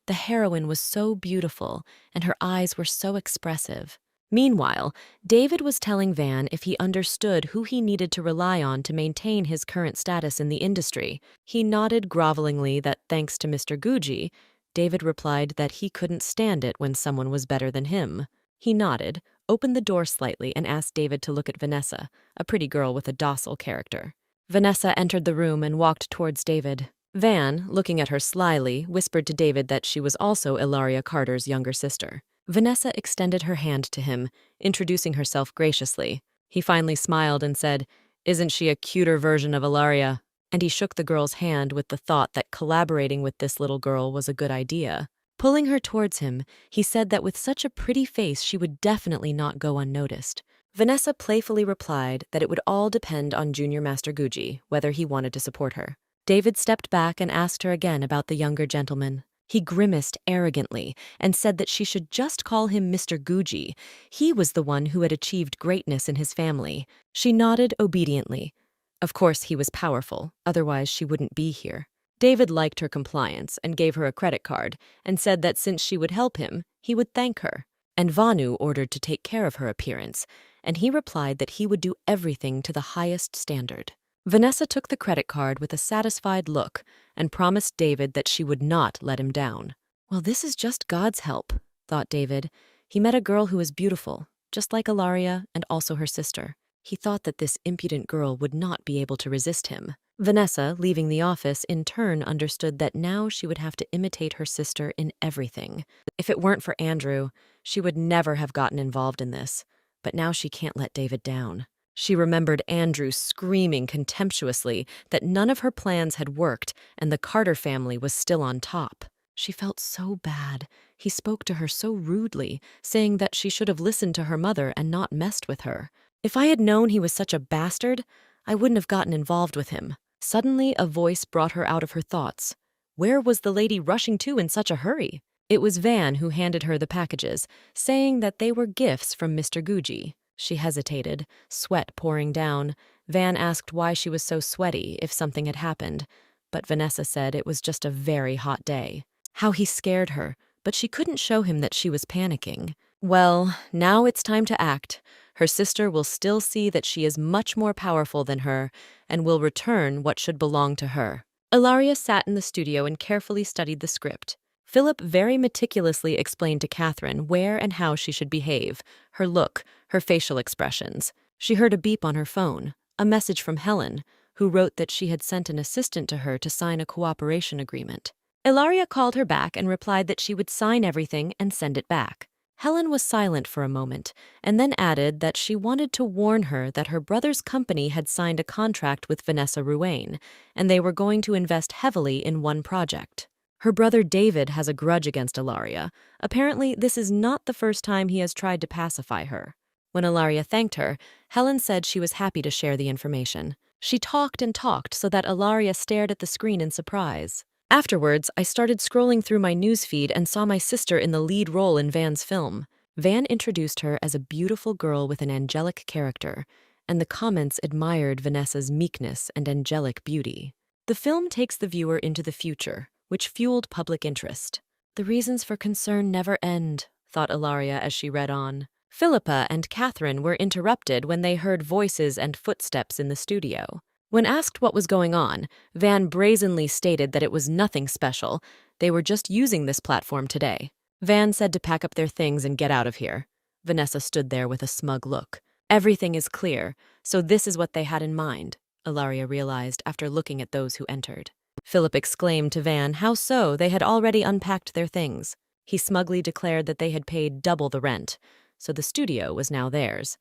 The heroine was so beautiful, and her eyes were so expressive. Meanwhile, David was telling Van if he understood who he needed to rely on to maintain his current status in the industry. He nodded grovelingly that thanks to Mr. Gucci, David replied that he couldn't stand it when someone was better than him. He nodded, opened the door slightly, and asked David to look at Vanessa, a pretty girl with a docile character. Vanessa entered the room and walked towards David. Van, looking at her slyly, whispered to David that she was also Ilaria Carter's younger sister. Vanessa extended her hand to him, introducing herself graciously. He finally smiled and said, "Isn't she a cuter version of Ilaria?" And he shook the girl's hand with the thought that collaborating with this little girl was a good idea. Pulling her towards him, he said that with such a pretty face she would definitely not go unnoticed. Vanessa playfully replied that it would all depend on Junior Master Gucci, whether he wanted to support her. David stepped back and asked her again about the younger gentleman. He grimaced arrogantly and said that she should just call him Mr. Guji. He was the one who had achieved greatness in his family. She nodded obediently. Of course, he was powerful, otherwise she wouldn't be here. David liked her compliance and gave her a credit card and said that since she would help him, he would thank her. And Vanu ordered to take care of her appearance, and he replied that he would do everything to the highest standard. Vanessa took the credit card with a satisfied look and promised David that she would not let him down. Well, this is just God's help, thought David. He met a girl who was beautiful, just like Ilaria and also her sister. He thought that this impudent girl would not be able to resist him. Vanessa, leaving the office, in turn understood that now she would have to imitate her sister in everything. If it weren't for Andrew, she would never have gotten involved in this. But now she can't let David down. She remembered Andrew screaming contemptuously that none of her plans had worked and the Carter family was still on top. She felt so bad. He spoke to her so rudely, saying that she should have listened to her mother and not messed with her. If I had known he was such a bastard, I wouldn't have gotten involved with him. Suddenly, a voice brought her out of her thoughts. Where was the lady rushing to in such a hurry? It was Van who handed her the packages, saying that they were gifts from Mr. Guji. She hesitated, sweat pouring down. Van asked why she was so sweaty, if something had happened, but Vanessa said it was just a very hot day. How he scared her, but she couldn't show him that she was panicking. Well, now it's time to act. Her sister will still see that she is much more powerful than her and will return what should belong to her. Ilaria sat in the studio and carefully studied the script. Philip very meticulously explained to Catherine where and how she should behave, her look, her facial expressions. She heard a beep on her phone, a message from Helen, who wrote that she had sent an assistant to her to sign a cooperation agreement. Ilaria called her back and replied that she would sign everything and send it back. Helen was silent for a moment and then added that she wanted to warn her that her brother's company had signed a contract with Vanessa Ruane, and they were going to invest heavily in one project. Her brother David has a grudge against Ilaria. Apparently, this is not the first time he has tried to pacify her. When Ilaria thanked her, Helen said she was happy to share the information. She talked and talked so that Ilaria stared at the screen in surprise. Afterwards, I started scrolling through my newsfeed and saw my sister in the lead role in Van's film. Van introduced her as a beautiful girl with an angelic character, and the comments admired Vanessa's meekness and angelic beauty. The film takes the viewer into the future, which fueled public interest. The reasons for concern never end, thought Ilaria as she read on. Philippa and Catherine were interrupted when they heard voices and footsteps in the studio. When asked what was going on, Van brazenly stated that it was nothing special. They were just using this platform today. Van said to pack up their things and get out of here. Vanessa stood there with a smug look. Everything is clear, so this is what they had in mind, Ilaria realized after looking at those who entered. Philip exclaimed to Van how so they had already unpacked their things. He smugly declared that they had paid double the rent, so the studio was now theirs.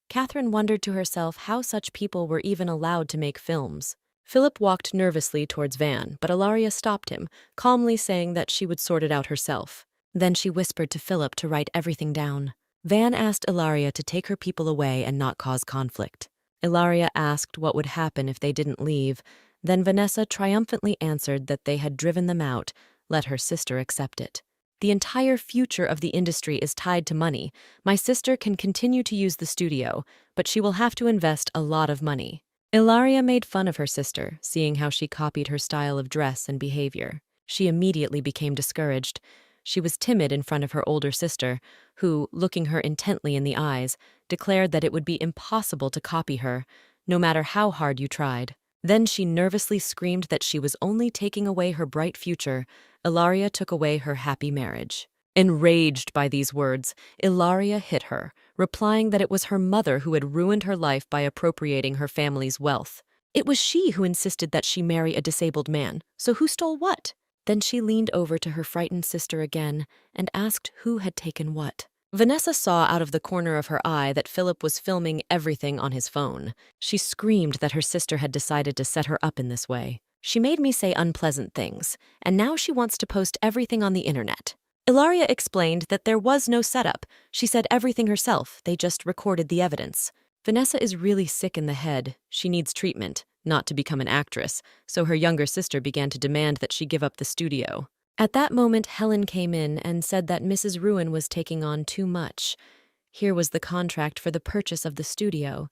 Catherine wondered to herself how such people were even allowed to make films. Philip walked nervously towards Van, but Ilaria stopped him, calmly saying that she would sort it out herself. Then she whispered to Philip to write everything down. Van asked Ilaria to take her people away and not cause conflict. Ilaria asked what would happen if they didn't leave. Then Vanessa triumphantly answered that they had driven them out. Let her sister accept it. The entire future of the industry is tied to money. My sister can continue to use the studio, but she will have to invest a lot of money. Ilaria made fun of her sister, seeing how she copied her style of dress and behavior. She immediately became discouraged. She was timid in front of her older sister, who, looking her intently in the eyes, declared that it would be impossible to copy her, no matter how hard you tried. Then she nervously screamed that she was only taking away her bright future. Ilaria took away her happy marriage. Enraged by these words, Ilaria hit her, replying that it was her mother who had ruined her life by appropriating her family's wealth. It was she who insisted that she marry a disabled man, so who stole what? Then she leaned over to her frightened sister again and asked who had taken what. Vanessa saw out of the corner of her eye that Philip was filming everything on his phone. She screamed that her sister had decided to set her up in this way. She made me say unpleasant things, and now she wants to post everything on the internet. Ilaria explained that there was no setup. She said everything herself, they just recorded the evidence. Vanessa is really sick in the head. She needs treatment, not to become an actress, so her younger sister began to demand that she give up the studio. At that moment, Helen came in and said that Mrs. Ruin was taking on too much. Here was the contract for the purchase of the studio.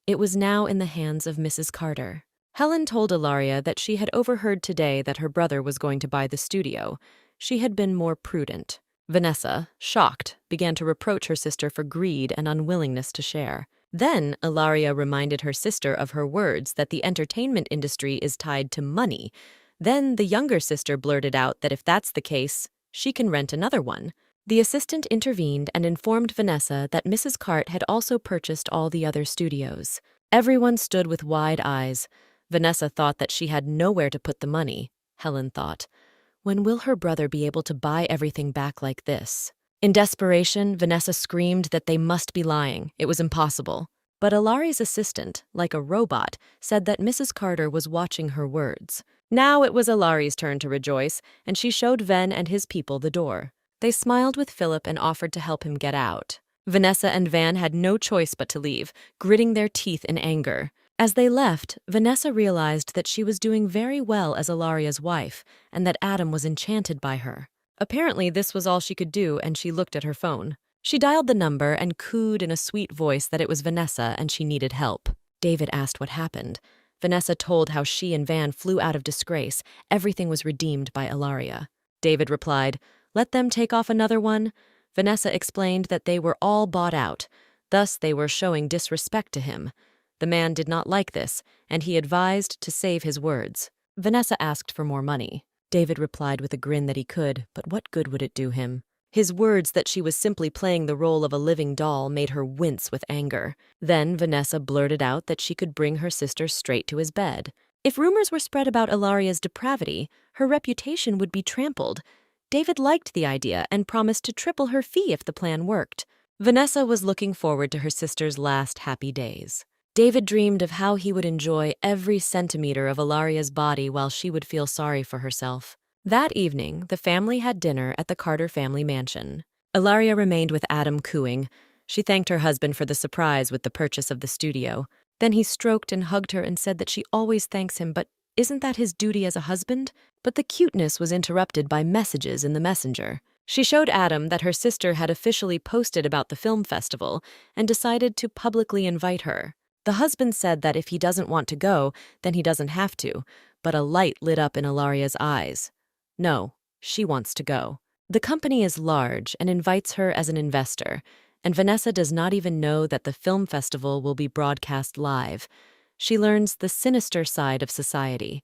It was now in the hands of Mrs. Carter. Helen told Ilaria that she had overheard today that her brother was going to buy the studio. She had been more prudent. Vanessa, shocked, began to reproach her sister for greed and unwillingness to share. Then Ilaria reminded her sister of her words that the entertainment industry is tied to money. Then the younger sister blurted out that if that's the case, she can rent another one. The assistant intervened and informed Vanessa that Mrs. Cart had also purchased all the other studios. Everyone stood with wide eyes. Vanessa thought that she had nowhere to put the money. Helen thought, when will her brother be able to buy everything back like this? In desperation, Vanessa screamed that they must be lying. It was impossible. But Ilaria's assistant, like a robot, said that Mrs. Carter was watching her words. Now it was Ilaria's turn to rejoice, and she showed Ven and his people the door. They smiled with Philip and offered to help him get out. Vanessa and Van had no choice but to leave, gritting their teeth in anger. As they left, Vanessa realized that she was doing very well as Ilaria's wife, and that Adam was enchanted by her. Apparently, this was all she could do, and she looked at her phone. She dialed the number and cooed in a sweet voice that it was Vanessa and she needed help. David asked what happened. Vanessa told how she and Van flew out of disgrace. Everything was redeemed by Ilaria. David replied, "Let them take off another one." Vanessa explained that they were all bought out. Thus they were showing disrespect to him. The man did not like this, and he advised to save his words. Vanessa asked for more money. David replied with a grin that he could, but what good would it do him? His words that she was simply playing the role of a living doll made her wince with anger. Then Vanessa blurted out that she could bring her sister straight to his bed. If rumors were spread about Ilaria's depravity, her reputation would be trampled. David liked the idea and promised to triple her fee if the plan worked. Vanessa was looking forward to her sister's last happy days. David dreamed of how he would enjoy every centimeter of Ilaria's body while she would feel sorry for herself. That evening, the family had dinner at the Carter family mansion. Ilaria remained with Adam cooing. She thanked her husband for the surprise with the purchase of the studio. Then he stroked and hugged her and said that she always thanks him, but isn't that his duty as a husband? But the cuteness was interrupted by messages in the messenger. She showed Adam that her sister had officially posted about the film festival and decided to publicly invite her. The husband said that if he doesn't want to go, then he doesn't have to, but a light lit up in Ilaria's eyes. No, she wants to go. The company is large and invites her as an investor, and Vanessa does not even know that the film festival will be broadcast live. She learns the sinister side of society.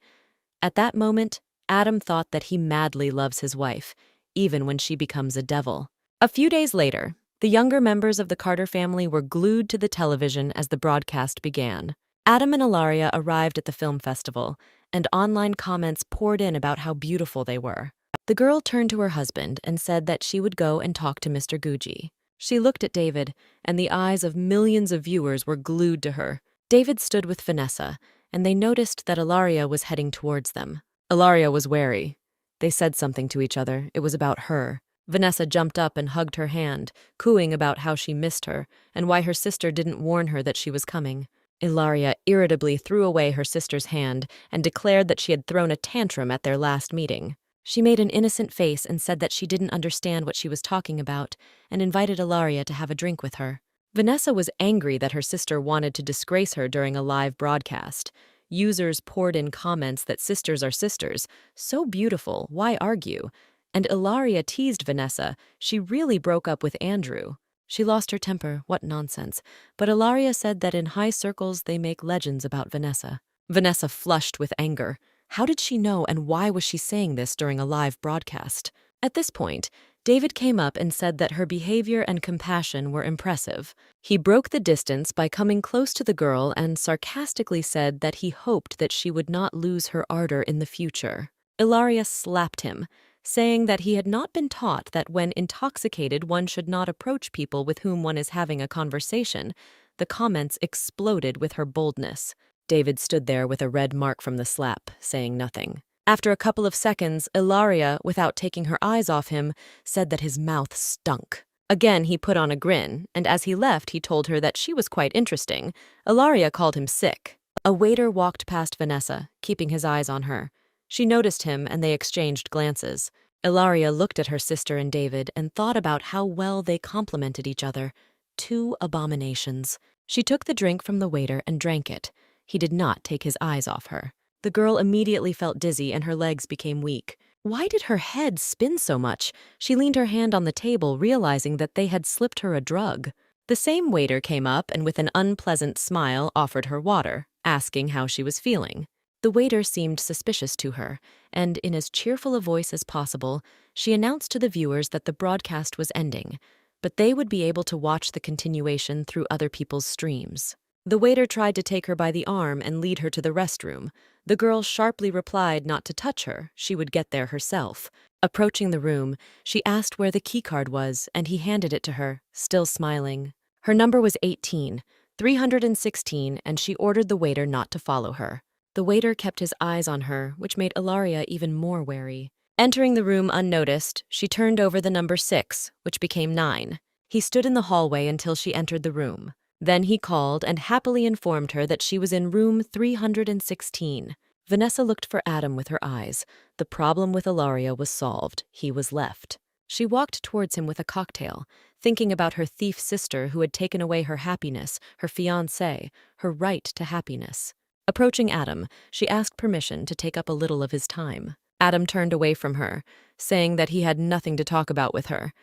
At that moment, Adam thought that he madly loves his wife, even when she becomes a devil. A few days later, the younger members of the Carter family were glued to the television as the broadcast began. Adam and Ilaria arrived at the film festival, and online comments poured in about how beautiful they were. The girl turned to her husband and said that she would go and talk to Mr. Gucci. She looked at David, and the eyes of millions of viewers were glued to her. David stood with Vanessa, and they noticed that Ilaria was heading towards them. Ilaria was wary. They said something to each other. It was about her. Vanessa jumped up and hugged her hand, cooing about how she missed her and why her sister didn't warn her that she was coming. Ilaria irritably threw away her sister's hand and declared that she had thrown a tantrum at their last meeting. She made an innocent face and said that she didn't understand what she was talking about and invited Ilaria to have a drink with her. Vanessa was angry that her sister wanted to disgrace her during a live broadcast. Users poured in comments that sisters are sisters. So beautiful, why argue? And Ilaria teased Vanessa. She really broke up with Andrew. She lost her temper, what nonsense. But Ilaria said that in high circles they make legends about Vanessa. Vanessa flushed with anger. How did she know, and why was she saying this during a live broadcast? At this point, David came up and said that her behavior and compassion were impressive. He broke the distance by coming close to the girl and sarcastically said that he hoped that she would not lose her ardor in the future. Ilaria slapped him, saying that he had not been taught that when intoxicated one should not approach people with whom one is having a conversation. The comments exploded with her boldness. David stood there with a red mark from the slap, saying nothing. After a couple of seconds, Ilaria, without taking her eyes off him, said that his mouth stunk. Again he put on a grin, and as he left he told her that she was quite interesting. Ilaria called him sick. A waiter walked past Vanessa, keeping his eyes on her. She noticed him and they exchanged glances. Ilaria looked at her sister and David and thought about how well they complemented each other. Two abominations. She took the drink from the waiter and drank it. He did not take his eyes off her. The girl immediately felt dizzy and her legs became weak. Why did her head spin so much? She leaned her hand on the table, realizing that they had slipped her a drug. The same waiter came up and with an unpleasant smile offered her water, asking how she was feeling. The waiter seemed suspicious to her, and in as cheerful a voice as possible, she announced to the viewers that the broadcast was ending, but they would be able to watch the continuation through other people's streams. The waiter tried to take her by the arm and lead her to the restroom. The girl sharply replied not to touch her, she would get there herself. Approaching the room, she asked where the keycard was, and he handed it to her, still smiling. Her number was 18, 316, and she ordered the waiter not to follow her. The waiter kept his eyes on her, which made Ilaria even more wary. Entering the room unnoticed, she turned over the number 6, which became 9. He stood in the hallway until she entered the room. Then he called and happily informed her that she was in room 316. Vanessa looked for Adam with her eyes. The problem with Ilaria was solved. He was left. She walked towards him with a cocktail, thinking about her thief sister who had taken away her happiness, her fiancé, her right to happiness. Approaching Adam, she asked permission to take up a little of his time. Adam turned away from her, saying that he had nothing to talk about with her,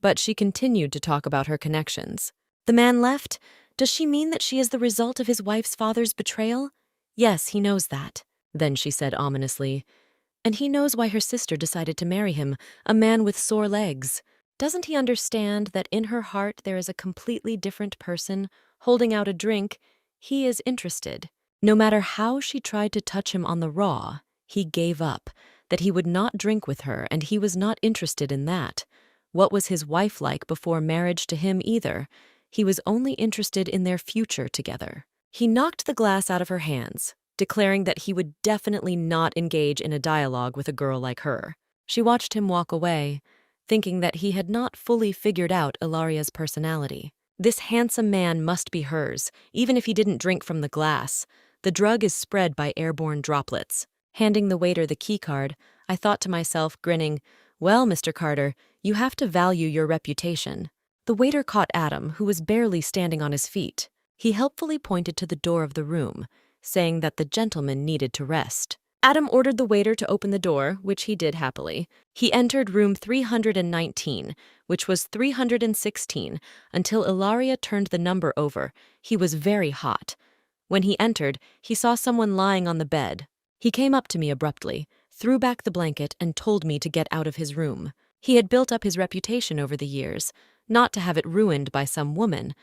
but she continued to talk about her connections. The man left? Does she mean that she is the result of his wife's father's betrayal? Yes, he knows that. Then she said ominously, and he knows why her sister decided to marry him, a man with sore legs. Doesn't he understand that in her heart there is a completely different person holding out a drink? He is interested. No matter how she tried to touch him on the raw, he gave up, that he would not drink with her, and he was not interested in that. What was his wife like before marriage to him either? He was only interested in their future together. He knocked the glass out of her hands, declaring that he would definitely not engage in a dialogue with a girl like her. She watched him walk away, thinking that he had not fully figured out Ilaria's personality. This handsome man must be hers, even if he didn't drink from the glass. The drug is spread by airborne droplets. Handing the waiter the keycard, I thought to myself, grinning, well, Mr. Carter, you have to value your reputation. The waiter caught Adam, who was barely standing on his feet. He helpfully pointed to the door of the room, saying that the gentleman needed to rest. Adam ordered the waiter to open the door, which he did happily. He entered room 319, which was 316, until Ilaria turned the number over. He was very hot. When he entered, he saw someone lying on the bed. He came up to me abruptly, threw back the blanket, and told me to get out of his room. He had built up his reputation over the years, not to have it ruined by some woman,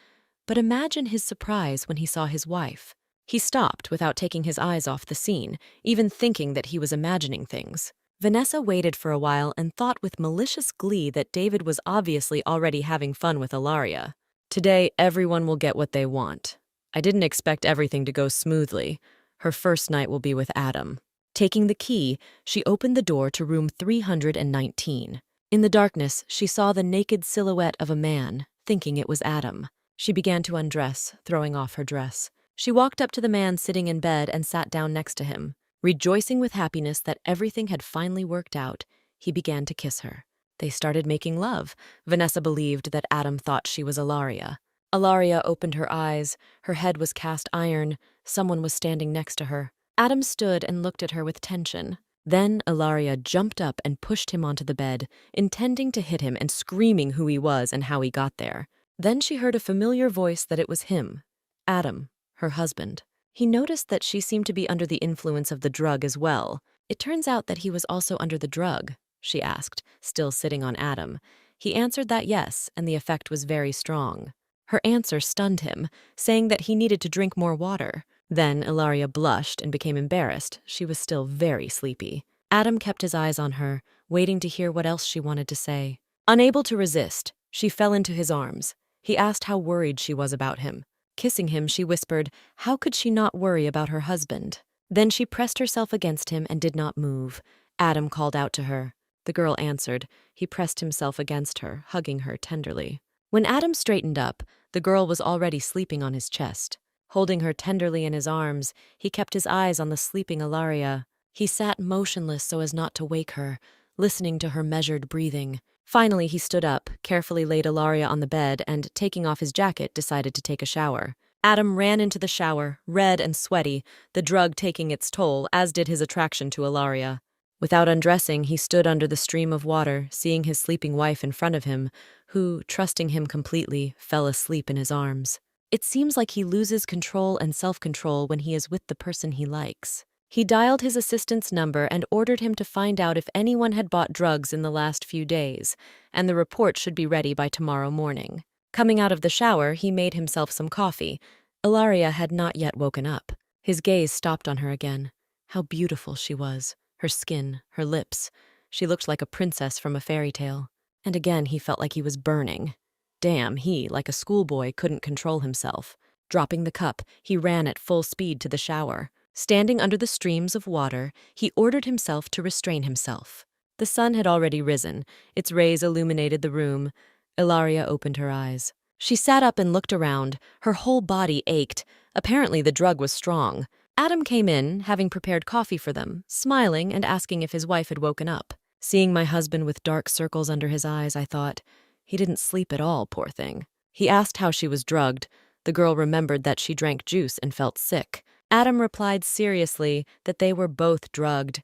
but imagine his surprise when he saw his wife. He stopped without taking his eyes off the scene, even thinking that he was imagining things. Vanessa waited for a while and thought with malicious glee that David was obviously already having fun with Ilaria. Today, everyone will get what they want. I didn't expect everything to go smoothly. Her first night will be with Adam. Taking the key, she opened the door to room 319. In the darkness, she saw the naked silhouette of a man, thinking it was Adam. She began to undress, throwing off her dress. She walked up to the man sitting in bed and sat down next to him. Rejoicing with happiness that everything had finally worked out, he began to kiss her. They started making love. Vanessa believed that Adam thought she was Ilaria. Ilaria opened her eyes. Her head was cast iron. Someone was standing next to her. Adam stood and looked at her with tension. Then Ilaria jumped up and pushed him onto the bed, intending to hit him and screaming who he was and how he got there. Then she heard a familiar voice that it was him, Adam, her husband. He noticed that she seemed to be under the influence of the drug as well. It turns out that he was also under the drug, she asked, still sitting on Adam. He answered that yes, and the effect was very strong. Her answer stunned him, saying that he needed to drink more water. Then Ilaria blushed and became embarrassed. She was still very sleepy. Adam kept his eyes on her, waiting to hear what else she wanted to say. Unable to resist, she fell into his arms. He asked how worried she was about him. Kissing him, she whispered, how could she not worry about her husband? Then she pressed herself against him and did not move. Adam called out to her. The girl answered. He pressed himself against her, hugging her tenderly. When Adam straightened up, the girl was already sleeping on his chest. Holding her tenderly in his arms, he kept his eyes on the sleeping Ilaria. He sat motionless so as not to wake her, listening to her measured breathing. Finally, he stood up, carefully laid Ilaria on the bed, and, taking off his jacket, decided to take a shower. Adam ran into the shower, red and sweaty, the drug taking its toll, as did his attraction to Ilaria. Without undressing, he stood under the stream of water, seeing his sleeping wife in front of him, who, trusting him completely, fell asleep in his arms. It seems like he loses control and self-control when he is with the person he likes. He dialed his assistant's number and ordered him to find out if anyone had bought drugs in the last few days, and the report should be ready by tomorrow morning. Coming out of the shower, he made himself some coffee. Ilaria had not yet woken up. His gaze stopped on her again. How beautiful she was. Her skin, her lips. She looked like a princess from a fairy tale. And again he felt like he was burning. Damn, he, like a schoolboy, couldn't control himself. Dropping the cup, he ran at full speed to the shower. Standing under the streams of water, he ordered himself to restrain himself. The sun had already risen. Its rays illuminated the room. Ilaria opened her eyes. She sat up and looked around. Her whole body ached. Apparently the drug was strong. Adam came in, having prepared coffee for them, smiling and asking if his wife had woken up. Seeing my husband with dark circles under his eyes, I thought, he didn't sleep at all, poor thing. He asked how she was drugged. The girl remembered that she drank juice and felt sick. Adam replied seriously that they were both drugged.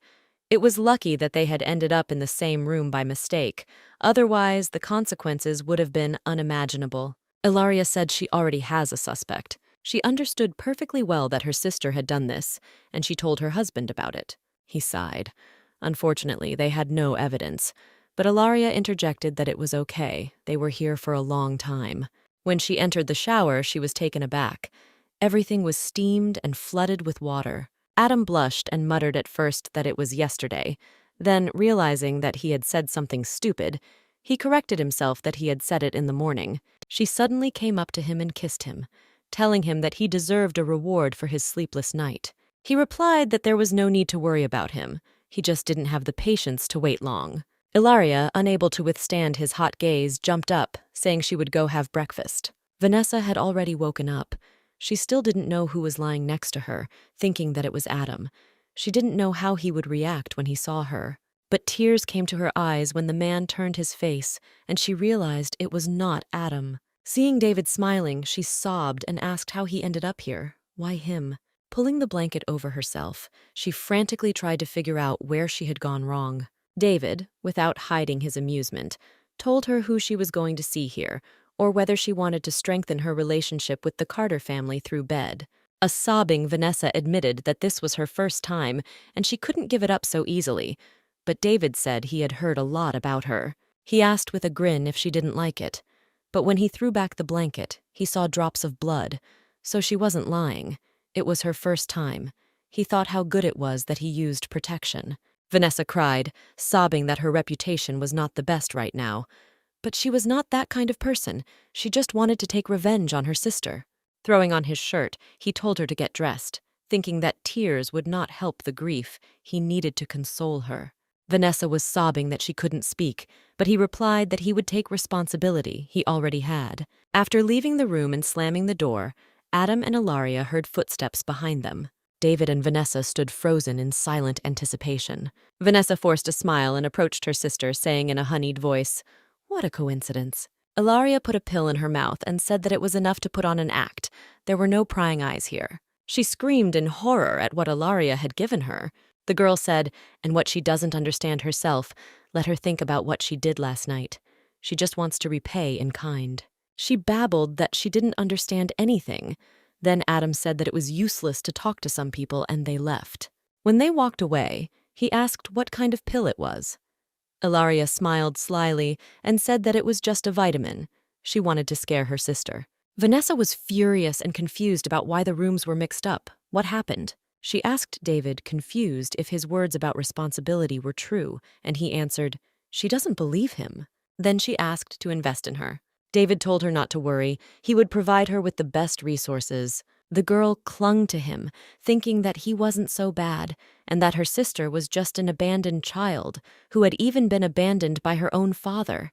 It was lucky that they had ended up in the same room by mistake. Otherwise, the consequences would have been unimaginable. Ilaria said she already has a suspect. She understood perfectly well that her sister had done this, and she told her husband about it. He sighed. Unfortunately, they had no evidence. But Ilaria interjected that it was okay. They were here for a long time. When she entered the shower, she was taken aback. Everything was steamed and flooded with water. Adam blushed and muttered at first that it was yesterday. Then, realizing that he had said something stupid, he corrected himself that he had said it in the morning. She suddenly came up to him and kissed him, telling him that he deserved a reward for his sleepless night. He replied that there was no need to worry about him. He just didn't have the patience to wait long. Ilaria, unable to withstand his hot gaze, jumped up, saying she would go have breakfast. Vanessa had already woken up. She still didn't know who was lying next to her, thinking that it was Adam. She didn't know how he would react when he saw her. But tears came to her eyes when the man turned his face, and she realized it was not Adam. Seeing David smiling, she sobbed and asked how he ended up here. Why him? Pulling the blanket over herself, she frantically tried to figure out where she had gone wrong. David, without hiding his amusement, told her who she was going to see here, or whether she wanted to strengthen her relationship with the Carter family through bed. A sobbing Vanessa admitted that this was her first time, and she couldn't give it up so easily. But David said he had heard a lot about her. He asked with a grin if she didn't like it. But when he threw back the blanket, he saw drops of blood. So she wasn't lying. It was her first time. He thought how good it was that he used protection. Vanessa cried, sobbing that her reputation was not the best right now. But she was not that kind of person. She just wanted to take revenge on her sister. Throwing on his shirt, he told her to get dressed. Thinking that tears would not help the grief, he needed to console her. Vanessa was sobbing that she couldn't speak, but he replied that he would take responsibility he already had. After leaving the room and slamming the door, Adam and Ilaria heard footsteps behind them. David and Vanessa stood frozen in silent anticipation. Vanessa forced a smile and approached her sister, saying in a honeyed voice, "What a coincidence." Ilaria put a pill in her mouth and said that it was enough to put on an act. There were no prying eyes here. She screamed in horror at what Ilaria had given her. The girl said, and what she doesn't understand herself, let her think about what she did last night. She just wants to repay in kind. She babbled that she didn't understand anything. Then Adam said that it was useless to talk to some people, and they left. When they walked away, he asked what kind of pill it was. Ilaria smiled slyly and said that it was just a vitamin. She wanted to scare her sister. Vanessa was furious and confused about why the rooms were mixed up. What happened? She asked David, confused, if his words about responsibility were true, and he answered, she doesn't believe him. Then she asked to invest in her. David told her not to worry. He would provide her with the best resources. The girl clung to him, thinking that he wasn't so bad, and that her sister was just an abandoned child, who had even been abandoned by her own father.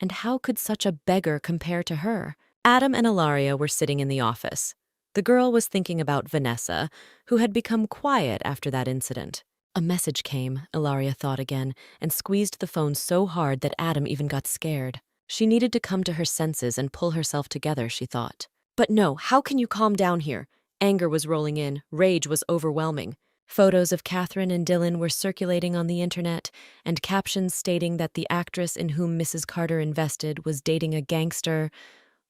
And how could such a beggar compare to her? Adam and Ilaria were sitting in the office. The girl was thinking about Vanessa, who had become quiet after that incident. A message came, Ilaria thought again, and squeezed the phone so hard that Adam even got scared. She needed to come to her senses and pull herself together, she thought. But no, how can you calm down here? Anger was rolling in, rage was overwhelming. Photos of Catherine and Dylan were circulating on the internet, and captions stating that the actress in whom Mrs. Carter invested was dating a gangster.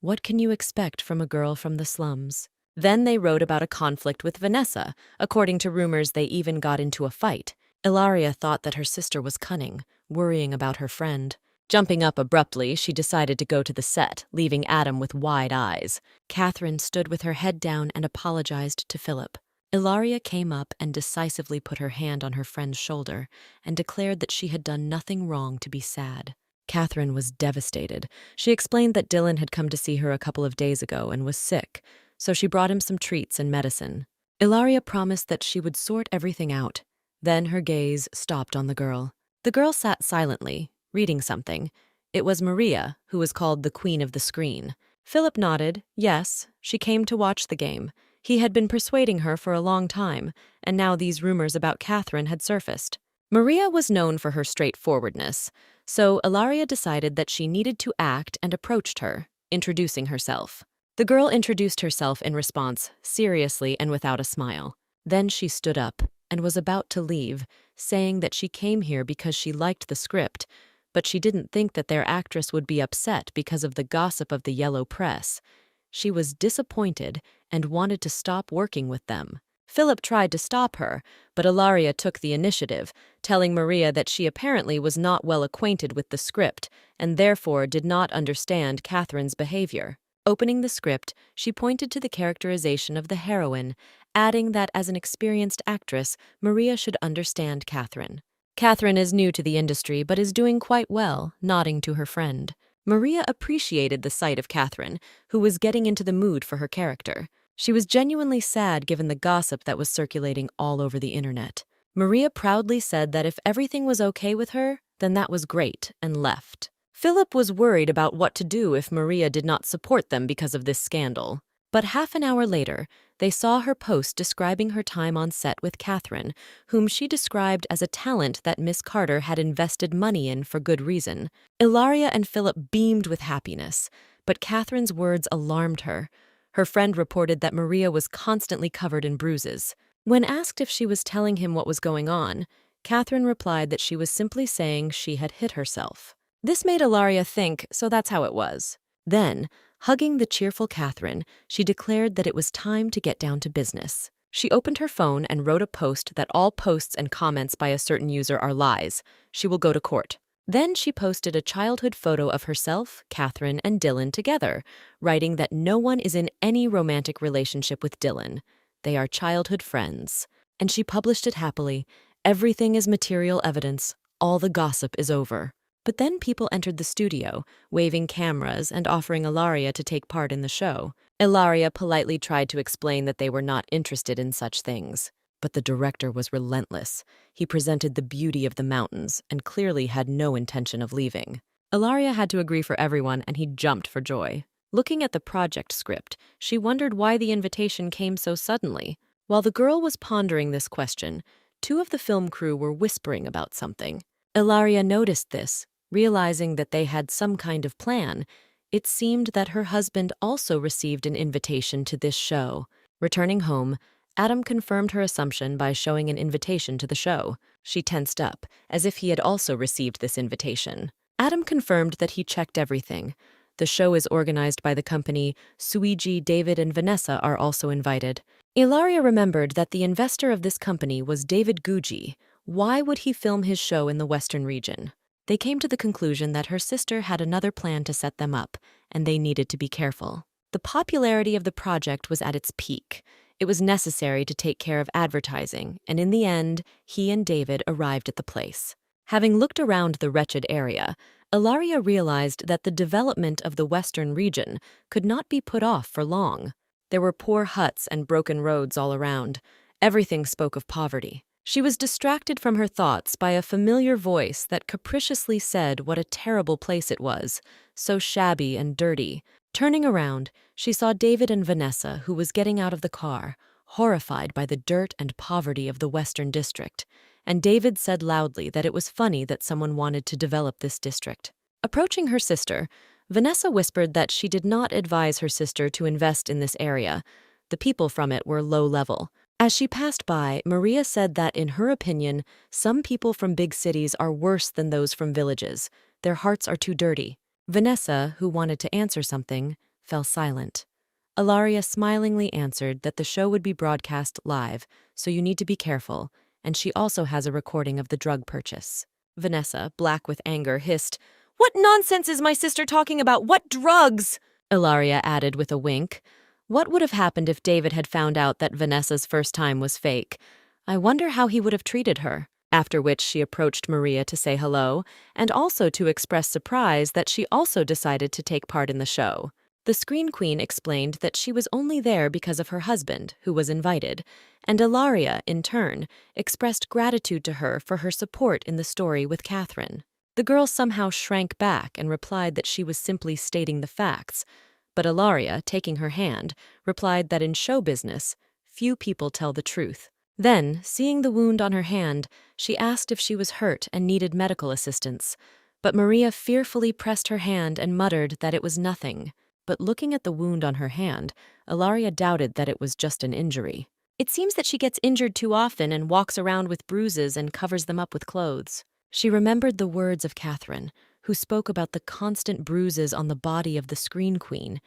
What can you expect from a girl from the slums? Then they wrote about a conflict with Vanessa. According to rumors, they even got into a fight. Ilaria thought that her sister was cunning, worrying about her friend. Jumping up abruptly, she decided to go to the set, leaving Adam with wide eyes. Catherine stood with her head down and apologized to Philip. Ilaria came up and decisively put her hand on her friend's shoulder and declared that she had done nothing wrong to be sad. Catherine was devastated. She explained that Dylan had come to see her a couple of days ago and was sick, so she brought him some treats and medicine. Ilaria promised that she would sort everything out. Then her gaze stopped on the girl. The girl sat silently, reading something. It was Maria, who was called the Queen of the Screen. Philip nodded. Yes, she came to watch the game. He had been persuading her for a long time, and now these rumors about Catherine had surfaced. Maria was known for her straightforwardness, so Ilaria decided that she needed to act and approached her, introducing herself. The girl introduced herself in response, seriously and without a smile. Then she stood up and was about to leave, saying that she came here because she liked the script, but she didn't think that their actress would be upset because of the gossip of the yellow press. She was disappointed and wanted to stop working with them. Philip tried to stop her, but Ilaria took the initiative, telling Maria that she apparently was not well acquainted with the script and therefore did not understand Catherine's behavior. Opening the script, she pointed to the characterization of the heroine, adding that as an experienced actress, Maria should understand Catherine. Catherine is new to the industry but is doing quite well, nodding to her friend. Maria appreciated the sight of Catherine, who was getting into the mood for her character. She was genuinely sad given the gossip that was circulating all over the internet. Maria proudly said that if everything was okay with her, then that was great, and left. Philip was worried about what to do if Maria did not support them because of this scandal. But half an hour later, they saw her post describing her time on set with Catherine, whom she described as a talent that Miss Carter had invested money in for good reason. Ilaria and Philip beamed with happiness, but Catherine's words alarmed her. Her friend reported that Maria was constantly covered in bruises. When asked if she was telling him what was going on, Catherine replied that she was simply saying she had hit herself. This made Ilaria think, so that's how it was. Then, hugging the cheerful Catherine, she declared that it was time to get down to business. She opened her phone and wrote a post that all posts and comments by a certain user are lies. She will go to court. Then she posted a childhood photo of herself, Catherine, and Dylan together, writing that no one is in any romantic relationship with Dylan. They are childhood friends. And she published it happily. Everything is material evidence. All the gossip is over. But then people entered the studio, waving cameras and offering Ilaria to take part in the show. Ilaria politely tried to explain that they were not interested in such things. But the director was relentless. He presented the beauty of the mountains and clearly had no intention of leaving. Ilaria had to agree for everyone, and he jumped for joy. Looking at the project script, she wondered why the invitation came so suddenly. While the girl was pondering this question, two of the film crew were whispering about something. Ilaria noticed this. Realizing that they had some kind of plan, it seemed that her husband also received an invitation to this show. Returning home, Adam confirmed her assumption by showing an invitation to the show. She tensed up, as if he had also received this invitation. Adam confirmed that he checked everything. The show is organized by the company. Suiji, David, and Vanessa are also invited. Ilaria remembered that the investor of this company was David Guji. Why would he film his show in the Western region? They came to the conclusion that her sister had another plan to set them up, and they needed to be careful. The popularity of the project was at its peak. It was necessary to take care of advertising, and in the end, he and David arrived at the place. Having looked around the wretched area, Ilaria realized that the development of the Western region could not be put off for long. There were poor huts and broken roads all around. Everything spoke of poverty. She was distracted from her thoughts by a familiar voice that capriciously said what a terrible place it was, so shabby and dirty. Turning around, she saw David and Vanessa, who was getting out of the car, horrified by the dirt and poverty of the Western District. and David said loudly that it was funny that someone wanted to develop this district. Approaching her sister, Vanessa whispered that she did not advise her sister to invest in this area. The people from it were low level. As she passed by, Maria said that, in her opinion, some people from big cities are worse than those from villages. Their hearts are too dirty. Vanessa, who wanted to answer something, fell silent. Ilaria smilingly answered that the show would be broadcast live, so you need to be careful, and she also has a recording of the drug purchase. Vanessa, black with anger, hissed, "What nonsense is my sister talking about? What drugs?" Ilaria added with a wink. What would have happened if David had found out that Vanessa's first time was fake? I wonder how he would have treated her. After which she approached Maria to say hello, and also to express surprise that she also decided to take part in the show. The Screen Queen explained that she was only there because of her husband, who was invited, and Ilaria, in turn, expressed gratitude to her for her support in the story with Catherine. The girl somehow shrank back and replied that she was simply stating the facts, but Ilaria, taking her hand, replied that in show business, few people tell the truth. Then, seeing the wound on her hand, she asked if she was hurt and needed medical assistance, but Maria fearfully pressed her hand and muttered that it was nothing. But looking at the wound on her hand, Ilaria doubted that it was just an injury. It seems that she gets injured too often and walks around with bruises and covers them up with clothes. She remembered the words of Catherine, who spoke about the constant bruises on the body of the Screen Queen.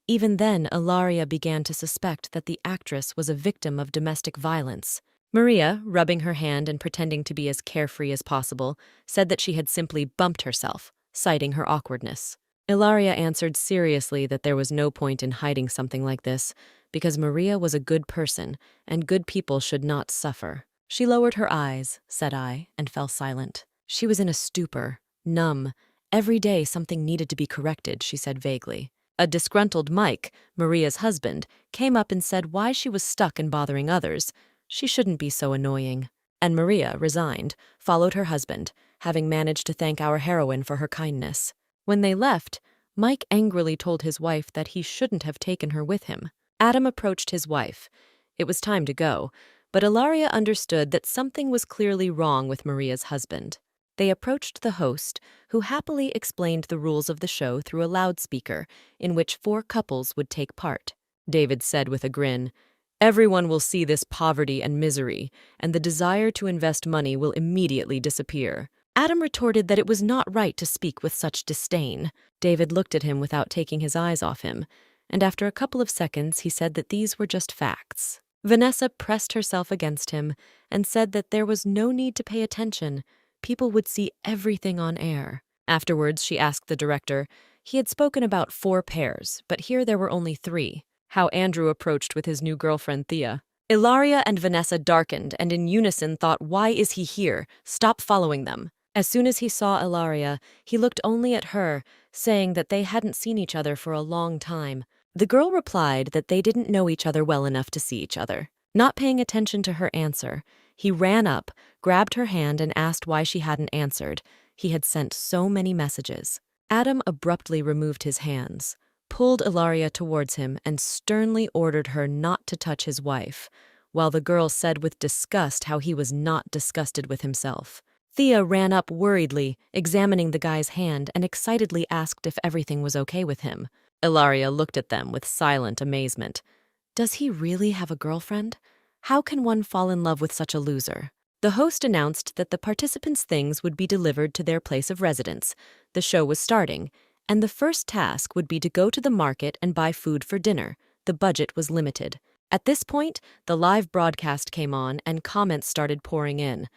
Even then, Ilaria began to suspect that the actress was a victim of domestic violence. Maria, rubbing her hand and pretending to be as carefree as possible, said that she had simply bumped herself, citing her awkwardness. Ilaria answered seriously that there was no point in hiding something like this, because Maria was a good person, and good people should not suffer. She lowered her eyes, said I, and fell silent. She was in a stupor, numb. Every day something needed to be corrected, she said vaguely. A disgruntled Mike, Maria's husband, came up and said why she was stuck and bothering others. She shouldn't be so annoying. And Maria, resigned, followed her husband, having managed to thank our heroine for her kindness. When they left, Mike angrily told his wife that he shouldn't have taken her with him. Adam approached his wife. It was time to go, but Ilaria understood that something was clearly wrong with Maria's husband. They approached the host, who happily explained the rules of the show through a loudspeaker, in which 4 couples would take part. David said with a grin, "Everyone will see this poverty and misery, and the desire to invest money will immediately disappear." Adam retorted that it was not right to speak with such disdain. David looked at him without taking his eyes off him, and after a couple of seconds he said that these were just facts. Vanessa pressed herself against him and said that there was no need to pay attention. People would see everything on air. Afterwards, she asked the director. He had spoken about 4 pairs, but here there were only 3. How Andrew approached with his new girlfriend, Thea. Ilaria and Vanessa darkened and in unison thought, "Why is he here? Stop following them." As soon as he saw Ilaria, he looked only at her, saying that they hadn't seen each other for a long time. The girl replied that they didn't know each other well enough to see each other. Not paying attention to her answer, he ran up, grabbed her hand and asked why she hadn't answered. He had sent so many messages. Adam abruptly removed his hands, pulled Ilaria towards him and sternly ordered her not to touch his wife, while the girl said with disgust how he was not disgusted with himself. Thea ran up worriedly, examining the guy's hand, and excitedly asked if everything was okay with him. Ilaria looked at them with silent amazement. Does he really have a girlfriend? How can one fall in love with such a loser? The host announced that the participants' things would be delivered to their place of residence. The show was starting, and the first task would be to go to the market and buy food for dinner. The budget was limited. At this point, the live broadcast came on and comments started pouring in.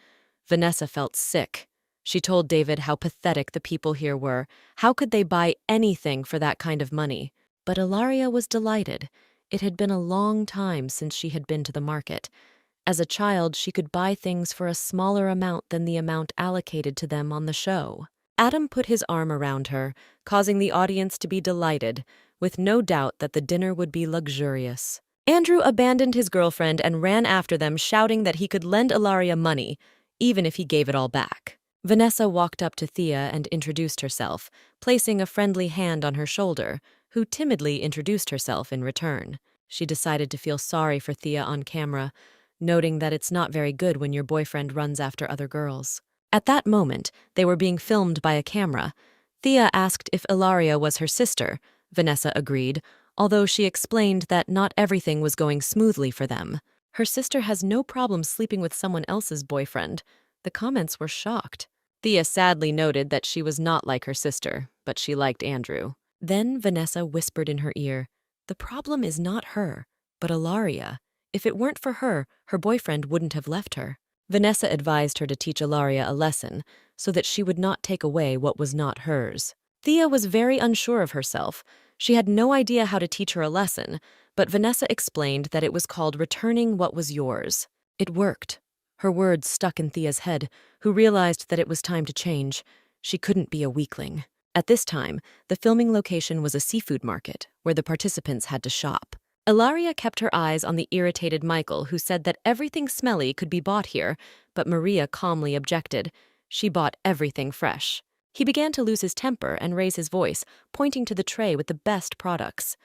Vanessa felt sick. She told David how pathetic the people here were. How could they buy anything for that kind of money? But Ilaria was delighted. It had been a long time since she had been to the market. As a child, she could buy things for a smaller amount than the amount allocated to them on the show. Adam put his arm around her, causing the audience to be delighted, with no doubt that the dinner would be luxurious. Andrew abandoned his girlfriend and ran after them, shouting that he could lend Ilaria money, even if he gave it all back. Vanessa walked up to Thea and introduced herself, placing a friendly hand on her shoulder, who timidly introduced herself in return. She decided to feel sorry for Thea on camera. noting that it's not very good when your boyfriend runs after other girls. At that moment, they were being filmed by a camera. Thea asked if Ilaria was her sister. Vanessa agreed, although she explained that not everything was going smoothly for them. Her sister has no problem sleeping with someone else's boyfriend. The comments were shocked. Thea sadly noted that she was not like her sister, but she liked Andrew. Then Vanessa whispered in her ear, "The problem is not her, but Ilaria. If it weren't for her, her boyfriend wouldn't have left her." Vanessa advised her to teach Ilaria a lesson so that she would not take away what was not hers. Thea was very unsure of herself. She had no idea how to teach her a lesson, but Vanessa explained that it was called returning what was yours. It worked. Her words stuck in Thea's head, who realized that it was time to change. She couldn't be a weakling. At this time, the filming location was a seafood market, where the participants had to shop. Ilaria kept her eyes on the irritated Michael, who said that everything smelly could be bought here, but Maria calmly objected. She bought everything fresh. He began to lose his temper and raise his voice, pointing to the tray with the best products.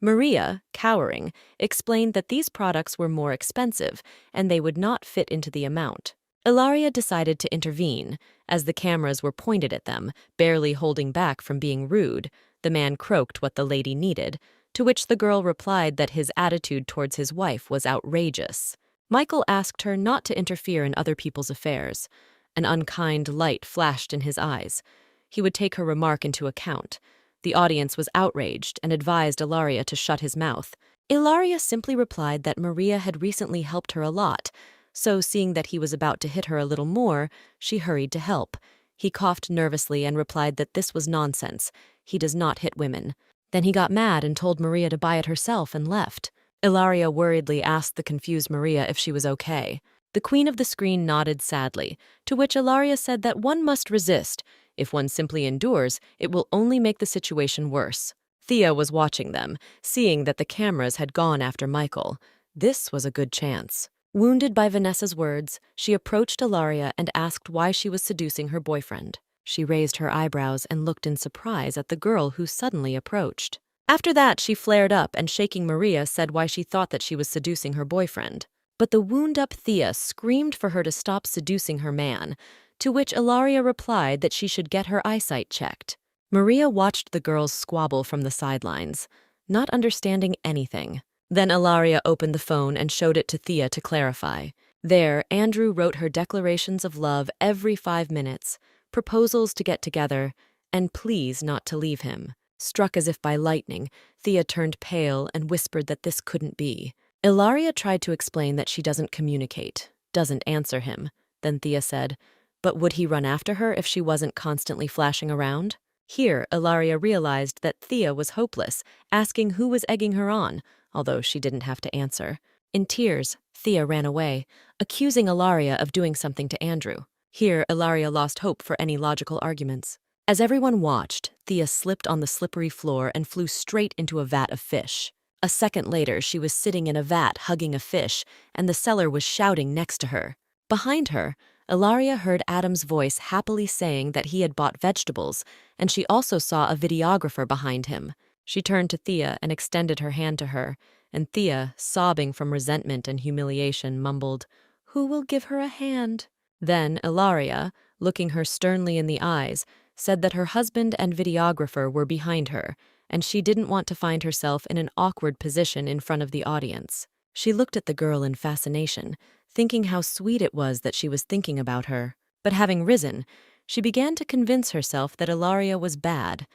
Maria, cowering, explained that these products were more expensive and they would not fit into the amount. Ilaria decided to intervene. As the cameras were pointed at them, barely holding back from being rude, the man croaked what the lady needed, to which the girl replied that his attitude towards his wife was outrageous. Michael asked her not to interfere in other people's affairs. An unkind light flashed in his eyes. He would take her remark into account. The audience was outraged and advised Ilaria to shut his mouth. Ilaria simply replied that Maria had recently helped her a lot, so seeing that he was about to hit her a little more, she hurried to help. He coughed nervously and replied that this was nonsense. He does not hit women. Then he got mad and told Maria to buy it herself and left. Ilaria worriedly asked the confused Maria if she was okay. The queen of the screen nodded sadly, to which Ilaria said that one must resist. If one simply endures, it will only make the situation worse. Thea was watching them, seeing that the cameras had gone after Michael. This was a good chance. Wounded by Vanessa's words, she approached Ilaria and asked why she was seducing her boyfriend. She raised her eyebrows and looked in surprise at the girl who suddenly approached. After that, she flared up and, shaking Maria, said why she thought that she was seducing her boyfriend. But the wound-up Thea screamed for her to stop seducing her man, to which Ilaria replied that she should get her eyesight checked. Maria watched the girls squabble from the sidelines, not understanding anything. Then Ilaria opened the phone and showed it to Thea to clarify. There, Andrew wrote her declarations of love every 5 minutes, proposals to get together, and pleas not to leave him. Struck as if by lightning, Thea turned pale and whispered that this couldn't be. Ilaria tried to explain that she doesn't communicate, doesn't answer him. Then Thea said, "But would he run after her if she wasn't constantly flashing around?" Here, Ilaria realized that Thea was hopeless, asking who was egging her on, although she didn't have to answer. In tears, Thea ran away, accusing Ilaria of doing something to Andrew. Here, Ilaria lost hope for any logical arguments. As everyone watched, Thea slipped on the slippery floor and flew straight into a vat of fish. A second later, she was sitting in a vat hugging a fish, and the seller was shouting next to her. Behind her, Ilaria heard Adam's voice happily saying that he had bought vegetables, and she also saw a videographer behind him. She turned to Thea and extended her hand to her, and Thea, sobbing from resentment and humiliation, mumbled, "Who will give her a hand?" Then Ilaria, looking her sternly in the eyes, said that her husband and videographer were behind her, and she didn't want to find herself in an awkward position in front of the audience. She looked at the girl in fascination, thinking how sweet it was that she was thinking about her. But having risen, she began to convince herself that Ilaria was bad.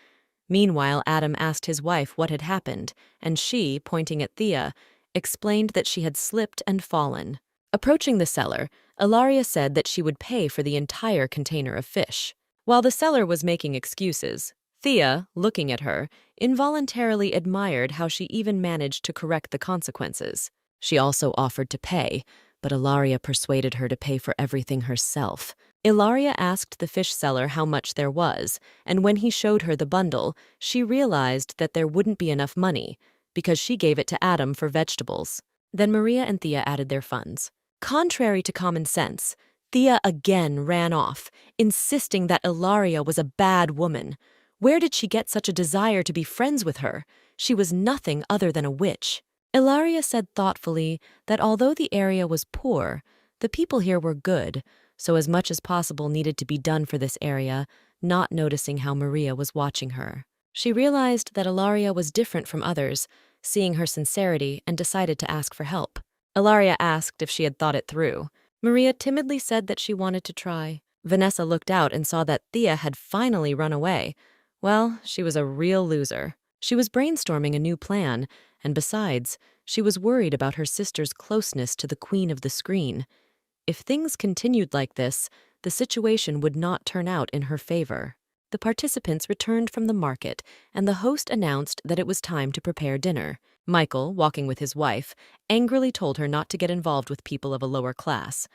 Meanwhile, Adam asked his wife what had happened, and she, pointing at Thea, explained that she had slipped and fallen. Approaching the seller, Ilaria said that she would pay for the entire container of fish. While the seller was making excuses, Thea, looking at her, involuntarily admired how she even managed to correct the consequences. She also offered to pay, but Ilaria persuaded her to pay for everything herself. Ilaria asked the fish seller how much there was, and when he showed her the bundle, she realized that there wouldn't be enough money, because she gave it to Adam for vegetables. Then Maria and Thea added their funds. Contrary to common sense, Thea again ran off, insisting that Ilaria was a bad woman. Where did she get such a desire to be friends with her? She was nothing other than a witch. Ilaria said thoughtfully that although the area was poor, the people here were good, so as much as possible needed to be done for this area, not noticing how Maria was watching her. She realized that Ilaria was different from others, seeing her sincerity, and decided to ask for help. Ilaria asked if she had thought it through. Maria timidly said that she wanted to try. Vanessa looked out and saw that Thea had finally run away. Well, she was a real loser. She was brainstorming a new plan, and besides, she was worried about her sister's closeness to the queen of the screen. If things continued like this, the situation would not turn out in her favor. The participants returned from the market, and the host announced that it was time to prepare dinner. Michael, walking with his wife, angrily told her not to get involved with people of a lower class.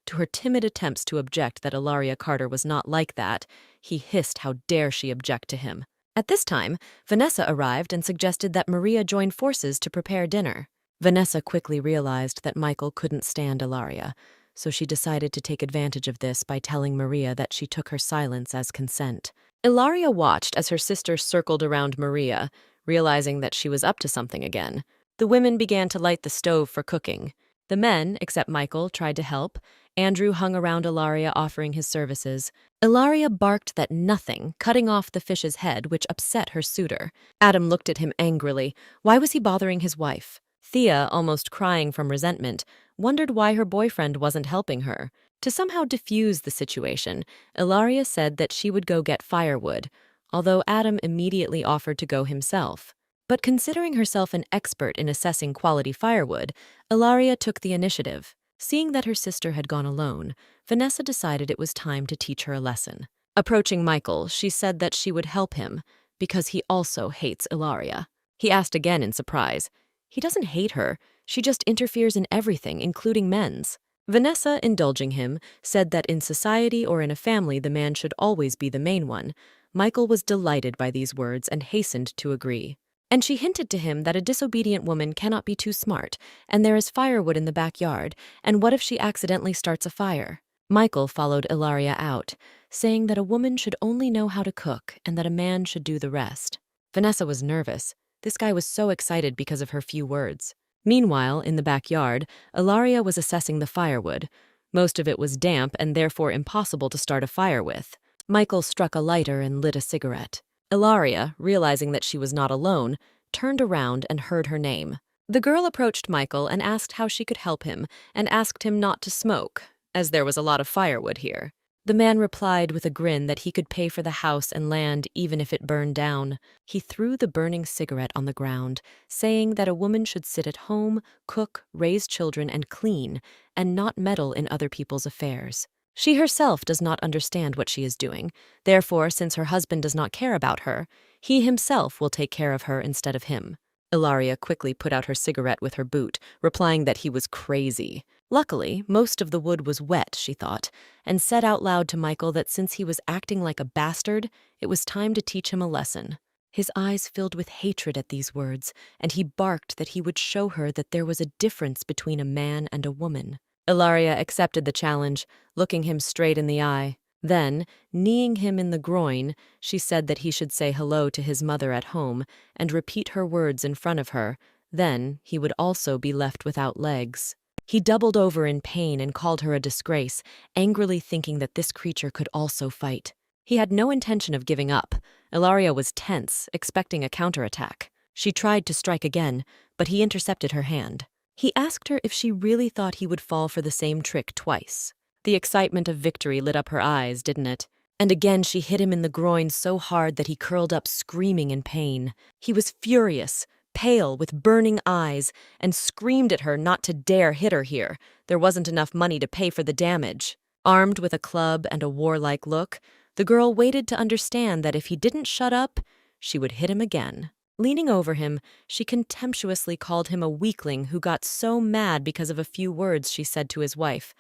To her timid attempts to object that Ilaria Carter was not like that, he hissed how dare she object to him. At this time, Vanessa arrived and suggested that Maria join forces to prepare dinner. Vanessa quickly realized that Michael couldn't stand Ilaria, so she decided to take advantage of this by telling Maria that she took her silence as consent. Ilaria watched as her sister circled around Maria, realizing that she was up to something again. The women began to light the stove for cooking. The men, except Michael, tried to help. Andrew hung around Ilaria offering his services. Ilaria barked that nothing, cutting off the fish's head, which upset her suitor. Adam looked at him angrily. Why was he bothering his wife? Thea, almost crying from resentment, wondered why her boyfriend wasn't helping her. To somehow diffuse the situation, Ilaria said that she would go get firewood, although Adam immediately offered to go himself. But considering herself an expert in assessing quality firewood, Ilaria took the initiative. Seeing that her sister had gone alone, Vanessa decided it was time to teach her a lesson. Approaching Michael, she said that she would help him because he also hates Ilaria. He asked again in surprise. He doesn't hate her, she just interferes in everything, including men's. Vanessa, indulging him, said that in society or in a family the man should always be the main one. Michael was delighted by these words and hastened to agree. And she hinted to him that a disobedient woman cannot be too smart, and there is firewood in the backyard, and what if she accidentally starts a fire? Michael followed Ilaria out, saying that a woman should only know how to cook and that a man should do the rest. Vanessa was nervous. This guy was so excited because of her few words. Meanwhile, in the backyard, Ilaria was assessing the firewood. Most of it was damp and therefore impossible to start a fire with. Michael struck a lighter and lit a cigarette. Ilaria, realizing that she was not alone, turned around and heard her name. The girl approached Michael and asked how she could help him, and asked him not to smoke, as there was a lot of firewood here. The man replied with a grin that he could pay for the house and land even if it burned down. He threw the burning cigarette on the ground, saying that a woman should sit at home, cook, raise children, and clean, and not meddle in other people's affairs. She herself does not understand what she is doing. Therefore, since her husband does not care about her, he himself will take care of her instead of him. Ilaria quickly put out her cigarette with her boot, replying that he was crazy. Luckily, most of the wood was wet, she thought, and said out loud to Michael that since he was acting like a bastard, it was time to teach him a lesson. His eyes filled with hatred at these words, and he barked that he would show her that there was a difference between a man and a woman. Ilaria accepted the challenge, looking him straight in the eye. Then, kneeing him in the groin, she said that he should say hello to his mother at home and repeat her words in front of her. Then he would also be left without legs. He doubled over in pain and called her a disgrace, angrily thinking that this creature could also fight. He had no intention of giving up. Ilaria was tense, expecting a counterattack. She tried to strike again, but he intercepted her hand. He asked her if she really thought he would fall for the same trick twice. The excitement of victory lit up her eyes, didn't it? And again she hit him in the groin so hard that he curled up screaming in pain. He was furious, pale, with burning eyes, and screamed at her not to dare hit her here. There wasn't enough money to pay for the damage. Armed with a club and a warlike look, the girl waited to understand that if he didn't shut up, she would hit him again. Leaning over him, she contemptuously called him a weakling who got so mad because of a few words she said to his wife.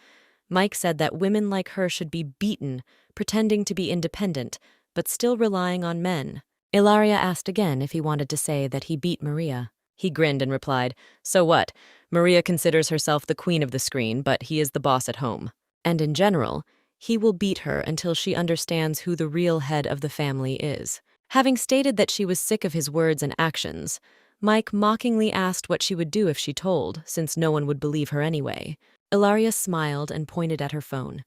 Mike said that women like her should be beaten, pretending to be independent, but still relying on men. Ilaria asked again if he wanted to say that he beat Maria. He grinned and replied, "So what? Maria considers herself the queen of the screen, but he is the boss at home. And in general, he will beat her until she understands who the real head of the family is." Having stated that she was sick of his words and actions, Mike mockingly asked what she would do if she told, since no one would believe her anyway. Ilaria smiled and pointed at her phone.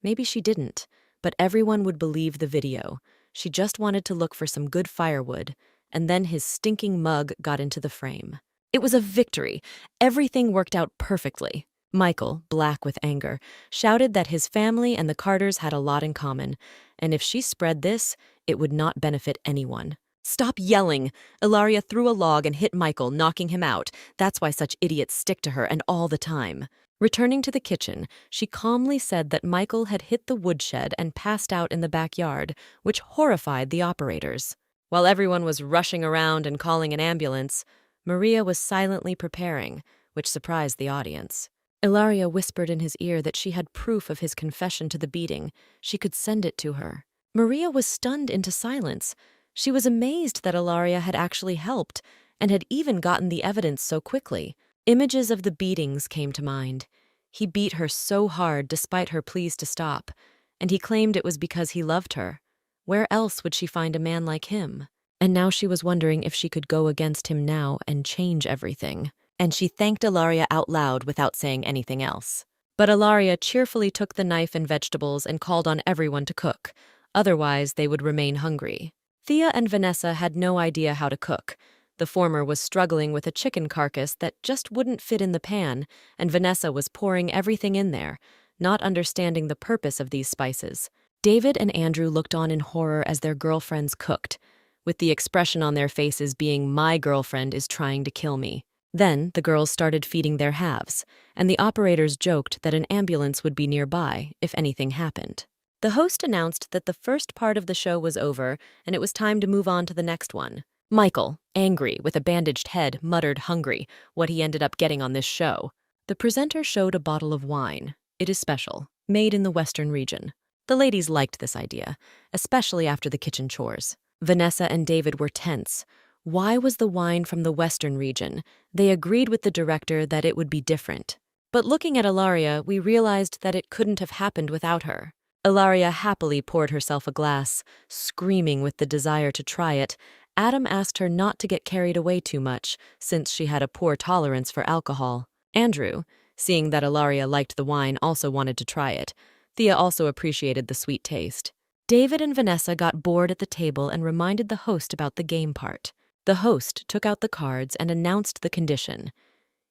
Maybe she didn't, but everyone would believe the video. She just wanted to look for some good firewood, and then his stinking mug got into the frame. It was a victory. Everything worked out perfectly. Michael, black with anger, shouted that his family and the Carters had a lot in common, and if she spread this, it would not benefit anyone. "Stop yelling!" Ilaria threw a log and hit Michael, knocking him out. That's why such idiots stick to her, and all the time. Returning to the kitchen, she calmly said that Michael had hit the woodshed and passed out in the backyard, which horrified the operators. While everyone was rushing around and calling an ambulance, Maria was silently preparing, which surprised the audience. Ilaria whispered in his ear that she had proof of his confession to the beating. She could send it to her. Maria was stunned into silence. She was amazed that Ilaria had actually helped, and had even gotten the evidence so quickly. Images of the beatings came to mind. He beat her so hard despite her pleas to stop, and he claimed it was because he loved her. Where else would she find a man like him? And now she was wondering if she could go against him now and change everything. And she thanked Ilaria out loud without saying anything else. But Ilaria cheerfully took the knife and vegetables and called on everyone to cook. Otherwise, they would remain hungry. Thea and Vanessa had no idea how to cook. The former was struggling with a chicken carcass that just wouldn't fit in the pan, and Vanessa was pouring everything in there, not understanding the purpose of these spices. David and Andrew looked on in horror as their girlfriends cooked, with the expression on their faces being, "My girlfriend is trying to kill me." Then the girls started feeding their halves, and the operators joked that an ambulance would be nearby if anything happened. The host announced that the first part of the show was over, and it was time to move on to the next one. Michael, angry, with a bandaged head, muttered hungry, what he ended up getting on this show. The presenter showed a bottle of wine. It is special, made in the Western region. The ladies liked this idea, especially after the kitchen chores. Vanessa and David were tense. Why was the wine from the Western region? They agreed with the director that it would be different. But looking at Ilaria, we realized that it couldn't have happened without her. Ilaria happily poured herself a glass, screaming with the desire to try it. Adam asked her not to get carried away too much, since she had a poor tolerance for alcohol. Andrew, seeing that Ilaria liked the wine, also wanted to try it. Thea also appreciated the sweet taste. David and Vanessa got bored at the table and reminded the host about the game part. The host took out the cards and announced the condition.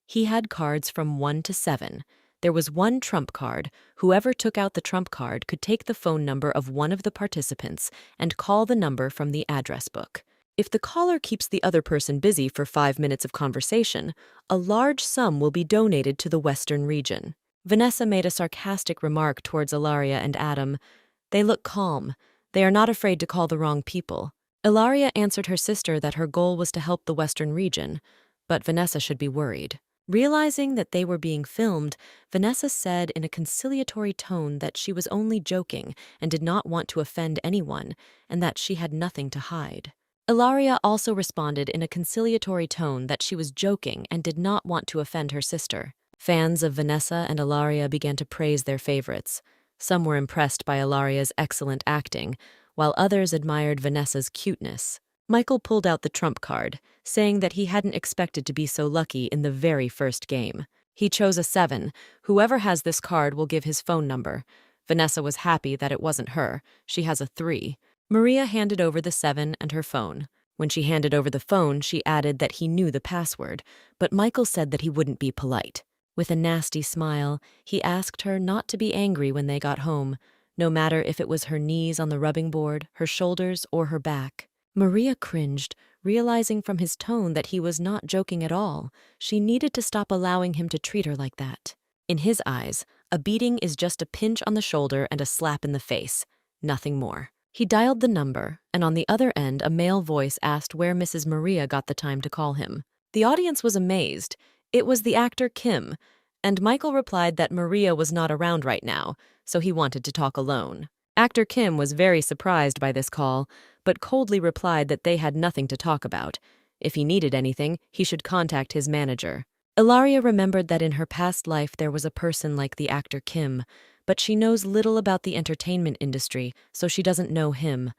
He had cards from 1 to 7. There was one trump card. Whoever took out the trump card could take the phone number of one of the participants and call the number from the address book. If the caller keeps the other person busy for 5 minutes of conversation, a large sum will be donated to the Western region. Vanessa made a sarcastic remark towards Ilaria and Adam. They look calm. They are not afraid to call the wrong people. Ilaria answered her sister that her goal was to help the Western region, but Vanessa should be worried. Realizing that they were being filmed, Vanessa said in a conciliatory tone that she was only joking and did not want to offend anyone, and that she had nothing to hide. Ilaria also responded in a conciliatory tone that she was joking and did not want to offend her sister. Fans of Vanessa and Ilaria began to praise their favorites. Some were impressed by Ilaria's excellent acting, while others admired Vanessa's cuteness. Michael pulled out the trump card, saying that he hadn't expected to be so lucky in the very first game. He chose a 7. Whoever has this card will give his phone number. Vanessa was happy that it wasn't her. She has a 3. Maria handed over the 7 and her phone. When she handed over the phone, she added that he knew the password, but Michael said that he wouldn't be polite. With a nasty smile, he asked her not to be angry when they got home, no matter if it was her knees on the rubbing board, her shoulders, or her back. Maria cringed, realizing from his tone that he was not joking at all. She needed to stop allowing him to treat her like that. In his eyes, a beating is just a pinch on the shoulder and a slap in the face, nothing more. He dialed the number, and on the other end, a male voice asked where Mrs. Maria got the time to call him. The audience was amazed. It was the actor Kim, and Michael replied that Maria was not around right now, so he wanted to talk alone. Actor Kim was very surprised by this call, but coldly replied that they had nothing to talk about. If he needed anything, he should contact his manager. Ilaria remembered that in her past life there was a person like the actor Kim, but she knows little about the entertainment industry, so she doesn't know him.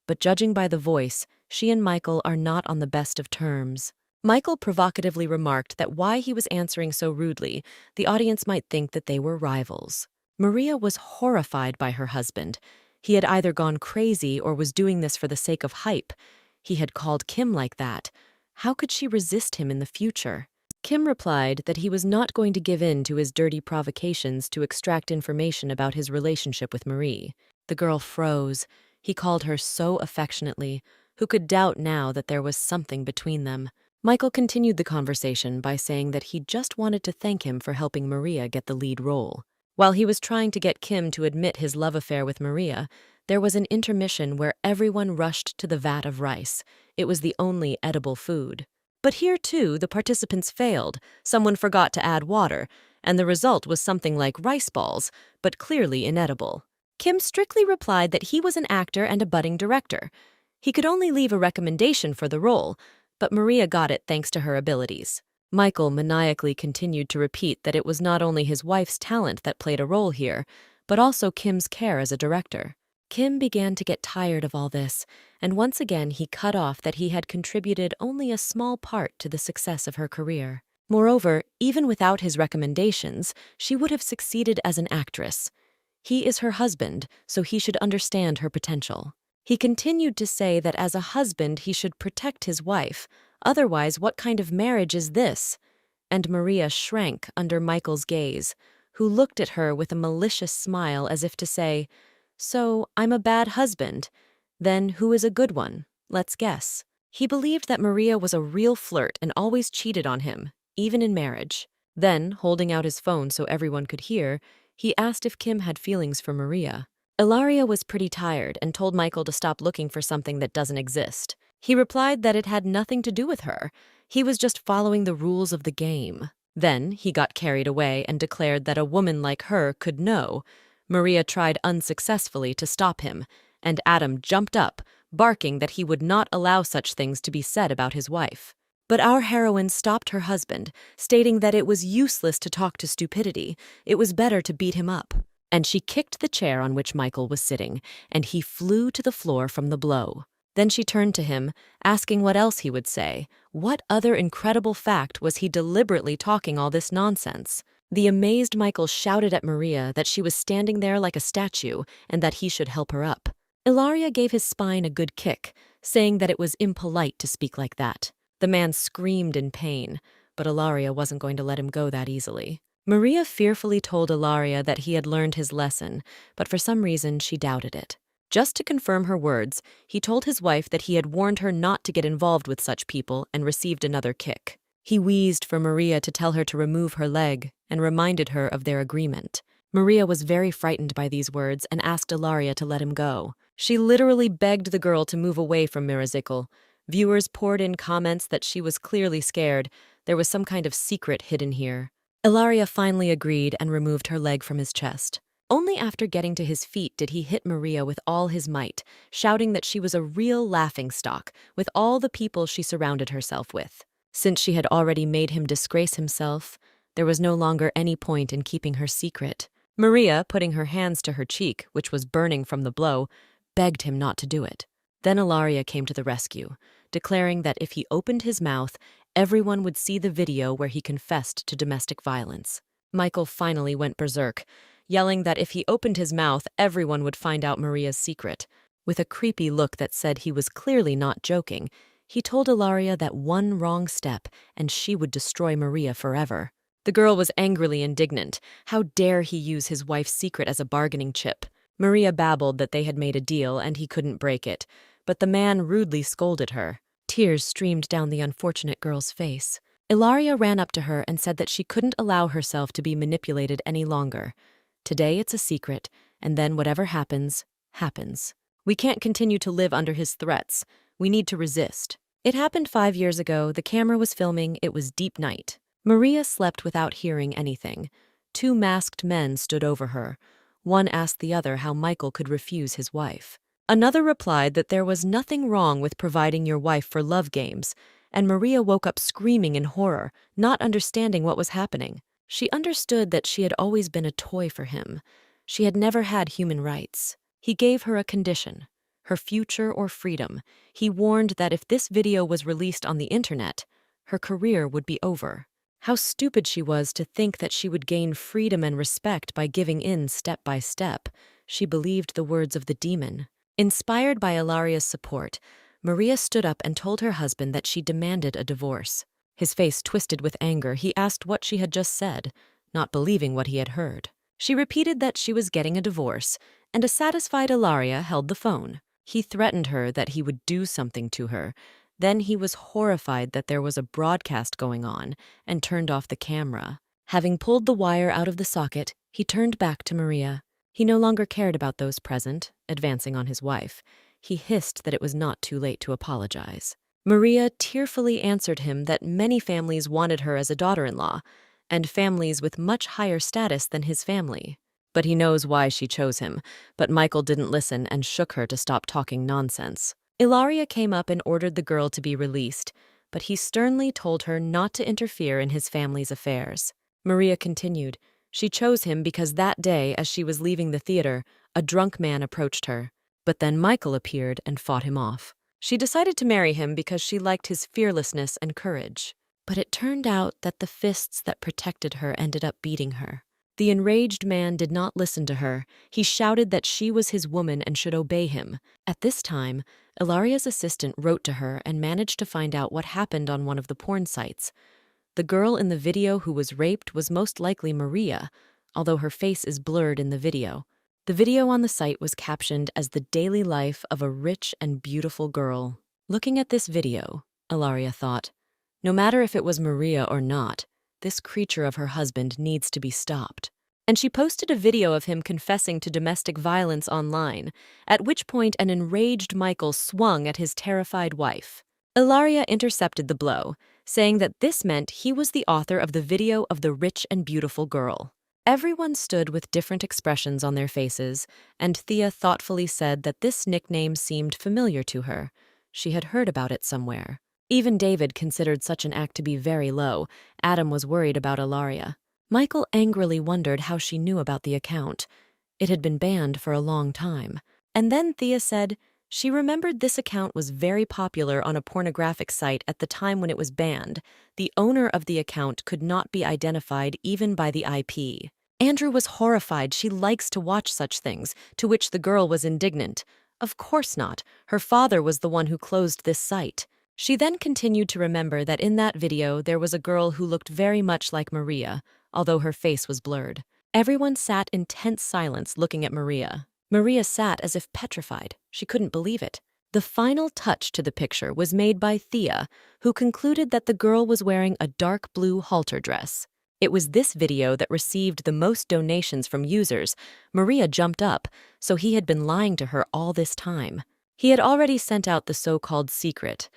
But judging by the voice, she and Michael are not on the best of terms. Michael provocatively remarked that why he was answering so rudely, the audience might think that they were rivals. Maria was horrified by her husband. He had either gone crazy or was doing this for the sake of hype. He had called Kim like that. How could she resist him in the future? Kim replied that he was not going to give in to his dirty provocations to extract information about his relationship with Marie. The girl froze. He called her so affectionately. Who could doubt now that there was something between them? Michael continued the conversation by saying that he just wanted to thank him for helping Maria get the lead role. While he was trying to get Kim to admit his love affair with Maria, there was an intermission where everyone rushed to the vat of rice. It was the only edible food. But here, too, the participants failed. Someone forgot to add water, and the result was something like rice balls, but clearly inedible. Kim strictly replied that he was an actor and a budding director. He could only leave a recommendation for the role, but Maria got it thanks to her abilities. Michael maniacally continued to repeat that it was not only his wife's talent that played a role here, but also Kim's care as a director. Kim began to get tired of all this, and once again he cut off that he had contributed only a small part to the success of her career. Moreover, even without his recommendations, she would have succeeded as an actress. He is her husband, so he should understand her potential. He continued to say that as a husband he should protect his wife, otherwise what kind of marriage is this? And Maria shrank under Michael's gaze, who looked at her with a malicious smile as if to say, "So, I'm a bad husband. Then who is a good one? Let's guess." He believed that Maria was a real flirt and always cheated on him, even in marriage. Then, holding out his phone so everyone could hear, he asked if Kim had feelings for Maria. Ilaria was pretty tired and told Michael to stop looking for something that doesn't exist. He replied that it had nothing to do with her. He was just following the rules of the game. Then he got carried away and declared that a woman like her could know. Maria tried unsuccessfully to stop him, and Adam jumped up, barking that he would not allow such things to be said about his wife. But our heroine stopped her husband, stating that it was useless to talk to stupidity. It was better to beat him up. And she kicked the chair on which Michael was sitting, and he flew to the floor from the blow. Then she turned to him, asking what else he would say. What other incredible fact was he deliberately talking all this nonsense? The amazed Michael shouted at Maria that she was standing there like a statue and that he should help her up. Ilaria gave his spine a good kick, saying that it was impolite to speak like that. The man screamed in pain, but Ilaria wasn't going to let him go that easily. Maria fearfully told Ilaria that he had learned his lesson, but for some reason she doubted it. Just to confirm her words, he told his wife that he had warned her not to get involved with such people and received another kick. He wheezed for Maria to tell her to remove her leg and reminded her of their agreement. Maria was very frightened by these words and asked Ilaria to let him go. She literally begged the girl to move away from Mirazikal. Viewers poured in comments that she was clearly scared. There was some kind of secret hidden here. Ilaria finally agreed and removed her leg from his chest. Only after getting to his feet did he hit Maria with all his might, shouting that she was a real laughingstock with all the people she surrounded herself with. Since she had already made him disgrace himself, there was no longer any point in keeping her secret. Maria, putting her hands to her cheek, which was burning from the blow, begged him not to do it. Then Ilaria came to the rescue, declaring that if he opened his mouth, everyone would see the video where he confessed to domestic violence. Michael finally went berserk, yelling that if he opened his mouth, everyone would find out Maria's secret. With a creepy look that said he was clearly not joking, he told Ilaria that one wrong step and she would destroy Maria forever. The girl was angrily indignant. How dare he use his wife's secret as a bargaining chip? Maria babbled that they had made a deal and he couldn't break it, but the man rudely scolded her. Tears streamed down the unfortunate girl's face. Ilaria ran up to her and said that she couldn't allow herself to be manipulated any longer. Today it's a secret, and then whatever happens, happens. We can't continue to live under his threats. We need to resist. It happened 5 years ago. The camera was filming. It was deep night. Maria slept without hearing anything. 2 masked men stood over her. One asked the other how Michael could refuse his wife. Another replied that there was nothing wrong with providing your wife for love games, and Maria woke up screaming in horror, not understanding what was happening. She understood that she had always been a toy for him. She had never had human rights. He gave her a condition: her future or freedom. He warned that if this video was released on the internet, her career would be over. How stupid she was to think that she would gain freedom and respect by giving in step by step. She believed the words of the demon. Inspired by Ilaria's support, Maria stood up and told her husband that she demanded a divorce. His face twisted with anger. He asked what she had just said, not believing what he had heard. She repeated that she was getting a divorce, and a satisfied Ilaria held the phone. He threatened her that he would do something to her. Then he was horrified that there was a broadcast going on and turned off the camera. Having pulled the wire out of the socket, he turned back to Maria. He no longer cared about those present, advancing on his wife. He hissed that it was not too late to apologize. Maria tearfully answered him that many families wanted her as a daughter-in-law, and families with much higher status than his family. But he knows why she chose him, but Michael didn't listen and shook her to stop talking nonsense. Ilaria came up and ordered the girl to be released, but he sternly told her not to interfere in his family's affairs. Maria continued. She chose him because that day, as she was leaving the theater, a drunk man approached her. But then Michael appeared and fought him off. She decided to marry him because she liked his fearlessness and courage. But it turned out that the fists that protected her ended up beating her. The enraged man did not listen to her. He shouted that she was his woman and should obey him. At this time, Ilaria's assistant wrote to her and managed to find out what happened on one of the porn sites. The girl in the video who was raped was most likely Maria, although her face is blurred in the video. The video on the site was captioned as the daily life of a rich and beautiful girl. Looking at this video, Ilaria thought, no matter if it was Maria or not, this creature of her husband needs to be stopped. And she posted a video of him confessing to domestic violence online, at which point an enraged Michael swung at his terrified wife. Ilaria intercepted the blow, saying that this meant he was the author of the video of the rich and beautiful girl. Everyone stood with different expressions on their faces, and Thea thoughtfully said that this nickname seemed familiar to her. She had heard about it somewhere. Even David considered such an act to be very low. Adam was worried about Ilaria. Michael angrily wondered how she knew about the account. It had been banned for a long time. And then Thea said she remembered this account was very popular on a pornographic site at the time when it was banned. The owner of the account could not be identified even by the IP. Andrew was horrified. She likes to watch such things, to which the girl was indignant. Of course not. Her father was the one who closed this site. She then continued to remember that in that video there was a girl who looked very much like Maria, although her face was blurred. Everyone sat in tense silence looking at Maria. Maria sat as if petrified. She couldn't believe it. The final touch to the picture was made by Thea, who concluded that the girl was wearing a dark blue halter dress. It was this video that received the most donations from users. Maria jumped up, so he had been lying to her all this time. He had already sent out the so-called secret.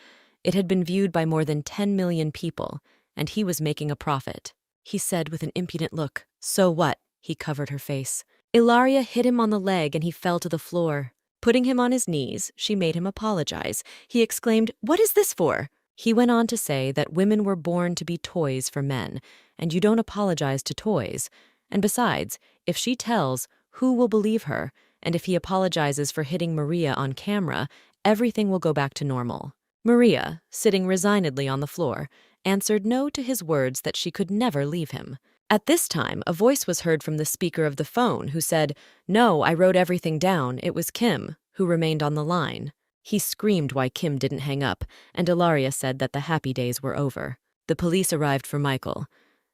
It had been viewed by more than 10 million people, and he was making a profit. He said with an impudent look, "So what?" He covered her face. Ilaria hit him on the leg and he fell to the floor. Putting him on his knees, she made him apologize. He exclaimed, "What is this for?" He went on to say that women were born to be toys for men, and you don't apologize to toys. And besides, if she tells, who will believe her? And if he apologizes for hitting Maria on camera, everything will go back to normal. Maria, sitting resignedly on the floor, answered no to his words that she could never leave him. At this time, a voice was heard from the speaker of the phone who said, "No, I wrote everything down. It was Kim," who remained on the line. He screamed why Kim didn't hang up, and Ilaria said that the happy days were over. The police arrived for Michael.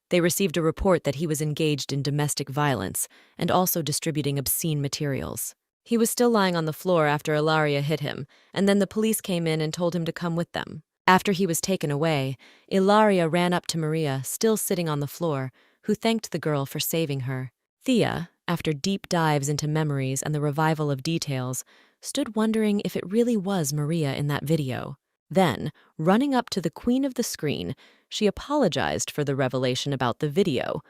They received a report that he was engaged in domestic violence and also distributing obscene materials. He was still lying on the floor after Ilaria hit him, and then the police came in and told him to come with them. After he was taken away, Ilaria ran up to Maria, still sitting on the floor, who thanked the girl for saving her. Thea, after deep dives into memories and the revival of details, stood wondering if it really was Maria in that video. Then, running up to the queen of the screen, she apologized for the revelation about the video,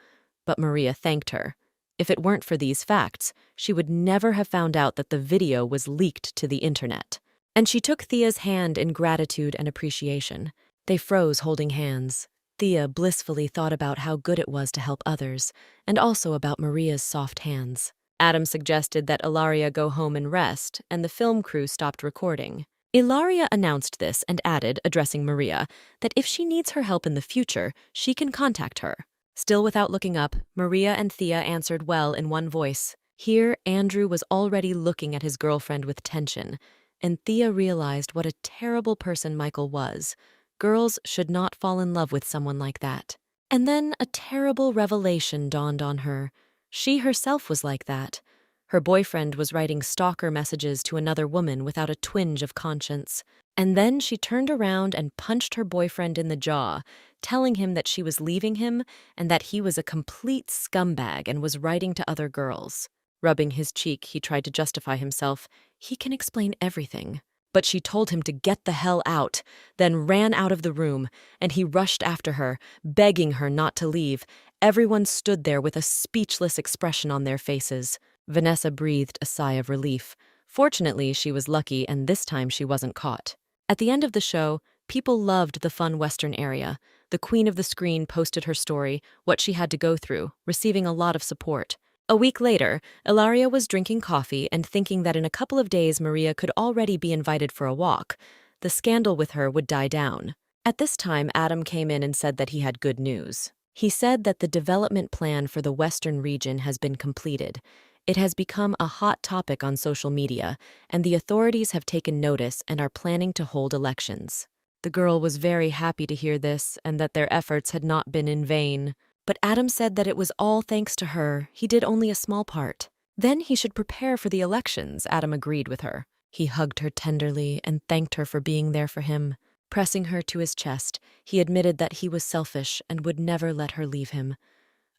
but Maria thanked her. If it weren't for these facts, she would never have found out that the video was leaked to the internet. And she took Thea's hand in gratitude and appreciation. They froze holding hands. Thea blissfully thought about how good it was to help others, and also about Maria's soft hands. Adam suggested that Ilaria go home and rest, and the film crew stopped recording. Ilaria announced this and added, addressing Maria, that if she needs her help in the future, she can contact her. Still without looking up, Maria and Thea answered well in one voice. Here, Andrew was already looking at his girlfriend with tension, and Thea realized what a terrible person Michael was. Girls should not fall in love with someone like that. And then a terrible revelation dawned on her. She herself was like that. Her boyfriend was writing stalker messages to another woman without a twinge of conscience. And then she turned around and punched her boyfriend in the jaw, telling him that she was leaving him and that he was a complete scumbag and was writing to other girls. Rubbing his cheek, he tried to justify himself. He can explain everything. But she told him to get the hell out, then ran out of the room, and he rushed after her, begging her not to leave. Everyone stood there with a speechless expression on their faces. Vanessa breathed a sigh of relief. Fortunately, she was lucky, and this time she wasn't caught. At the end of the show, people loved the fun Western area. The queen of the screen posted her story, what she had to go through, receiving a lot of support. A week later, Ilaria was drinking coffee and thinking that in a couple of days Maria could already be invited for a walk. The scandal with her would die down. At this time, Adam came in and said that he had good news. He said that the development plan for the Western region has been completed. It has become a hot topic on social media, and the authorities have taken notice and are planning to hold elections. The girl was very happy to hear this and that their efforts had not been in vain. But Adam said that it was all thanks to her. He did only a small part. Then he should prepare for the elections. Adam agreed with her. He hugged her tenderly and thanked her for being there for him. Pressing her to his chest, he admitted that he was selfish and would never let her leave him.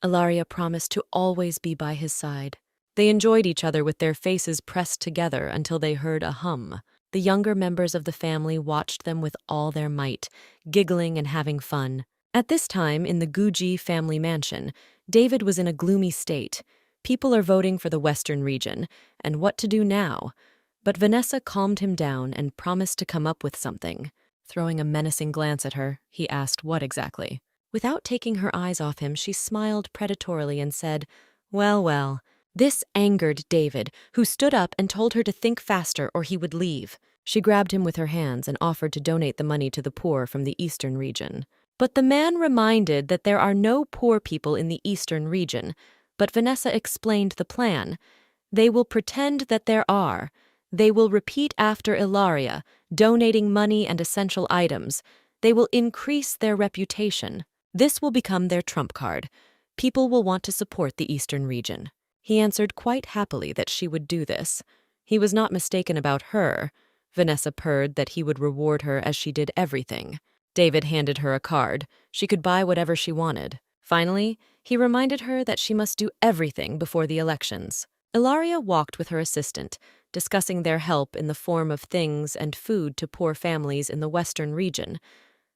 Ilaria promised to always be by his side. They enjoyed each other with their faces pressed together until they heard a hum. The younger members of the family watched them with all their might, giggling and having fun. At this time, in the Guji family mansion, David was in a gloomy state. People are voting for the Western region, and what to do now? But Vanessa calmed him down and promised to come up with something. Throwing a menacing glance at her, he asked what exactly. Without taking her eyes off him, she smiled predatorily and said, "Well, well." This angered David, who stood up and told her to think faster or he would leave. She grabbed him with her hands and offered to donate the money to the poor from the Eastern region. But the man reminded that there are no poor people in the Eastern region. But Vanessa explained the plan. They will pretend that there are. They will repeat after Ilaria, donating money and essential items. They will increase their reputation. This will become their trump card. People will want to support the Eastern region. He answered quite happily that she would do this. He was not mistaken about her. Vanessa purred that he would reward her as she did everything. David handed her a card. She could buy whatever she wanted. Finally, he reminded her that she must do everything before the elections. Ilaria walked with her assistant, discussing their help in the form of things and food to poor families in the Western region.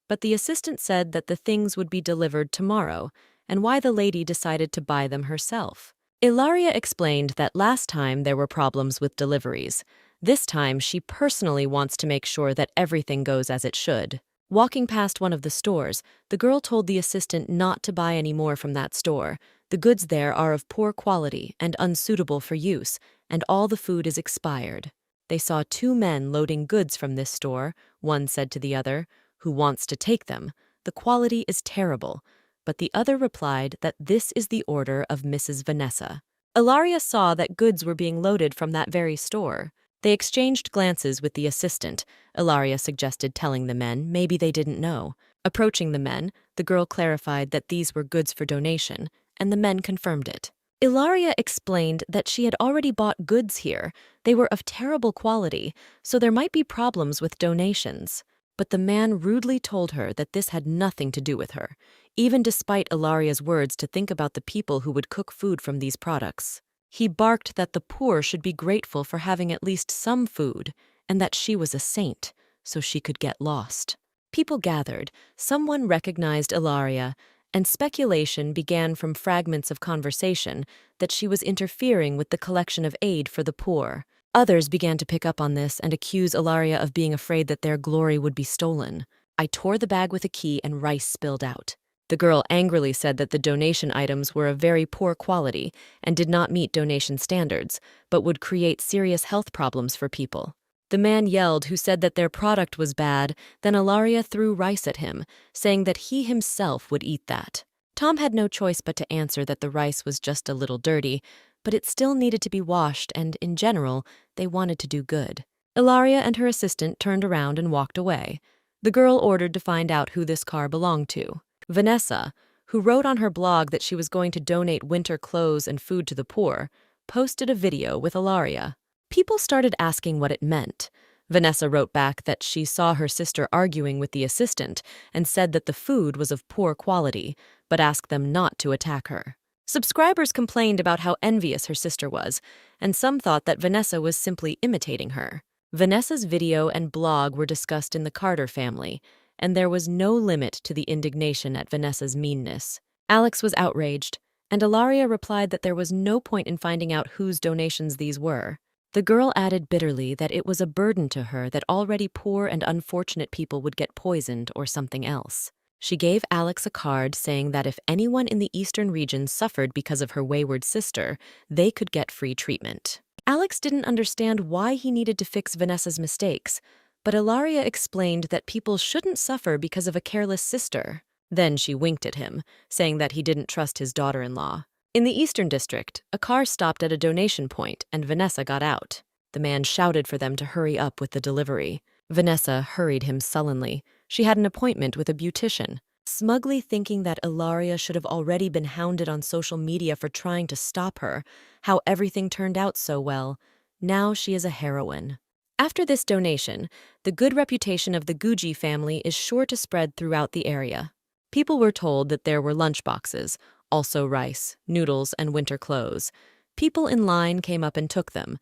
But the assistant said that the things would be delivered tomorrow, and why the lady decided to buy them herself. Ilaria explained that last time there were problems with deliveries. This time she personally wants to make sure that everything goes as it should. Walking past one of the stores, the girl told the assistant not to buy any more from that store. The goods there are of poor quality and unsuitable for use, and all the food is expired. They saw two men loading goods from this store. One said to the other, "Who wants to take them? The quality is terrible." But the other replied that this is the order of Mrs. Vanessa. Ilaria saw that goods were being loaded from that very store. They exchanged glances with the assistant. Ilaria suggested telling the men maybe they didn't know. Approaching the men, the girl clarified that these were goods for donation, and the men confirmed it. Ilaria explained that she had already bought goods here. They were of terrible quality, so there might be problems with donations. But the man rudely told her that this had nothing to do with her, even despite Ilaria's words to think about the people who would cook food from these products. He barked that the poor should be grateful for having at least some food, and that she was a saint, so she could get lost. People gathered, someone recognized Ilaria, and speculation began from fragments of conversation that she was interfering with the collection of aid for the poor. Others began to pick up on this and accuse Ilaria of being afraid that their glory would be stolen. I tore the bag with a key and rice spilled out. The girl angrily said that the donation items were of very poor quality and did not meet donation standards, but would create serious health problems for people. The man yelled, who said that their product was bad. Then Ilaria threw rice at him, saying that he himself would eat that. Tom had no choice but to answer that the rice was just a little dirty, but it still needed to be washed, and in general, they wanted to do good. Ilaria and her assistant turned around and walked away. The girl ordered to find out who this car belonged to. Vanessa, who wrote on her blog that she was going to donate winter clothes and food to the poor, posted a video with Ilaria. People started asking what it meant. Vanessa wrote back that she saw her sister arguing with the assistant and said that the food was of poor quality, but asked them not to attack her. Subscribers complained about how envious her sister was, and some thought that Vanessa was simply imitating her. Vanessa's video and blog were discussed in the Carter family, and there was no limit to the indignation at Vanessa's meanness. Alex was outraged, and Ilaria replied that there was no point in finding out whose donations these were. The girl added bitterly that it was a burden to her that already poor and unfortunate people would get poisoned or something else. She gave Alex a card saying that if anyone in the eastern region suffered because of her wayward sister, they could get free treatment. Alex didn't understand why he needed to fix Vanessa's mistakes, but Ilaria explained that people shouldn't suffer because of a careless sister. Then she winked at him, saying that he didn't trust his daughter-in-law. In the Eastern District, a car stopped at a donation point and Vanessa got out. The man shouted for them to hurry up with the delivery. Vanessa hurried him sullenly. She had an appointment with a beautician. Smugly thinking that Ilaria should have already been hounded on social media for trying to stop her, how everything turned out so well. Now she is a heroine. After this donation, the good reputation of the Guji family is sure to spread throughout the area. People were told that there were lunchboxes, also rice, noodles, and winter clothes. People in line came up and took them.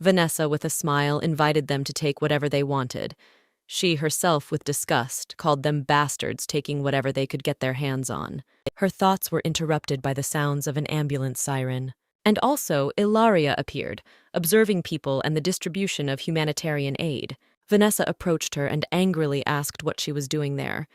Vanessa, with a smile, invited them to take whatever they wanted. She herself, with disgust, called them bastards taking whatever they could get their hands on. Her thoughts were interrupted by the sounds of an ambulance siren. And also, Ilaria appeared, observing people and the distribution of humanitarian aid. Vanessa approached her and angrily asked what she was doing there.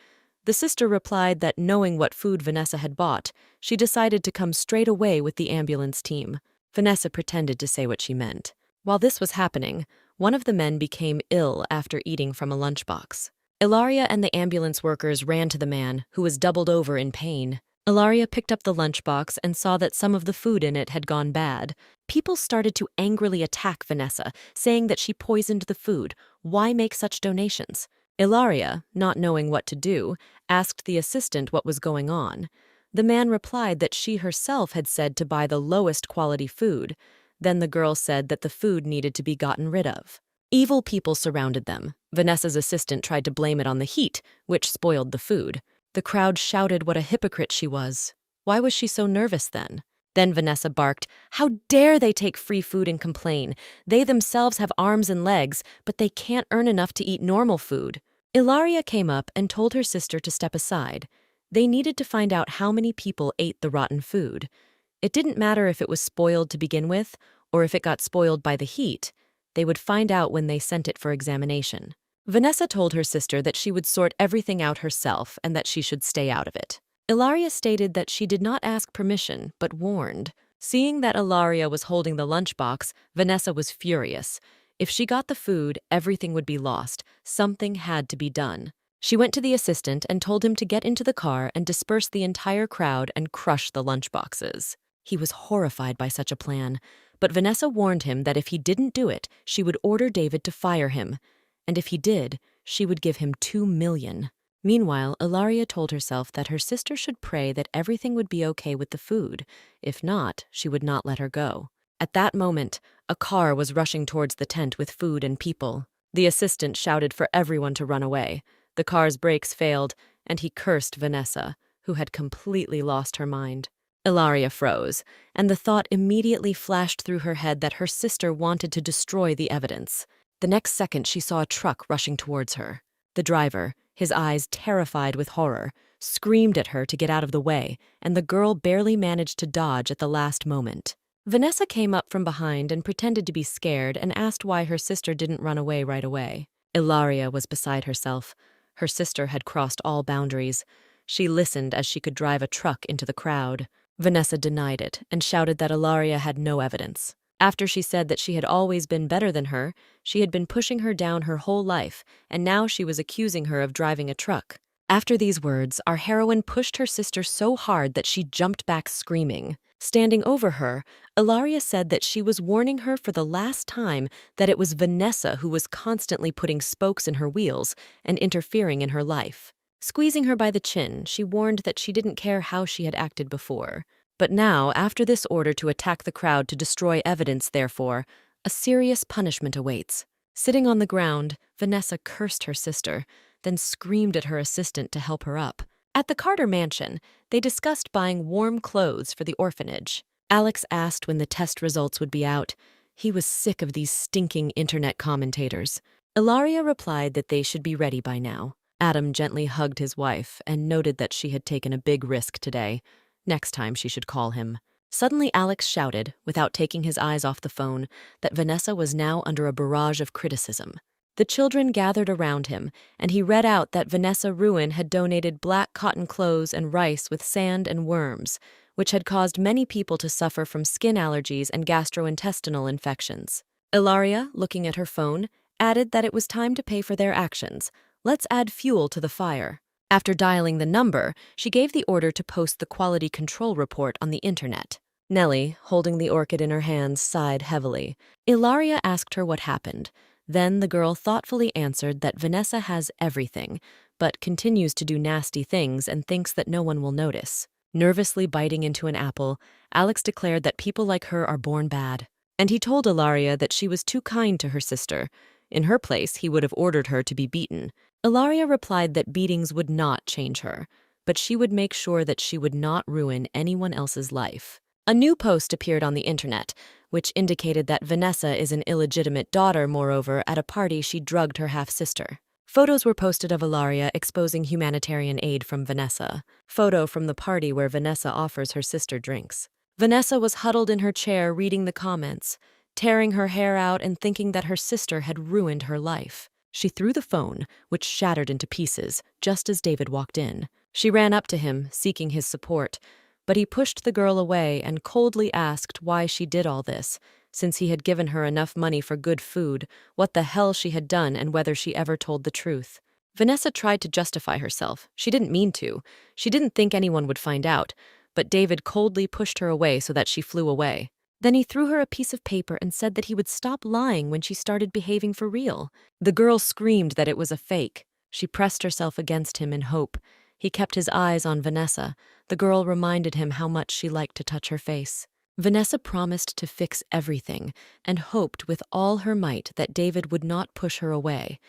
The sister replied that knowing what food Vanessa had bought, she decided to come straight away with the ambulance team. Vanessa pretended to say what she meant. While this was happening, one of the men became ill after eating from a lunchbox. Ilaria and the ambulance workers ran to the man, who was doubled over in pain. Ilaria picked up the lunchbox and saw that some of the food in it had gone bad. People started to angrily attack Vanessa, saying that she poisoned the food. Why make such donations? Ilaria, not knowing what to do, asked the assistant what was going on. The man replied that she herself had said to buy the lowest quality food. Then the girl said that the food needed to be gotten rid of. Evil people surrounded them. Vanessa's assistant tried to blame it on the heat, which spoiled the food. The crowd shouted what a hypocrite she was. Why was she so nervous then? Then Vanessa barked, "How dare they take free food and complain? They themselves have arms and legs, but they can't earn enough to eat normal food." Ilaria came up and told her sister to step aside. They needed to find out how many people ate the rotten food. It didn't matter if it was spoiled to begin with, or if it got spoiled by the heat. They would find out when they sent it for examination. Vanessa told her sister that she would sort everything out herself and that she should stay out of it. Ilaria stated that she did not ask permission, but warned. Seeing that Ilaria was holding the lunchbox, Vanessa was furious. If she got the food, everything would be lost. Something had to be done. She went to the assistant and told him to get into the car and disperse the entire crowd and crush the lunchboxes. He was horrified by such a plan, but Vanessa warned him that if he didn't do it, she would order David to fire him. And if he did, she would give him $2 million. Meanwhile, Ilaria told herself that her sister should pray that everything would be okay with the food. If not, she would not let her go. At that moment, a car was rushing towards the tent with food and people. The assistant shouted for everyone to run away. The car's brakes failed, and he cursed Vanessa, who had completely lost her mind. Ilaria froze, and the thought immediately flashed through her head that her sister wanted to destroy the evidence. The next second, she saw a truck rushing towards her. The driver, his eyes terrified with horror, screamed at her to get out of the way, and the girl barely managed to dodge at the last moment. Vanessa came up from behind and pretended to be scared and asked why her sister didn't run away right away. Ilaria was beside herself. Her sister had crossed all boundaries. She listened as she could drive a truck into the crowd. Vanessa denied it and shouted that Ilaria had no evidence. After she said that she had always been better than her, she had been pushing her down her whole life, and now she was accusing her of driving a truck. After these words, our heroine pushed her sister so hard that she jumped back screaming. Standing over her, Ilaria said that she was warning her for the last time that it was Vanessa who was constantly putting spokes in her wheels and interfering in her life. Squeezing her by the chin, she warned that she didn't care how she had acted before. But now, after this order to attack the crowd to destroy evidence, therefore, a serious punishment awaits. Sitting on the ground, Vanessa cursed her sister, then screamed at her assistant to help her up. At the Carter mansion, they discussed buying warm clothes for the orphanage. Alex asked when the test results would be out. He was sick of these stinking internet commentators. Ilaria replied that they should be ready by now. Adam gently hugged his wife and noted that she had taken a big risk today. Next time she should call him. Suddenly Alex shouted, without taking his eyes off the phone, that Vanessa was now under a barrage of criticism. The children gathered around him, and he read out that Vanessa Ruin had donated black cotton clothes and rice with sand and worms, which had caused many people to suffer from skin allergies and gastrointestinal infections. Ilaria, looking at her phone, added that it was time to pay for their actions. Let's add fuel to the fire. After dialing the number, she gave the order to post the quality control report on the internet. Nellie, holding the orchid in her hands, sighed heavily. Ilaria asked her what happened. Then the girl thoughtfully answered that Vanessa has everything, but continues to do nasty things and thinks that no one will notice. Nervously biting into an apple, Alex declared that people like her are born bad. And he told Ilaria that she was too kind to her sister. In her place, he would have ordered her to be beaten. Ilaria replied that beatings would not change her, but she would make sure that she would not ruin anyone else's life. A new post appeared on the internet, which indicated that Vanessa is an illegitimate daughter. Moreover, at a party she drugged her half-sister. Photos were posted of Ilaria exposing humanitarian aid from Vanessa. Photo from the party where Vanessa offers her sister drinks. Vanessa was huddled in her chair reading the comments, tearing her hair out and thinking that her sister had ruined her life. She threw the phone, which shattered into pieces, just as David walked in. She ran up to him, seeking his support, but he pushed the girl away and coldly asked why she did all this, since he had given her enough money for good food, what the hell she had done and whether she ever told the truth. Vanessa tried to justify herself. She didn't mean to. She didn't think anyone would find out, but David coldly pushed her away so that she flew away. Then he threw her a piece of paper and said that he would stop lying when she started behaving for real. The girl screamed that it was a fake. She pressed herself against him in hope. He kept his eyes on Vanessa. The girl reminded him how much she liked to touch her face. Vanessa promised to fix everything and hoped with all her might that David would not push her away.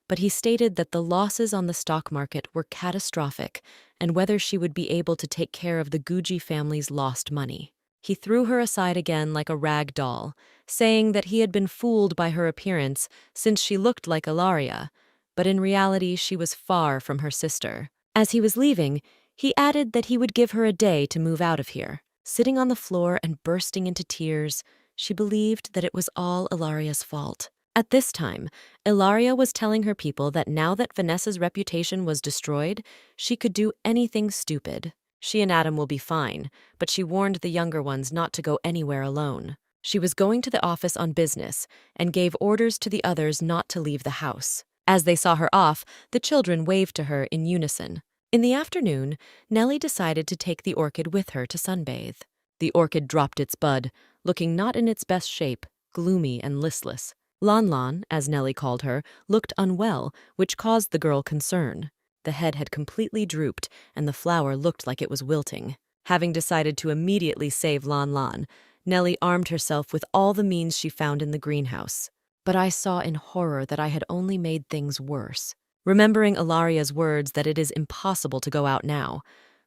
But he stated that the losses on the stock market were catastrophic and whether she would be able to take care of the Gucci family's lost money. He threw her aside again like a rag doll, saying that he had been fooled by her appearance since she looked like Ilaria, but in reality she was far from her sister. As he was leaving, he added that he would give her a day to move out of here. Sitting on the floor and bursting into tears, she believed that it was all Ilaria's fault. At this time, Ilaria was telling her people that now that Vanessa's reputation was destroyed, she could do anything stupid. She and Adam will be fine, but she warned the younger ones not to go anywhere alone. She was going to the office on business and gave orders to the others not to leave the house. As they saw her off, the children waved to her in unison. In the afternoon, Nellie decided to take the orchid with her to sunbathe. The orchid dropped its bud, looking not in its best shape, gloomy and listless. Lan Lan, as Nellie called her, looked unwell, which caused the girl concern. The head had completely drooped, and the flower looked like it was wilting. Having decided to immediately save Lan Lan, Nellie armed herself with all the means she found in the greenhouse. But I saw in horror that I had only made things worse. Remembering Ilaria's words that it is impossible to go out now.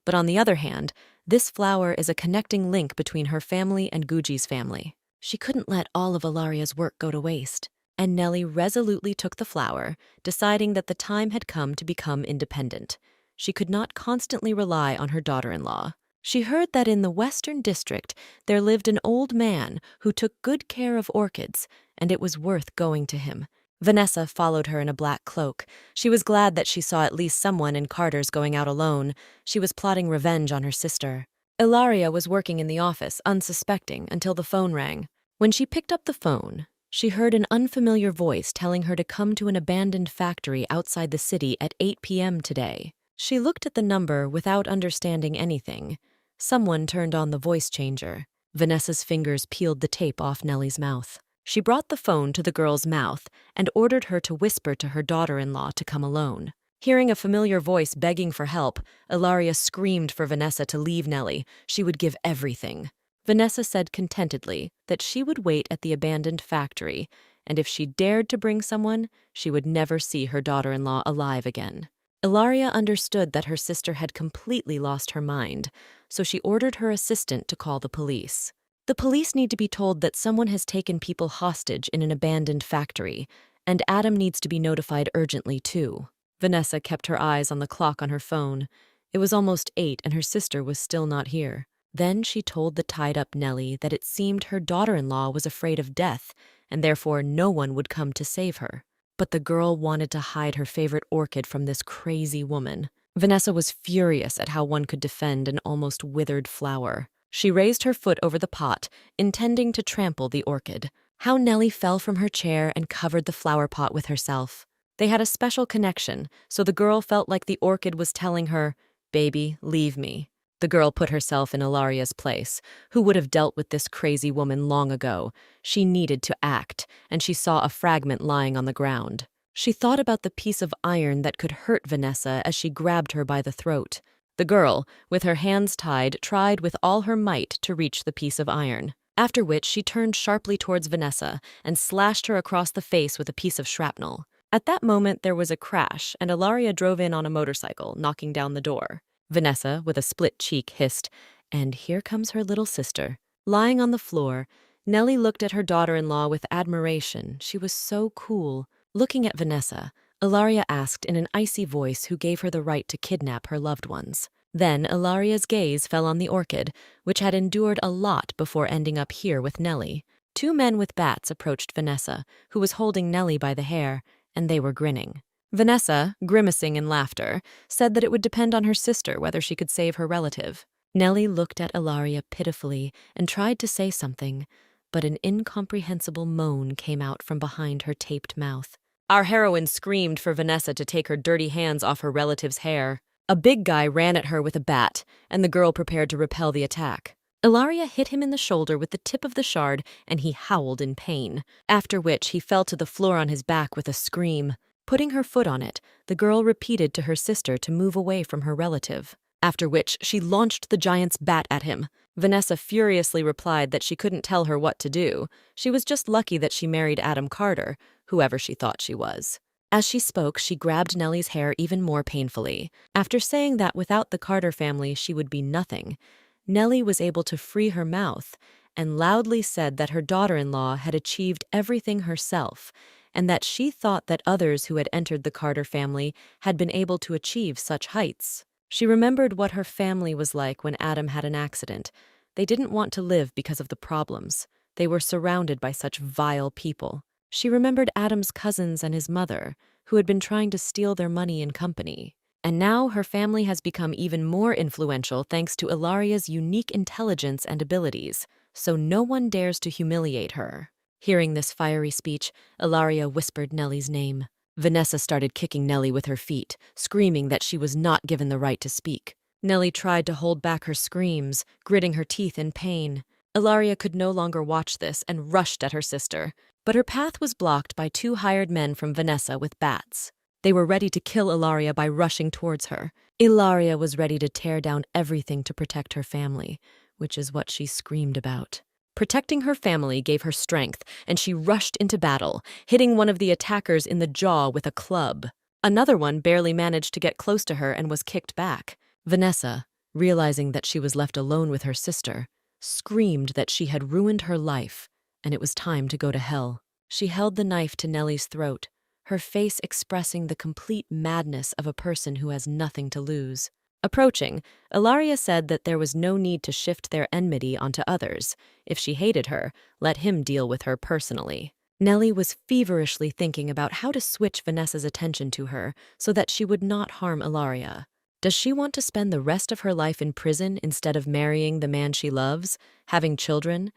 But on the other hand, this flower is a connecting link between her family and Guji's family. She couldn't let all of Ilaria's work go to waste. And Nellie resolutely took the flower, deciding that the time had come to become independent. She could not constantly rely on her daughter-in-law. She heard that in the Western District there lived an old man who took good care of orchids, and it was worth going to him. Vanessa followed her in a black cloak. She was glad that she saw at least someone in Carter's going out alone. She was plotting revenge on her sister. Ilaria was working in the office, unsuspecting, until the phone rang. When she picked up the phone, she heard an unfamiliar voice telling her to come to an abandoned factory outside the city at 8 p.m. today. She looked at the number without understanding anything. Someone turned on the voice changer. Vanessa's fingers peeled the tape off Nellie's mouth. She brought the phone to the girl's mouth and ordered her to whisper to her daughter-in-law to come alone. Hearing a familiar voice begging for help, Ilaria screamed for Vanessa to leave Nellie. She would give everything. Vanessa said contentedly that she would wait at the abandoned factory, and if she dared to bring someone, she would never see her daughter-in-law alive again. Ilaria understood that her sister had completely lost her mind, so she ordered her assistant to call the police. The police need to be told that someone has taken people hostage in an abandoned factory, and Adam needs to be notified urgently too. Vanessa kept her eyes on the clock on her phone. It was almost 8 and her sister was still not here. Then she told the tied-up Nellie that it seemed her daughter-in-law was afraid of death, and therefore no one would come to save her. But the girl wanted to hide her favorite orchid from this crazy woman. Vanessa was furious at how one could defend an almost withered flower. She raised her foot over the pot, intending to trample the orchid. How Nellie fell from her chair and covered the flower pot with herself. They had a special connection, so the girl felt like the orchid was telling her, "Baby, leave me." The girl put herself in Ilaria's place, who would have dealt with this crazy woman long ago. She needed to act, and she saw a fragment lying on the ground. She thought about the piece of iron that could hurt Vanessa as she grabbed her by the throat. The girl, with her hands tied, tried with all her might to reach the piece of iron, after which she turned sharply towards Vanessa and slashed her across the face with a piece of shrapnel. At that moment, there was a crash, and Ilaria drove in on a motorcycle, knocking down the door. Vanessa, with a split cheek, hissed, "And here comes her little sister." Lying on the floor, Nellie looked at her daughter-in-law with admiration. She was so cool. Looking at Vanessa, Ilaria asked in an icy voice who gave her the right to kidnap her loved ones. Then Ilaria's gaze fell on the orchid, which had endured a lot before ending up here with Nellie. 2 men with bats approached Vanessa, who was holding Nellie by the hair, and they were grinning. Vanessa, grimacing in laughter, said that it would depend on her sister whether she could save her relative. Nellie looked at Ilaria pitifully and tried to say something, but an incomprehensible moan came out from behind her taped mouth. Our heroine screamed for Vanessa to take her dirty hands off her relative's hair. A big guy ran at her with a bat, and the girl prepared to repel the attack. Ilaria hit him in the shoulder with the tip of the shard, and he howled in pain, after which he fell to the floor on his back with a scream. Putting her foot on it, the girl repeated to her sister to move away from her relative, after which she launched the giant's bat at him. Vanessa furiously replied that she couldn't tell her what to do. She was just lucky that she married Adam Carter, whoever she thought she was. As she spoke, she grabbed Nellie's hair even more painfully. After saying that without the Carter family she would be nothing, Nellie was able to free her mouth and loudly said that her daughter-in-law had achieved everything herself, and that she thought that others who had entered the Carter family had been able to achieve such heights. She remembered what her family was like when Adam had an accident. They didn't want to live because of the problems. They were surrounded by such vile people. She remembered Adam's cousins and his mother, who had been trying to steal their money and company. And now her family has become even more influential thanks to Ilaria's unique intelligence and abilities, so no one dares to humiliate her. Hearing this fiery speech, Ilaria whispered Nellie's name. Vanessa started kicking Nellie with her feet, screaming that she was not given the right to speak. Nellie tried to hold back her screams, gritting her teeth in pain. Ilaria could no longer watch this and rushed at her sister, but her path was blocked by 2 hired men from Vanessa with bats. They were ready to kill Ilaria by rushing towards her. Ilaria was ready to tear down everything to protect her family, which is what she screamed about. Protecting her family gave her strength, and she rushed into battle, hitting one of the attackers in the jaw with a club. Another one barely managed to get close to her and was kicked back. Vanessa, realizing that she was left alone with her sister, screamed that she had ruined her life, and it was time to go to hell. She held the knife to Nellie's throat, her face expressing the complete madness of a person who has nothing to lose. Approaching, Ilaria said that there was no need to shift their enmity onto others. If she hated her, let him deal with her personally. Nellie was feverishly thinking about how to switch Vanessa's attention to her so that she would not harm Ilaria. Does she want to spend the rest of her life in prison instead of marrying the man she loves, having children,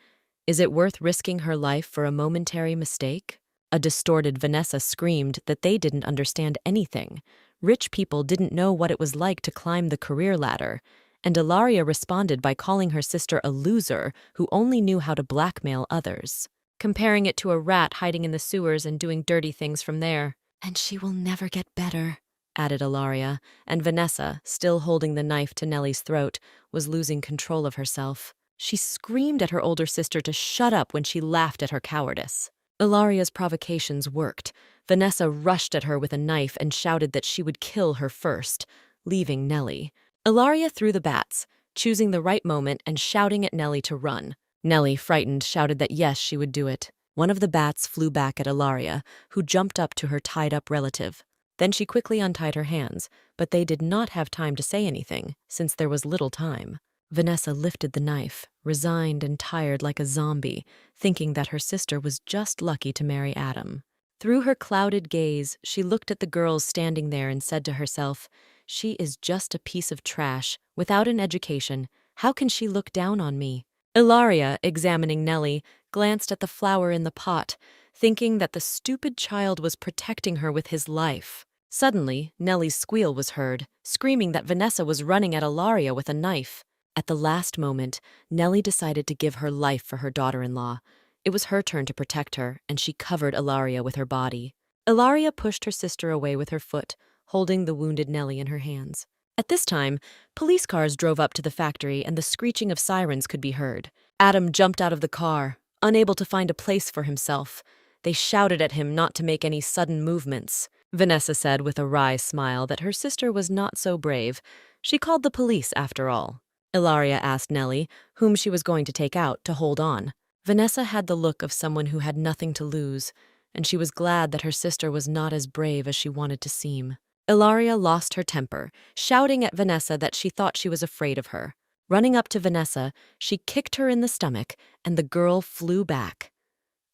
Is it worth risking her life for a momentary mistake? A distorted Vanessa screamed that they didn't understand anything. Rich people didn't know what it was like to climb the career ladder. And Ilaria responded by calling her sister a loser who only knew how to blackmail others, comparing it to a rat hiding in the sewers and doing dirty things from there. And she will never get better, added Ilaria, and Vanessa, still holding the knife to Nellie's throat, was losing control of herself. She screamed at her older sister to shut up when she laughed at her cowardice. Ilaria's provocations worked. Vanessa rushed at her with a knife and shouted that she would kill her first, leaving Nellie. Ilaria threw the bats, choosing the right moment and shouting at Nellie to run. Nellie, frightened, shouted that yes, she would do it. One of the bats flew back at Ilaria, who jumped up to her tied-up relative. Then she quickly untied her hands, but they did not have time to say anything, since there was little time. Vanessa lifted the knife, resigned and tired like a zombie, thinking that her sister was just lucky to marry Adam. Through her clouded gaze, she looked at the girls standing there and said to herself, "She is just a piece of trash, without an education. How can she look down on me?" Ilaria, examining Nellie, glanced at the flower in the pot, thinking that the stupid child was protecting her with his life. Suddenly, Nellie's squeal was heard, screaming that Vanessa was running at Ilaria with a knife. At the last moment, Nellie decided to give her life for her daughter-in-law. It was her turn to protect her, and she covered Ilaria with her body. Ilaria pushed her sister away with her foot, holding the wounded Nellie in her hands. At this time, police cars drove up to the factory and the screeching of sirens could be heard. Adam jumped out of the car, unable to find a place for himself. They shouted at him not to make any sudden movements. Vanessa said with a wry smile that her sister was not so brave. She called the police after all. Ilaria asked Nellie, whom she was going to take out, to hold on. Vanessa had the look of someone who had nothing to lose, and she was glad that her sister was not as brave as she wanted to seem. Ilaria lost her temper, shouting at Vanessa that she thought she was afraid of her. Running up to Vanessa, she kicked her in the stomach, and the girl flew back.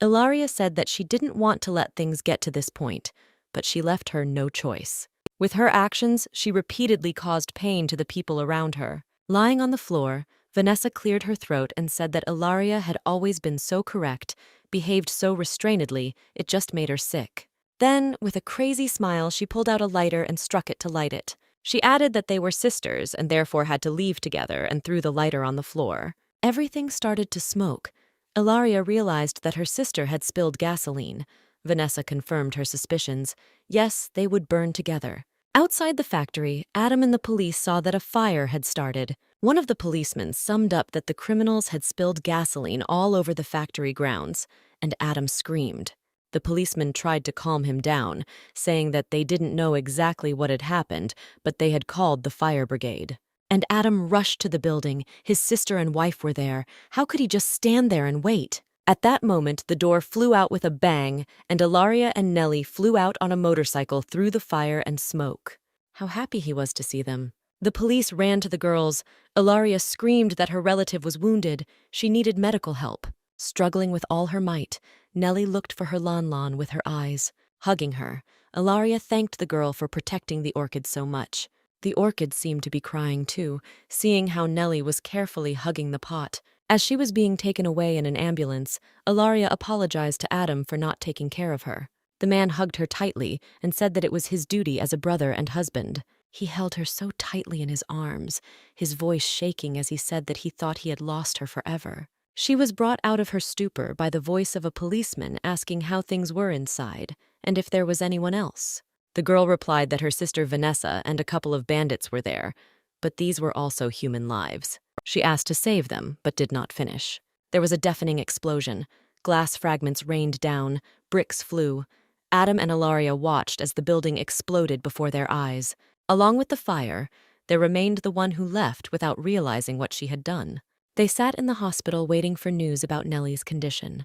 Ilaria said that she didn't want to let things get to this point, but she left her no choice. With her actions, she repeatedly caused pain to the people around her. Lying on the floor, Vanessa cleared her throat and said that Ilaria had always been so correct, behaved so restrainedly, it just made her sick. Then, with a crazy smile, she pulled out a lighter and struck it to light it. She added that they were sisters and therefore had to leave together and threw the lighter on the floor. Everything started to smoke. Ilaria realized that her sister had spilled gasoline. Vanessa confirmed her suspicions. Yes, they would burn together. Outside the factory, Adam and the police saw that a fire had started. One of the policemen summed up that the criminals had spilled gasoline all over the factory grounds, and Adam screamed. The policeman tried to calm him down, saying that they didn't know exactly what had happened, but they had called the fire brigade. And Adam rushed to the building. His sister and wife were there. How could he just stand there and wait? At that moment, the door flew out with a bang, and Ilaria and Nellie flew out on a motorcycle through the fire and smoke. How happy he was to see them. The police ran to the girls. Ilaria screamed that her relative was wounded. She needed medical help. Struggling with all her might, Nellie looked for her Lon with her eyes. Hugging her, Ilaria thanked the girl for protecting the orchid so much. The orchid seemed to be crying too, seeing how Nellie was carefully hugging the pot. As she was being taken away in an ambulance, Ilaria apologized to Adam for not taking care of her. The man hugged her tightly and said that it was his duty as a brother and husband. He held her so tightly in his arms, his voice shaking as he said that he thought he had lost her forever. She was brought out of her stupor by the voice of a policeman asking how things were inside and if there was anyone else. The girl replied that her sister Vanessa and a couple of bandits were there, but these were also human lives. She asked to save them, but did not finish. There was a deafening explosion. Glass fragments rained down. Bricks flew. Adam and Ilaria watched as the building exploded before their eyes. Along with the fire, there remained the one who left without realizing what she had done. They sat in the hospital waiting for news about Nellie's condition.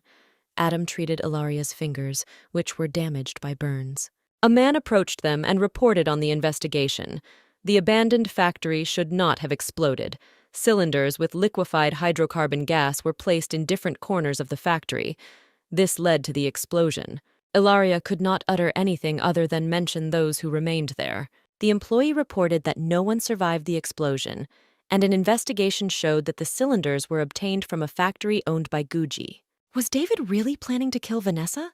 Adam treated Ilaria's fingers, which were damaged by burns. A man approached them and reported on the investigation. The abandoned factory should not have exploded. Cylinders with liquefied hydrocarbon gas were placed in different corners of the factory. This led to the explosion. Ilaria could not utter anything other than mention those who remained there. The employee reported that no one survived the explosion, and an investigation showed that the cylinders were obtained from a factory owned by Gucci. Was David really planning to kill Vanessa?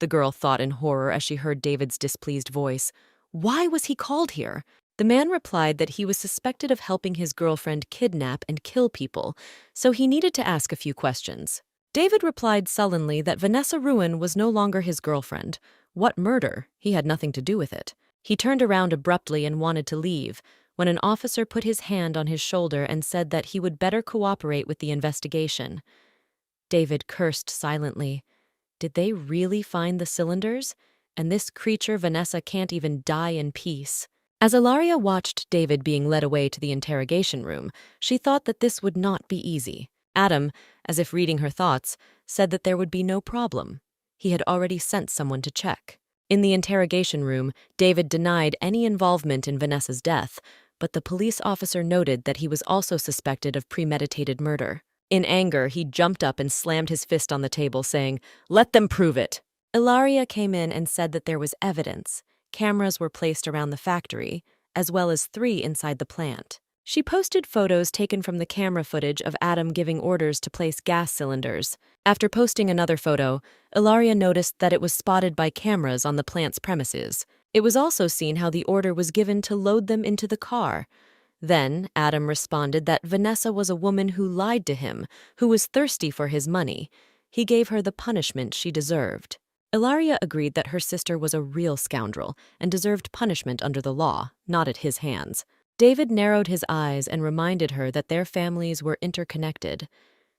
The girl thought in horror as she heard David's displeased voice. Why was he called here? The man replied that he was suspected of helping his girlfriend kidnap and kill people, so he needed to ask a few questions. David replied sullenly that Vanessa Ruin was no longer his girlfriend. What murder? He had nothing to do with it. He turned around abruptly and wanted to leave, when an officer put his hand on his shoulder and said that he would better cooperate with the investigation. David cursed silently. Did they really find the cylinders? And this creature Vanessa can't even die in peace. As Ilaria watched David being led away to the interrogation room, she thought that this would not be easy. Adam, as if reading her thoughts, said that there would be no problem. He had already sent someone to check. In the interrogation room, David denied any involvement in Vanessa's death, but the police officer noted that he was also suspected of premeditated murder. In anger, he jumped up and slammed his fist on the table, saying, "Let them prove it." Ilaria came in and said that there was evidence. Cameras were placed around the factory, as well as 3 inside the plant. She posted photos taken from the camera footage of Adam giving orders to place gas cylinders. After posting another photo, Ilaria noticed that it was spotted by cameras on the plant's premises. It was also seen how the order was given to load them into the car. Then, Adam responded that Vanessa was a woman who lied to him, who was thirsty for his money. He gave her the punishment she deserved. Ilaria agreed that her sister was a real scoundrel and deserved punishment under the law, not at his hands. David narrowed his eyes and reminded her that their families were interconnected.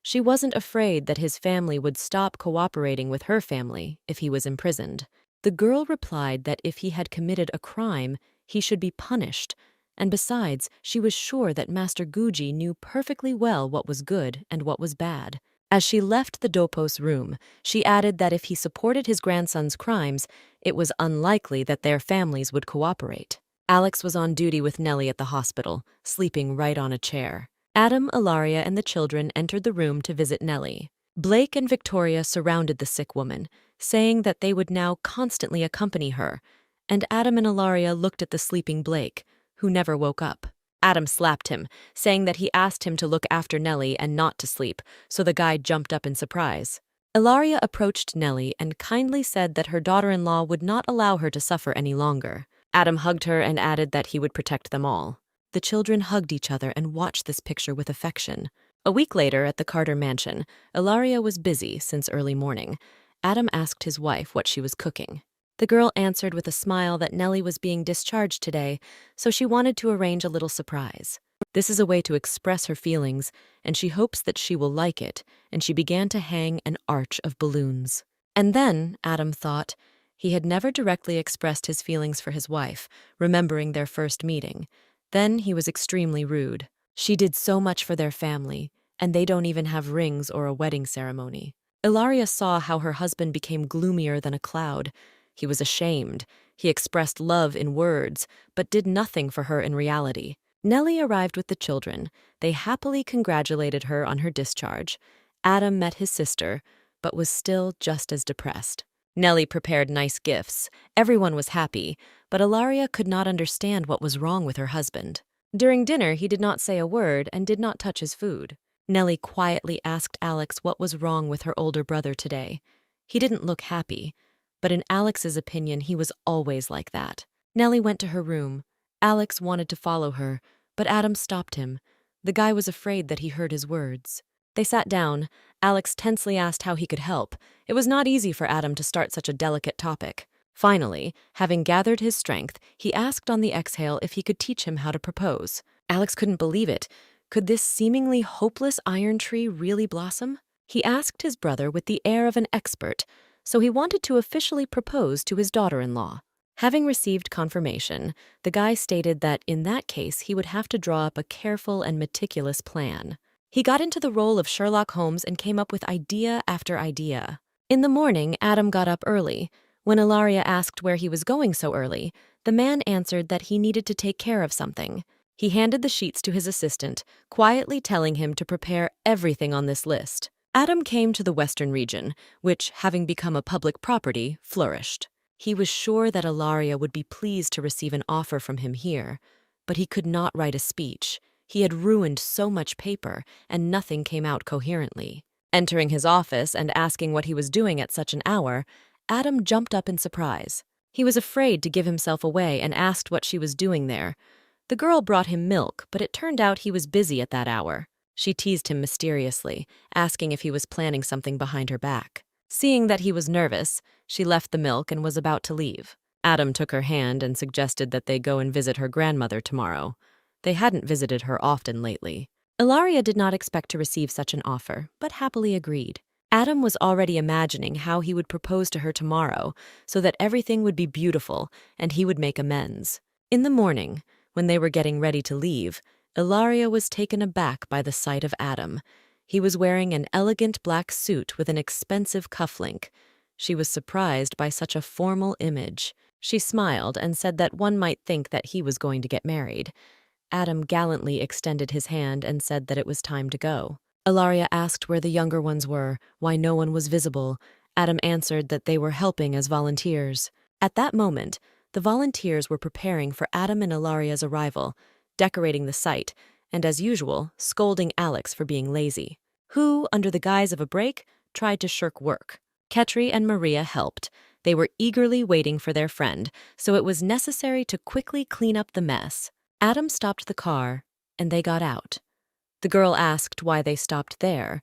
She wasn't afraid that his family would stop cooperating with her family if he was imprisoned. The girl replied that if he had committed a crime, he should be punished. And besides, she was sure that Master Guji knew perfectly well what was good and what was bad. As she left the Dopo's room, she added that if he supported his grandson's crimes, it was unlikely that their families would cooperate. Alex was on duty with Nellie at the hospital, sleeping right on a chair. Adam, Ilaria, and the children entered the room to visit Nellie. Blake and Victoria surrounded the sick woman, saying that they would now constantly accompany her, and Adam and Ilaria looked at the sleeping Blake, who never woke up. Adam slapped him, saying that he asked him to look after Nellie and not to sleep, so the guy jumped up in surprise. Ilaria approached Nellie and kindly said that her daughter-in-law would not allow her to suffer any longer. Adam hugged her and added that he would protect them all. The children hugged each other and watched this picture with affection. A week later, at the Carter mansion, Ilaria was busy since early morning. Adam asked his wife what she was cooking. The girl answered with a smile that Nellie was being discharged today, so she wanted to arrange a little surprise. This is a way to express her feelings, and she hopes that she will like it, and she began to hang an arch of balloons. And then, Adam thought, he had never directly expressed his feelings for his wife, remembering their first meeting. Then he was extremely rude. She did so much for their family, and they don't even have rings or a wedding ceremony. Ilaria saw how her husband became gloomier than a cloud. He was ashamed. He expressed love in words, but did nothing for her in reality. Nellie arrived with the children. They happily congratulated her on her discharge. Adam met his sister, but was still just as depressed. Nellie prepared nice gifts. Everyone was happy, but Ilaria could not understand what was wrong with her husband. During dinner, he did not say a word and did not touch his food. Nellie quietly asked Alex what was wrong with her older brother today. He didn't look happy, but in Alex's opinion, he was always like that. Nellie went to her room. Alex wanted to follow her, but Adam stopped him. The guy was afraid that he heard his words. They sat down. Alex tensely asked how he could help. It was not easy for Adam to start such a delicate topic. Finally, having gathered his strength, he asked on the exhale if he could teach him how to propose. Alex couldn't believe it. Could this seemingly hopeless iron tree really blossom? He asked his brother with the air of an expert, so he wanted to officially propose to his daughter-in-law. Having received confirmation, the guy stated that in that case he would have to draw up a careful and meticulous plan. He got into the role of Sherlock Holmes and came up with idea after idea. In the morning, Adam got up early. When Ilaria asked where he was going so early, the man answered that he needed to take care of something. He handed the sheets to his assistant, quietly telling him to prepare everything on this list. Adam came to the Western region, which, having become a public property, flourished. He was sure that Ilaria would be pleased to receive an offer from him here, but he could not write a speech. He had ruined so much paper, and nothing came out coherently. Entering his office and asking what he was doing at such an hour, Adam jumped up in surprise. He was afraid to give himself away and asked what she was doing there. The girl brought him milk, but it turned out he was busy at that hour. She teased him mysteriously, asking if he was planning something behind her back. Seeing that he was nervous, she left the milk and was about to leave. Adam took her hand and suggested that they go and visit her grandmother tomorrow. They hadn't visited her often lately. Ilaria did not expect to receive such an offer, but happily agreed. Adam was already imagining how he would propose to her tomorrow so that everything would be beautiful and he would make amends. In the morning, when they were getting ready to leave, Ilaria was taken aback by the sight of Adam. He was wearing an elegant black suit with an expensive cufflink. She was surprised by such a formal image. She smiled and said that one might think that he was going to get married. Adam gallantly extended his hand and said that it was time to go. Ilaria asked where the younger ones were, why no one was visible. Adam answered that they were helping as volunteers. At that moment, the volunteers were preparing for Adam and Ilaria's arrival, decorating the site, and as usual, scolding Alex for being lazy, who, under the guise of a break, tried to shirk work. Ketri and Maria helped. They were eagerly waiting for their friend, so it was necessary to quickly clean up the mess. Adam stopped the car, and they got out. The girl asked why they stopped there.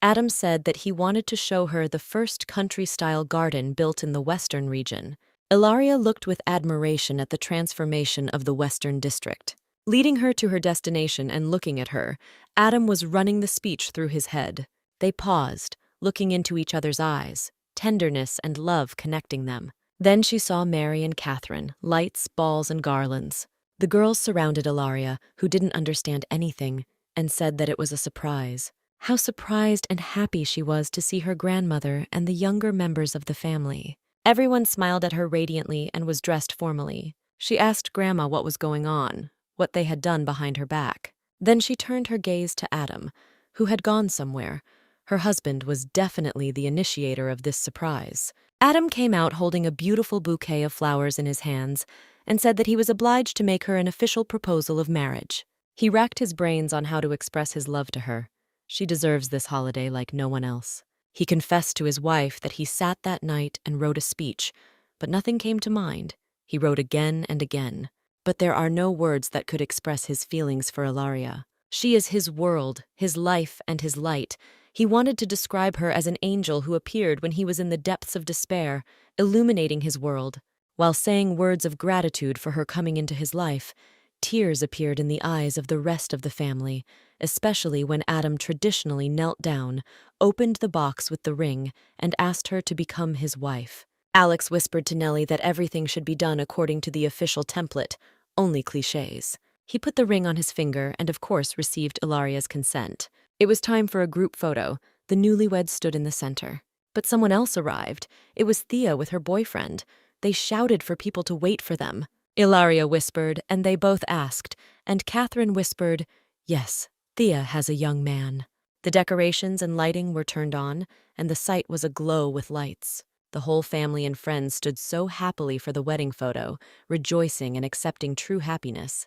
Adam said that he wanted to show her the first country-style garden built in the western region. Ilaria looked with admiration at the transformation of the western district. Leading her to her destination and looking at her, Adam was running the speech through his head. They paused, looking into each other's eyes, tenderness and love connecting them. Then she saw Mary and Catherine, lights, balls, and garlands. The girls surrounded Ilaria, who didn't understand anything, and said that it was a surprise. How surprised and happy she was to see her grandmother and the younger members of the family. Everyone smiled at her radiantly and was dressed formally. She asked Grandma what was going on, what they had done behind her back. Then she turned her gaze to Adam, who had gone somewhere. Her husband was definitely the initiator of this surprise. Adam came out holding a beautiful bouquet of flowers in his hands and said that he was obliged to make her an official proposal of marriage. He racked his brains on how to express his love to her. She deserves this holiday like no one else. He confessed to his wife that he sat that night and wrote a speech, but nothing came to mind. He wrote again and again. But there are no words that could express his feelings for Ilaria. She is his world, his life, and his light. He wanted to describe her as an angel who appeared when he was in the depths of despair, illuminating his world. While saying words of gratitude for her coming into his life, tears appeared in the eyes of the rest of the family, especially when Adam traditionally knelt down, opened the box with the ring, and asked her to become his wife. Alex whispered to Nellie that everything should be done according to the official template, only clichés. He put the ring on his finger and of course received Ilaria's consent. It was time for a group photo. The newlyweds stood in the center. But someone else arrived. It was Thea with her boyfriend. They shouted for people to wait for them. Ilaria whispered, and they both asked, and Catherine whispered, "Yes, Thea has a young man." The decorations and lighting were turned on, and the site was aglow with lights. The whole family and friends stood so happily for the wedding photo, rejoicing and accepting true happiness.